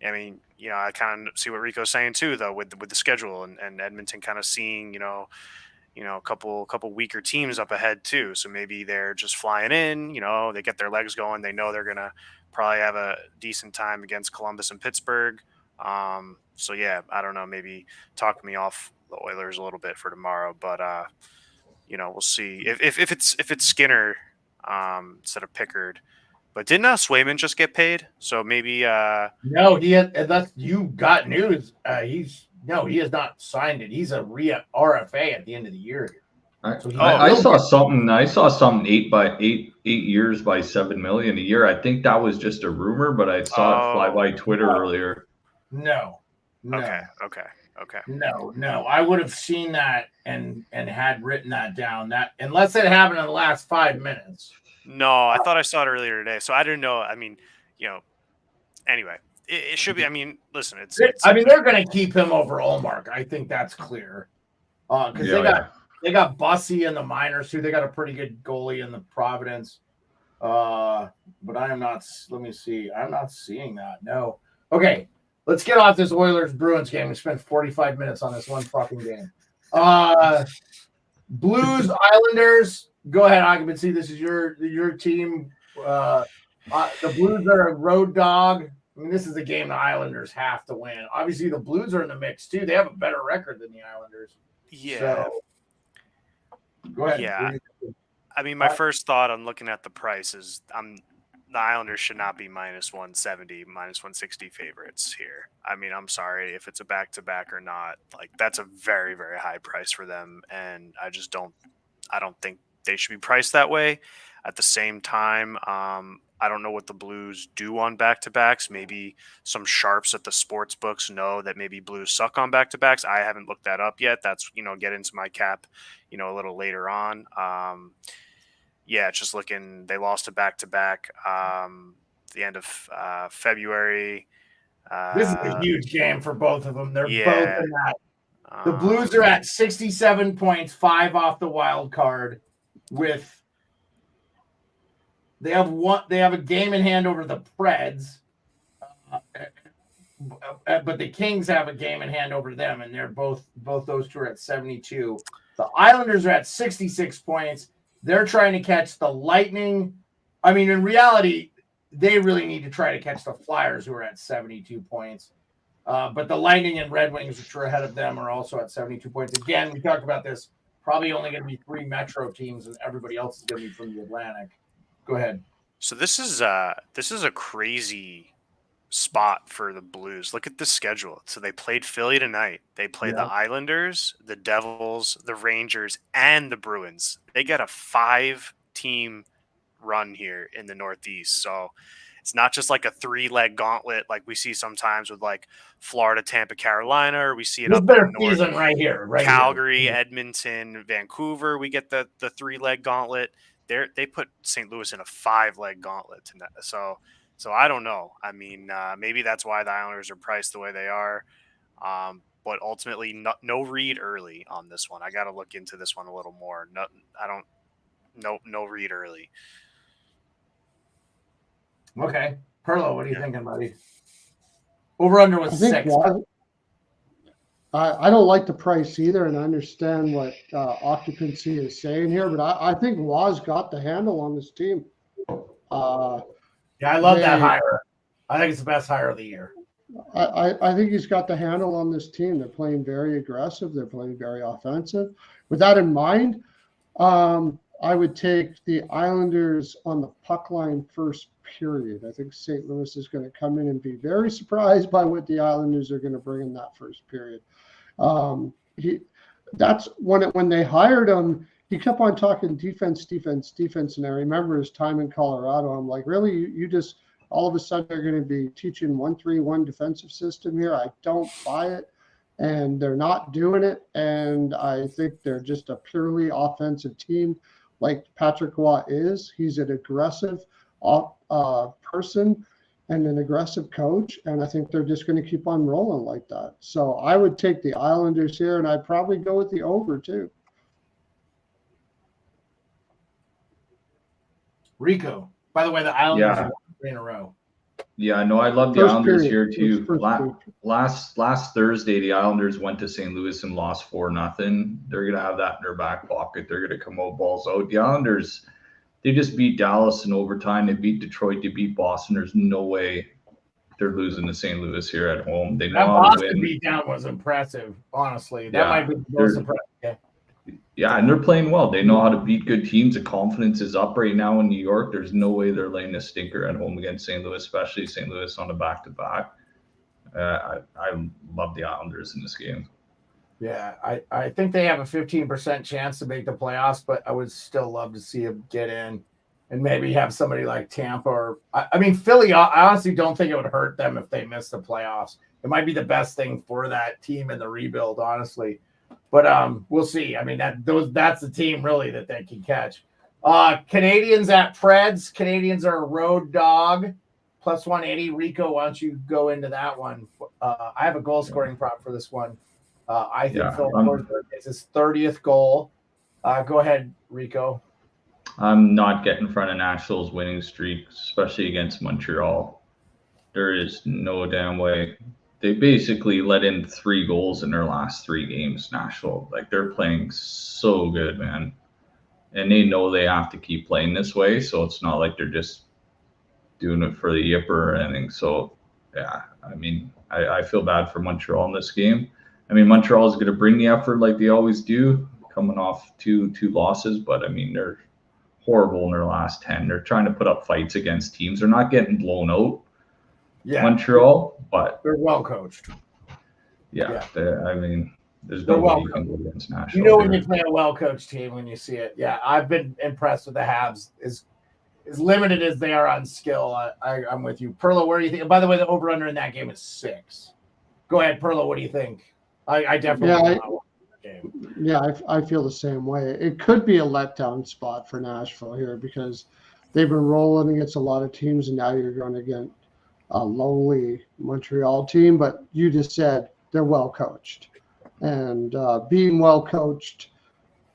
I mean, I kind of see what Rico's saying too, though, with the schedule and Edmonton kind of seeing, a couple weaker teams up ahead too. So maybe they're just flying in, they get their legs going. They know they're gonna probably have a decent time against Columbus and Pittsburgh. I don't know. Maybe talk me off the Oilers a little bit for tomorrow, but we'll see if it's Skinner instead of Pickard. But didn't Swayman just get paid? So maybe no, that's you got news. He has not signed it. He's a RFA at the end of the year. I saw something. I saw something 8 years by $7 million a year. I think that was just a rumor, but I saw it fly by Twitter earlier. No. Okay. No. I would have seen that and had written that down. That unless it happened in the last 5 minutes. No, I thought I saw it earlier today, so I didn't know. I mean, anyway, it should be. I mean, listen, it's they're going to keep him over Olmark. I think that's clear. Because they got Bussy in the minors too. They got a pretty good goalie in the Providence. But I am not. Let me see. I'm not seeing that. No. Okay, let's get off this Oilers Bruins game. We spent 45 minutes on this one fucking game. Blues Islanders. Go ahead, Occupancy. This is your team. The Blues are a road dog. I mean, this is a game the Islanders have to win. Obviously, the Blues are in the mix too. They have a better record than the Islanders. Yeah. So, go ahead. Yeah. I mean, my first thought on looking at the price is the Islanders should not be -170, -160 favorites here. I mean, I'm sorry if it's a back-to-back or not. Like, that's a very, very high price for them, and I don't think they should be priced that way. At the same time, I don't know what the Blues do on back-to-backs. Maybe some sharps at the sports books know that maybe Blues suck on back-to-backs. I haven't looked that up yet. That's, get into my cap, a little later on. Just looking, they lost a back-to-back the end of February. This is a huge game for both of them. They're both in that. The Blues are at 67 points, 5 off the wild card. They have a game in hand over the Preds, but the Kings have a game in hand over them, and they're both those two are at 72. The Islanders are at 66 points. They're trying to catch the Lightning. I mean, in reality, they really need to try to catch the Flyers, who are at 72 points. But the Lightning and Red Wings, which are ahead of them, are also at 72 points. Again, we talked about this. Probably only going to be 3 Metro teams, and everybody else is going to be from the Atlantic. Go ahead. So this is a crazy spot for the Blues. Look at the schedule. So they played Philly tonight. They play the Islanders, the Devils, the Rangers, and the Bruins. They get a 5-team run here in the Northeast. So it's not just like a 3-leg gauntlet like we see sometimes with like Florida, Tampa, Carolina, or we see it up in North, right here, Calgary, Edmonton, Vancouver. We get the 3-leg gauntlet. They put St. Louis in a 5-leg gauntlet tonight. So I don't know. I mean, maybe that's why the Islanders are priced the way they are. But ultimately, no read early on this one. I got to look into this one a little more. No read early. Okay. Perlo, what are you thinking, buddy? Over under was 6. I don't like the price either, and I understand what Occupancy is saying here, but I think Waz got the handle on this team. I love that hire. I think it's the best hire of the year. I think he's got the handle on this team. They're playing very aggressive. They're playing very offensive. With that in mind, I would take the Islanders on the puck line first period. I think St. Louis is going to come in and be very surprised by what the Islanders are going to bring in that first period. That's when they hired him, he kept on talking defense. And I remember his time in Colorado. I'm like, really? You just all of a sudden are going to be teaching 1-3-1 defensive system here? I don't buy it. And they're not doing it. And I think they're just a purely offensive team like Patrick Roy is. He's an aggressive person and an aggressive coach. And I think they're just going to keep on rolling like that. So I would take the Islanders here, and I'd probably go with the over too. Rico. By the way, the Islanders are 3 in a row. Yeah, no, I love the First Islanders period. here too. Period. Last Thursday, the Islanders went to St. Louis and lost 4-0. They're gonna have that in their back pocket. They're gonna come out balls out. The Islanders, they just beat Dallas in overtime. They beat Detroit. They beat Boston. There's no way they're losing to St. Louis here at home. They know That how Boston to win. beat down was impressive, honestly. That Yeah, might be the most impressive. Yeah, and they're playing well. They know how to beat good teams. The confidence is up right now in New York. There's no way they're laying a stinker at home against St. Louis, especially St. Louis on a back-to-back. I love the Islanders in this game. Yeah, I think they have a 15% chance to make the playoffs, but I would still love to see them get in and maybe have somebody like Tampa or I mean Philly. I honestly don't think it would hurt them if they missed the playoffs. It might be the best thing for that team in the rebuild, honestly. But we'll see. I mean that's the team really that they can catch. Canadians at Preds. Canadians are a road dog, plus 180. Rico, why don't you go into that one? I have a goal scoring prop for this one. I think Phil Forsberg is his 30th goal. Go ahead, Rico. I'm not getting in front of Nashville's winning streak, especially against Montreal. There is no damn way. They basically let in 3 goals in their last 3 games, Nashville. Like, they're playing so good, man. And they know they have to keep playing this way, so it's not like they're just doing it for the yipper or anything. So, yeah, I mean, I feel bad for Montreal in this game. I mean, Montreal is going to bring the effort like they always do, coming off two losses. But, I mean, they're horrible in their last 10. They're trying to put up fights against teams. They're not getting blown out. Yeah, Montreal, but they're well coached. Yeah. I mean, there's no way you can go against Nashville. You know when you play a well coached team when you see it. Yeah, I've been impressed with the Habs. As limited as they are on skill, I'm with you. Perlo, where do you think? By the way, the over under in that game is 6. Go ahead, Perlo. What do you think? I definitely. I feel the same way. It could be a letdown spot for Nashville here because they've been rolling against a lot of teams, and now you're going to get a lowly Montreal team. But you just said they're well coached, and being well coached,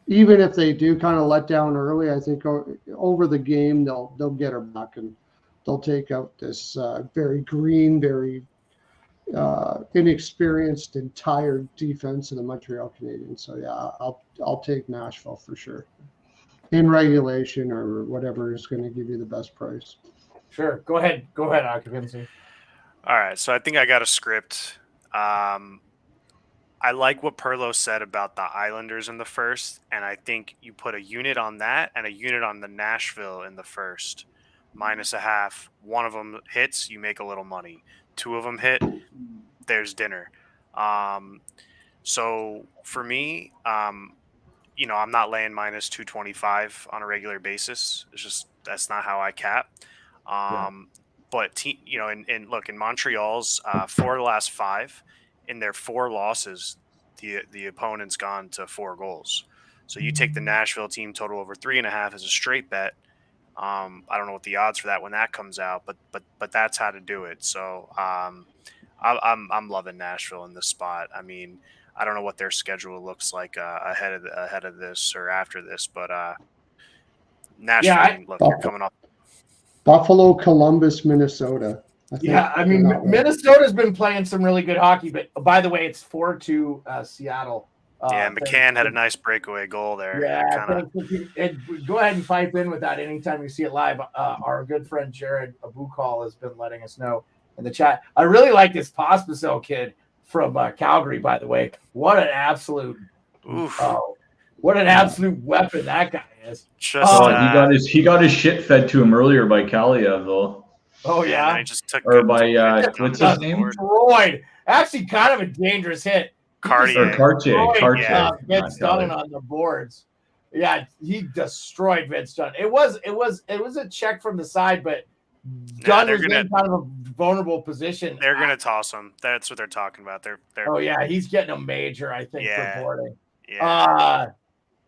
even if they do kind of let down early, I think over the game they'll get her back and they'll take out this very green, very inexperienced and tired defense of the Montreal Canadiens. So yeah, I'll take Nashville for sure in regulation or whatever is going to give you the best price. Sure. Go ahead, Occupancy. All right. So I think I got a script. I like what Perlo said about the Islanders in the first, and I think you put a unit on that and a unit on the Nashville in the first, -0.5. One of them hits, you make a little money. 2 of them hit, there's dinner. So for me, I'm not laying -225 on a regular basis. It's just that's not how I cap. But in Montreal's 4 of the last 5, in their 4 losses, the opponent's gone to 4 goals. So you take the Nashville team total over 3.5 as a straight bet. I don't know what the odds for that when that comes out, but that's how to do it. So I'm loving Nashville in this spot. I mean, I don't know what their schedule looks like ahead of this or after this, but Nashville. Look, you're coming off Buffalo, Columbus, Minnesota. I mean, Minnesota's been playing some really good hockey, but by the way, it's 4-2 Seattle. McCann had a nice breakaway goal there. Yeah, go ahead and pipe in with that anytime you see it live. Our good friend Jared Abukal has been letting us know in the chat. I really like this Pospisil kid from Calgary, by the way. What an absolute weapon that guy is. He got his shit fed to him earlier by Kaliev though. Oh yeah, he just took what's his name? Destroyed. Actually, kind of a dangerous hit. Cartier. Vince Dunn on the boards. Yeah, he destroyed Vince Dunn. It was a check from the side, but Dunn was in kind of a vulnerable position. They're gonna toss him. That's what they're talking about. They're Oh yeah, he's getting a major, I think, for boarding. Yeah.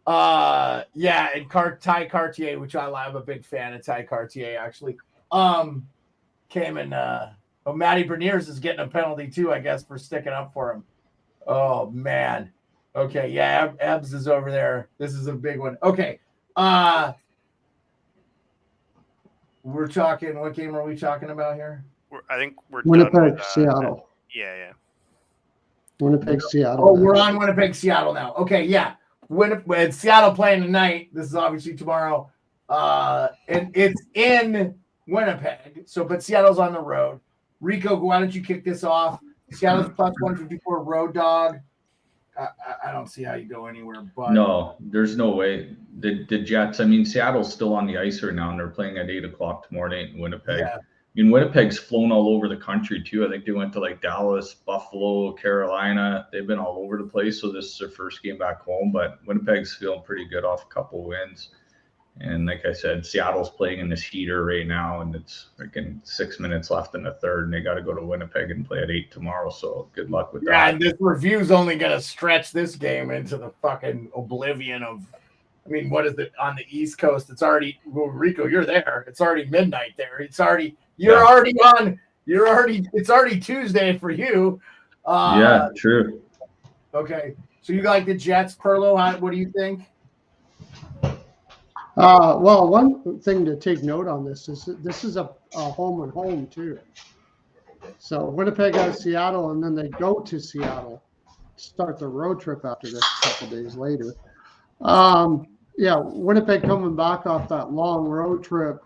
And Ty Cartier, which I'm a big fan of Ty Cartier, actually. Came in. Matty Berniers is getting a penalty too, I guess, for sticking up for him. Oh man. Okay, yeah, Ebbs is over there. This is a big one. Okay. We're talking. What game are we talking about here? I think we're Winnipeg, done with, Seattle. Yeah. Winnipeg, Seattle. Oh, we're on Winnipeg, Seattle now. Okay, yeah. When Seattle playing tonight, this is obviously tomorrow. And it's in Winnipeg. But Seattle's on the road. Rico, why don't you kick this off? Seattle's plus 154 road dog. I don't see how you go anywhere. But no, there's no way. The Jets. I mean, Seattle's still on the ice right now, and they're playing at 8:00 tomorrow night in Winnipeg. Yeah. I mean, Winnipeg's flown all over the country too. I think they went to like Dallas, Buffalo, Carolina. They've been all over the place. So this is their first game back home, but Winnipeg's feeling pretty good off a couple wins. And like I said, Seattle's playing in this heater right now, and it's freaking 6 minutes left in the third, and they got to go to Winnipeg and play at 8 tomorrow. So good luck with that. Yeah, and this review's only going to stretch this game into the fucking oblivion of. I mean, what is it on the East Coast? It's already Rico. You're there. It's already midnight there. It's already It's already Tuesday for you. Yeah, true. Okay, so you like the Jets, Perlo? What do you think? Well, one thing to take note on this is a home and home too. So Winnipeg has Seattle, and then they go to Seattle, start the road trip after this a couple days later. Winnipeg coming back off that long road trip.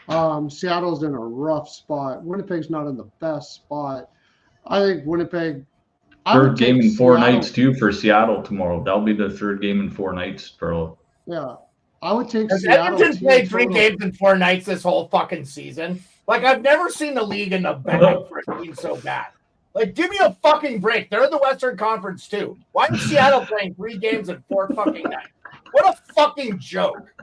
Seattle's in a rough spot. Winnipeg's not in the best spot. I think Winnipeg. Third game in 4 nights too for Seattle tomorrow. That'll be the third game in 4 nights, Pearl. Yeah. I would take Has Seattle. Edmonton played 3 games in 4 nights this whole fucking season? Like, I've never seen the league in the bag for a team so bad. Like, give me a fucking break. They're in the Western Conference, too. Why is Seattle playing 3 games in 4 fucking nights? What a fucking joke.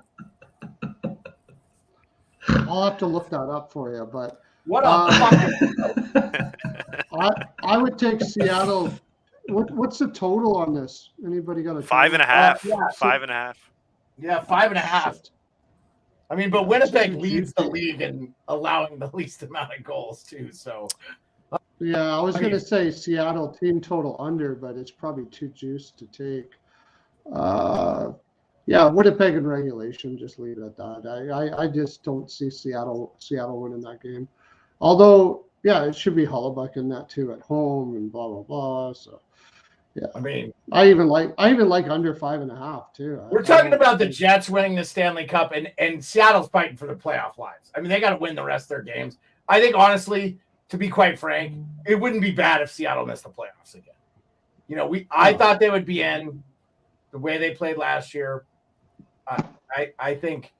I'll have to look that up for you, but what a fucking joke. I would take Seattle. What's the total on this? Anybody got a 5.5? Yeah, 5.5. Yeah, 5.5. I mean, but Winnipeg leads the league in allowing the least amount of goals too. So, yeah, I was going to say Seattle team total under, but it's probably too juiced to take. Winnipeg in regulation. Just leave it at that. I just don't see Seattle winning that game. Although, yeah, it should be Hellebuck in that too at home and blah blah blah. So. Yeah, I mean, I even like under 5.5 too. We're talking about the Jets winning the Stanley Cup, and Seattle's fighting for the playoff lives. I mean, they got to win the rest of their games. I think, honestly, to be quite frank, it wouldn't be bad if Seattle missed the playoffs again. You know, I thought they would be in the way they played last year. I think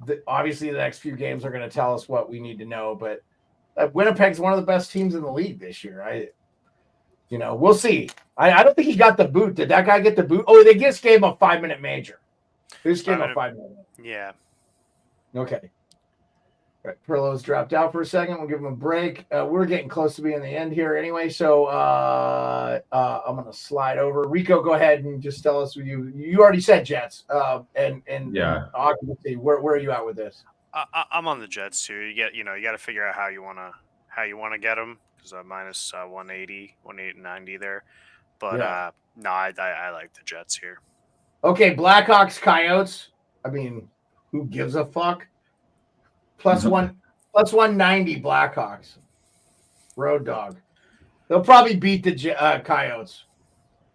that obviously the next few games are going to tell us what we need to know, but Winnipeg's one of the best teams in the league this year. We'll see. I don't think he got the boot. Did that guy get the boot? Oh, they just gave him a 5-minute major. They just gave him a 5-minute. Yeah. Okay. All right, Perlo's dropped out for a second. We'll give him a break. We're getting close to being the end here anyway, so I'm going to slide over. Rico, go ahead and just tell us what you already said Jets. And occupancy. Where are you at with this? I'm on the Jets too. You got to figure out how you want to get them. Minus 180, 190 there. But yeah. I like the Jets here. Okay, Blackhawks, Coyotes. I mean, who gives a fuck? Plus 190 Blackhawks. Road dog. They'll probably beat the Coyotes.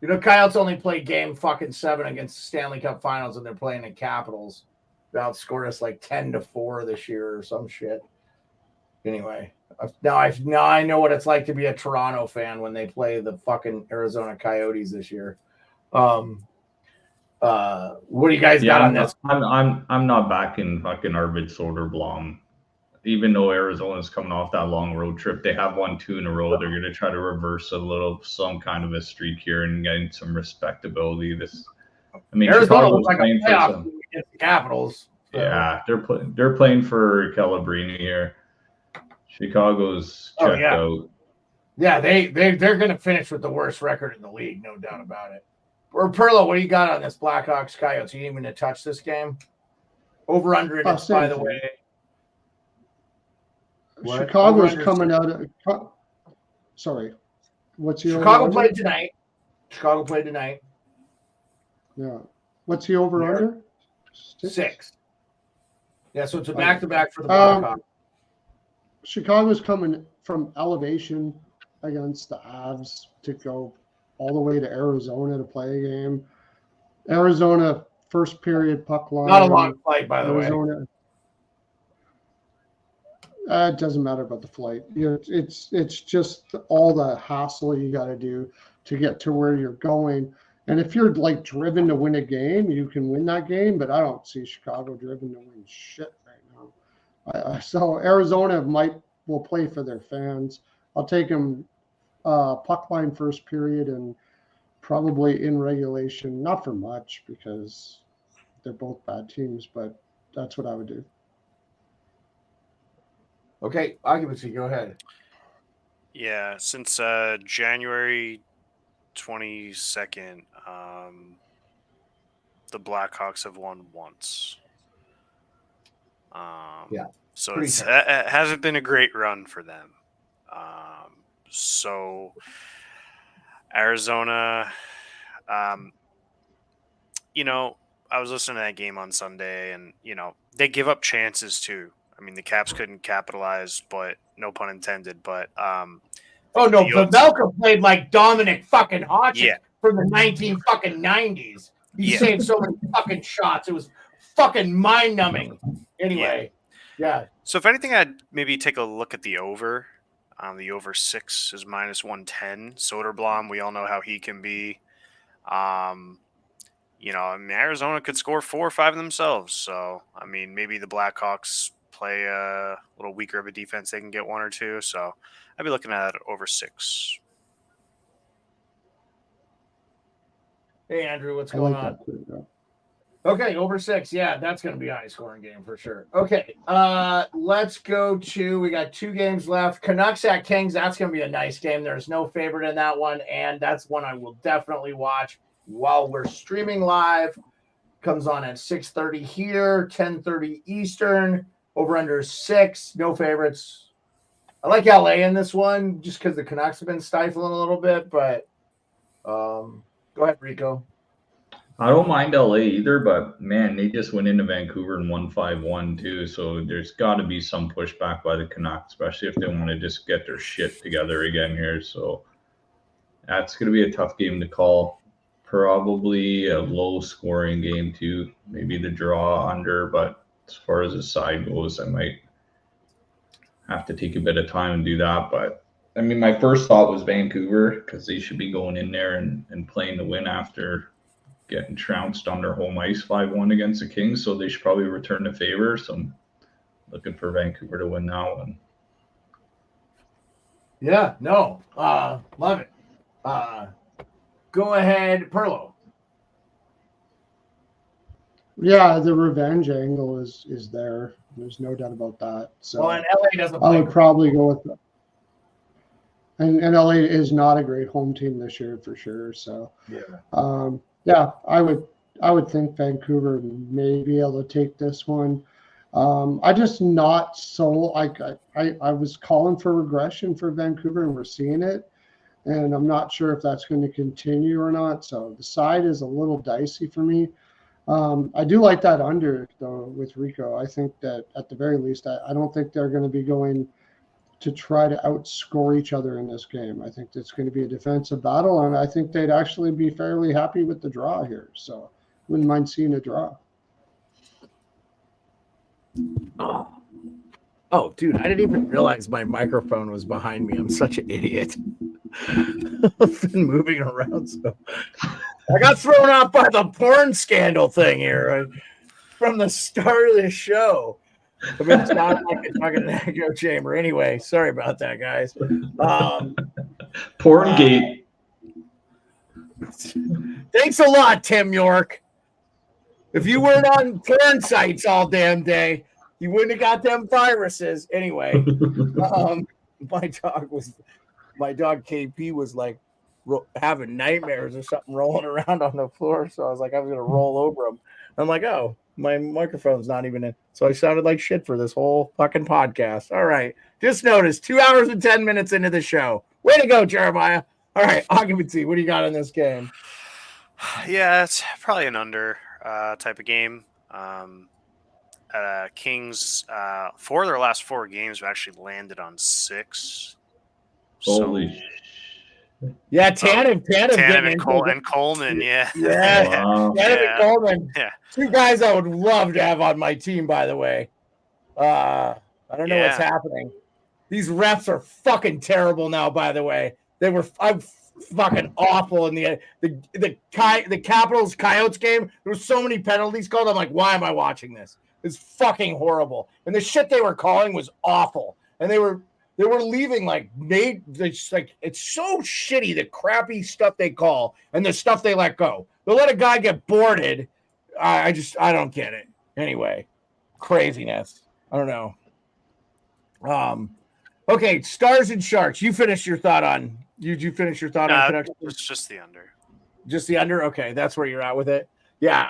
Coyotes only played game fucking 7 against the Stanley Cup Finals, and they're playing the Capitals. They outscored us like 10-4 this year or some shit. Anyway, now I know what it's like to be a Toronto fan when they play the fucking Arizona Coyotes this year. What do you guys got on this? I'm not backing fucking Arvid Soderblom. Even though Arizona's coming off that long road trip, they have won 2 in a row. They're going to try to reverse some kind of a streak here and getting some respectability. Arizona Chicago's looks like playing a playoff against the Capitals. So. Yeah, they're playing for Calabrini here. Chicago's checked out. Yeah, they're going to finish with the worst record in the league, no doubt about it. Or Perlo, what do you got on this Blackhawks Coyotes? You even to touch this game? Over under it, by the way. Chicago's coming out of. Sorry, what's your Chicago played tonight? Yeah, what's the over under? 6. Yeah, so it's a back-to-back for the Blackhawks. Chicago's coming from elevation against the Avs to go all the way to Arizona to play a game. Arizona first period puck line. Not a long flight, by the way. It doesn't matter about the flight. It's just all the hassle you got to do to get to where you're going. And if you're like driven to win a game, you can win that game. But I don't see Chicago driven to win shit right now. So Arizona will play for their fans. I'll take them puck line first period and probably in regulation. Not for much because they're both bad teams, but that's what I would do. Okay, Occupancy, go ahead. Yeah, since January 22nd, the Blackhawks have won once. So it hasn't been a great run for them. So Arizona, I was listening to that game on Sunday, and they give up chances too. I mean, the Caps couldn't capitalize, but no pun intended. But Pavelka played like Dominic fucking Hodgson from the 1990s. He saved so many fucking shots. It was fucking mind numbing. Anyway, yeah. So if anything, I'd maybe take a look at the over. The over 6 is -110. Soderblom, we all know how he can be. Arizona could score 4 or 5 themselves. So, maybe the Blackhawks play a little weaker of a defense. They can get 1 or 2. So I'd be looking at over 6. Hey, Andrew, what's going on? Okay, over 6. Yeah, that's going to be a high-scoring game for sure. Okay, let's go to – we got 2 games left. Canucks at Kings, that's going to be a nice game. There's no favorite in that one, and that's one I will definitely watch while we're streaming live. Comes on at 6:30 here, 10:30 Eastern. Over under 6, no favorites. I like LA in this one just because the Canucks have been stifling a little bit, but go ahead, Rico. I don't mind LA either, but man, they just went into Vancouver and won 5-1 too. So there's got to be some pushback by the Canucks, especially if they want to just get their shit together again here. So that's going to be a tough game to call. Probably a low-scoring game too. Maybe the draw under, but as far as the side goes, I might have to take a bit of time and do that. But my first thought was Vancouver because they should be going in there and playing to win after getting trounced on their home ice 5-1 against the Kings. So they should probably return the favor. So I'm looking for Vancouver to win that one. Yeah, no, love it. Go ahead, Perlo. Yeah, the revenge angle is there. There's no doubt about that. So and LA doesn't play. I would probably go with that. And LA is not a great home team this year for sure. So I would think Vancouver may be able to take this one. I just not so I was calling for regression for Vancouver, and we're seeing it. And I'm not sure if that's going to continue or not. So the side is a little dicey for me. I do like that under, though, with Rico. I think that at the very least, I don't think they're going to be going to try to outscore each other in this game. I think it's going to be a defensive battle, and I think they'd actually be fairly happy with the draw here. So wouldn't mind seeing a draw. Oh, dude, I didn't even realize my microphone was behind me. I'm such an idiot. I've been moving around, so I got thrown off by the porn scandal thing here from the start of the show. I've been sounding like a fucking echo chamber. Anyway, sorry about that, guys. Porngate. Thanks a lot, Tim York. If you weren't on porn sites all damn day, you wouldn't have got them viruses. Anyway, my dog KP was like having nightmares or something rolling around on the floor. So I was like, I was going to roll over him. I'm like, oh, my microphone's not even in. So I sounded like shit for this whole fucking podcast. All right. Just noticed 2 hours and 10 minutes into the show. Way to go, Jeremiah. All right. Occupancy. What do you got in this game? Yeah, it's probably an under type of game. Kings, 4 of their last 4 games have actually landed on 6. Holy shit. Yeah, Tanev and Coleman, yeah. Wow. Tanev and Coleman. Yeah. 2 guys I would love to have on my team, by the way. I don't know what's happening. These refs are fucking terrible now, by the way. I'm fucking awful in the Capitals Coyotes game. There were so many penalties called. I'm like, why am I watching this? It's fucking horrible. And the shit they were calling was awful. And they were leaving it's so shitty, the crappy stuff they call and the stuff they let go. They'll let a guy get boarded. I don't get it. Anyway, craziness. I don't know. Okay, Stars and Sharks. You finished your thought on. Did you finish your thought on production? It's just the under. Just the under? Okay, that's where you're at with it. Yeah,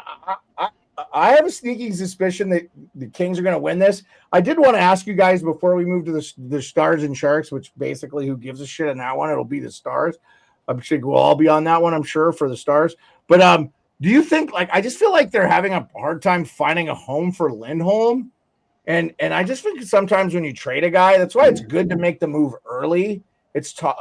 I have a sneaky suspicion that the Kings are going to win this. I did want to ask you guys before we move to the Stars and Sharks, which basically who gives a shit on that one? It'll be the Stars. I'm sure we'll all be on that one, I'm sure, for the Stars. But do you think, I just feel like they're having a hard time finding a home for Lindholm? And I just think sometimes when you trade a guy, that's why it's good to make the move early. It's tough.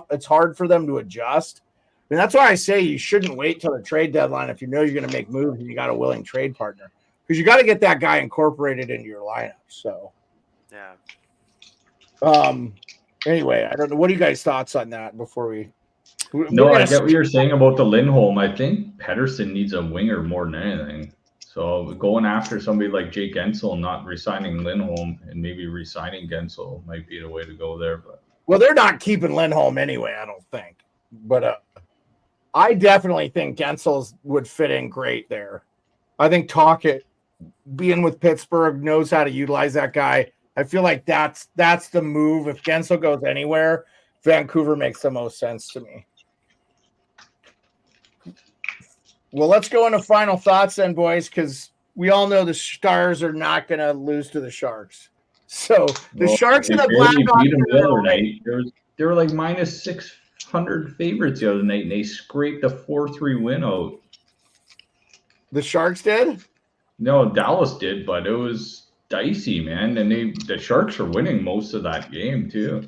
It's hard for them to adjust. And that's why I say you shouldn't wait till the trade deadline if you know you're going to make moves and you got a willing trade partner, because you got to get that guy incorporated into your lineup. So, yeah. Anyway, I don't know. What are you guys' thoughts on that before we? No, I get what you're saying about the Lindholm. I think Pettersson needs a winger more than anything. So going after somebody like Jake Gensel, not re-signing Lindholm, and maybe re-signing Gensel might be the way to go there. But well, they're not keeping Lindholm anyway, I don't think. But I definitely think Gensel would fit in great there. I think Tocchet, being with Pittsburgh, knows how to utilize that guy. I feel like that's the move. If Gensel goes anywhere, Vancouver makes the most sense to me. Well, let's go into final thoughts then, boys, because we all know the Stars are not going to lose to the Sharks. So the Sharks and the Blackhawks. They were like minus 600 favorites the other night, and they scraped a 4-3 win out. The Sharks did? No, Dallas did, but it was dicey, man. And the Sharks are winning most of that game too.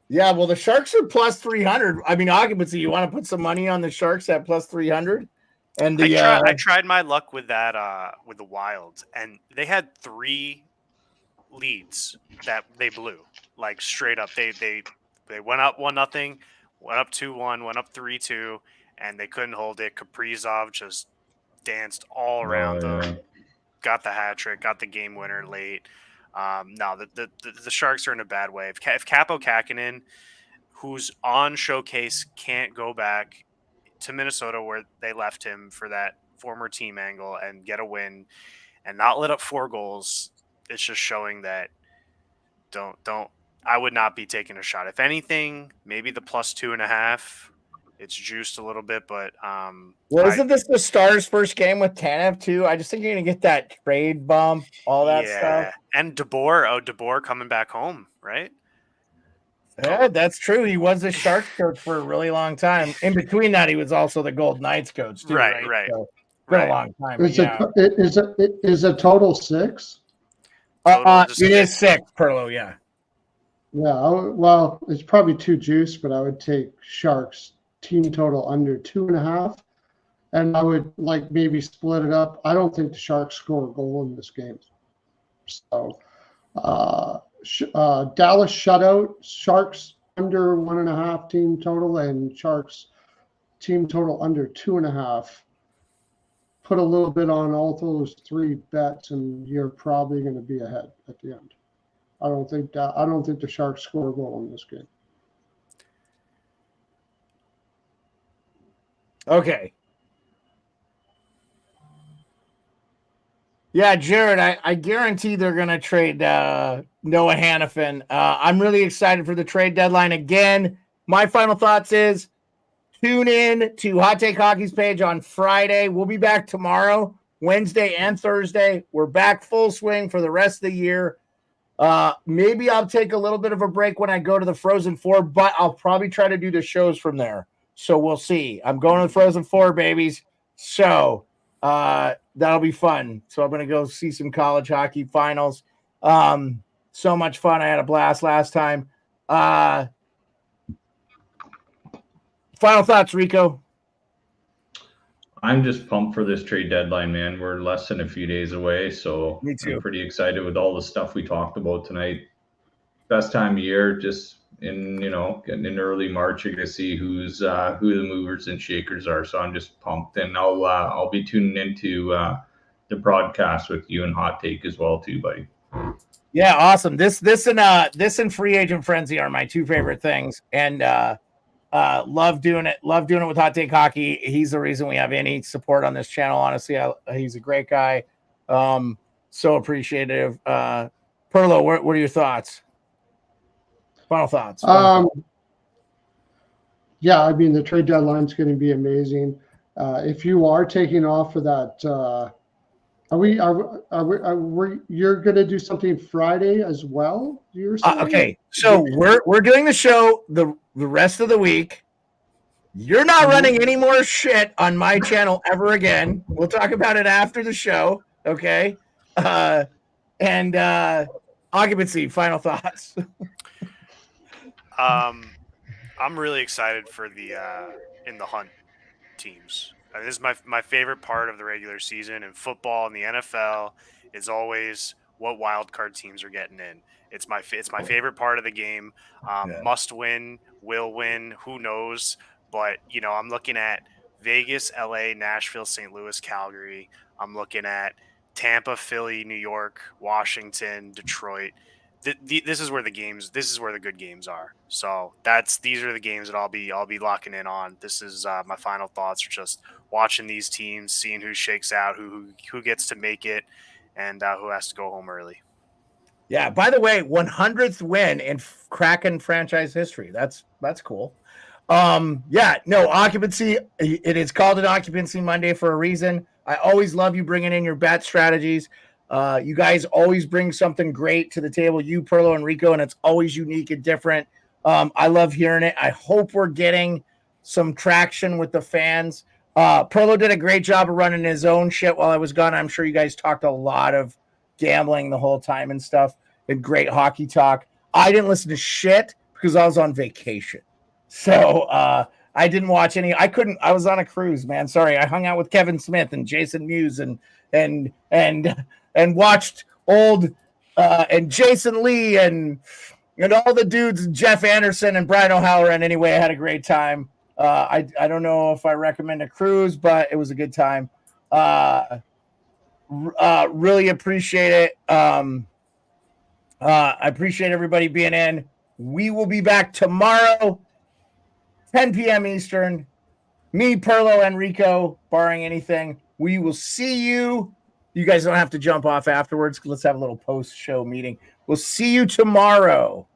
Yeah, well, the Sharks are plus 300. I mean, Occupancy, you want to put some money on the Sharks at plus 300? And I tried my luck with that with the Wild, and they had 3 leads that they blew, like straight up. They went up 1-0, went up 2-1, went up 3-2, and they couldn't hold it. Kaprizov just danced all around them, got the hat trick, got the game winner late. No, the Sharks are in a bad way. If Capo Kakinen, who's on showcase, can't go back to Minnesota where they left him for that former team angle and get a win and not let up 4 goals, it's just showing that I would not be taking a shot. If anything, maybe the plus 2.5. It's juiced a little bit, but isn't this the Stars' first game with Tanev too? I just think you're gonna get that trade bump, all that stuff. And DeBoer coming back home, right? Yeah, that's true. He was the Sharks coach for a really long time. In between that, he was also the Golden Knights coach too. Right. So it's been a long time. Is a total 6? It is 6, Perlo. Yeah. Yeah. Well, it's probably too juice, but I would take Sharks team total under 2.5, and I would maybe split it up. I don't think the Sharks score a goal in this game, so Dallas shutout, Sharks under 1.5 team total, and Sharks team total under 2.5. Put a little bit on all those 3 bets, and you're probably going to be ahead at the end. I don't think the Sharks score a goal in this game. Okay. Yeah, Jared, I guarantee they're going to trade Noah Hannafin. I'm really excited for the trade deadline. Again, my final thoughts is tune in to Hot Take Hockey's page on Friday. We'll be back tomorrow, Wednesday and Thursday. We're back full swing for the rest of the year. Maybe I'll take a little bit of a break when I go to the Frozen Four, but I'll probably try to do the shows from there. So we'll see. I'm going to the Frozen Four, babies. So that'll be fun. So I'm going to go see some college hockey finals. So much fun. I had a blast last time. Final thoughts, Rico. I'm just pumped for this trade deadline, man. We're less than a few days away, so Me too. I'm pretty excited with all the stuff we talked about tonight. Best time of year, just getting in early March, you're gonna see who the movers and shakers are. So I'm just pumped, and I'll be tuning into the broadcast with you and Hot Take as well too, buddy. Yeah, awesome. This and Free Agent Frenzy are my 2 favorite things, and love doing it. Love doing it with Hot Take Hockey. He's the reason we have any support on this channel. Honestly, he's a great guy. So appreciative. Perlo, what are your thoughts? Final thoughts. Yeah, I mean, the trade deadline is going to be amazing. If you are taking off for that, you're going to do something Friday as well? Okay, so we're doing the show the rest of the week. You're not running any more shit on my channel ever again. We'll talk about it after the show. Okay. And Occupancy, final thoughts. I'm really excited for the in the hunt teams. This is my favorite part of the regular season, and football and the NFL is always what wild card teams are getting in. It's my favorite part of the game. Must win, will win, who knows? But I'm looking at Vegas, LA, Nashville, St. Louis, Calgary. I'm looking at Tampa, Philly, New York, Washington, Detroit. This is where the games. This is where the good games are. So these are the games that I'll be locking in on. This is my final thoughts. Are just watching these teams, seeing who shakes out, who gets to make it, and who has to go home early. Yeah. By the way, 100th win in Kraken franchise history. That's cool. Occupancy. It is called an Occupancy Monday for a reason. I always love you bringing in your bet strategies. You guys always bring something great to the table, you, Perlo, and Rico, and it's always unique and different. I love hearing it. I hope we're getting some traction with the fans. Perlo did a great job of running his own shit while I was gone. I'm sure you guys talked a lot of gambling the whole time and stuff, and great hockey talk. I didn't listen to shit because I was on vacation. So I didn't watch any. I was on a cruise, man. Sorry. I hung out with Kevin Smith and Jason Mewes and watched old and Jason Lee and all the dudes, Jeff Anderson and Brian O'Halloran. Anyway, I had a great time. I don't know if I recommend a cruise, but it was a good time. Really appreciate it. I appreciate everybody being in. We will be back tomorrow, 10 p.m. Eastern. Me, Perlo, and Rico, barring anything. We will see you. You guys don't have to jump off afterwards. Let's have a little post-show meeting. We'll see you tomorrow.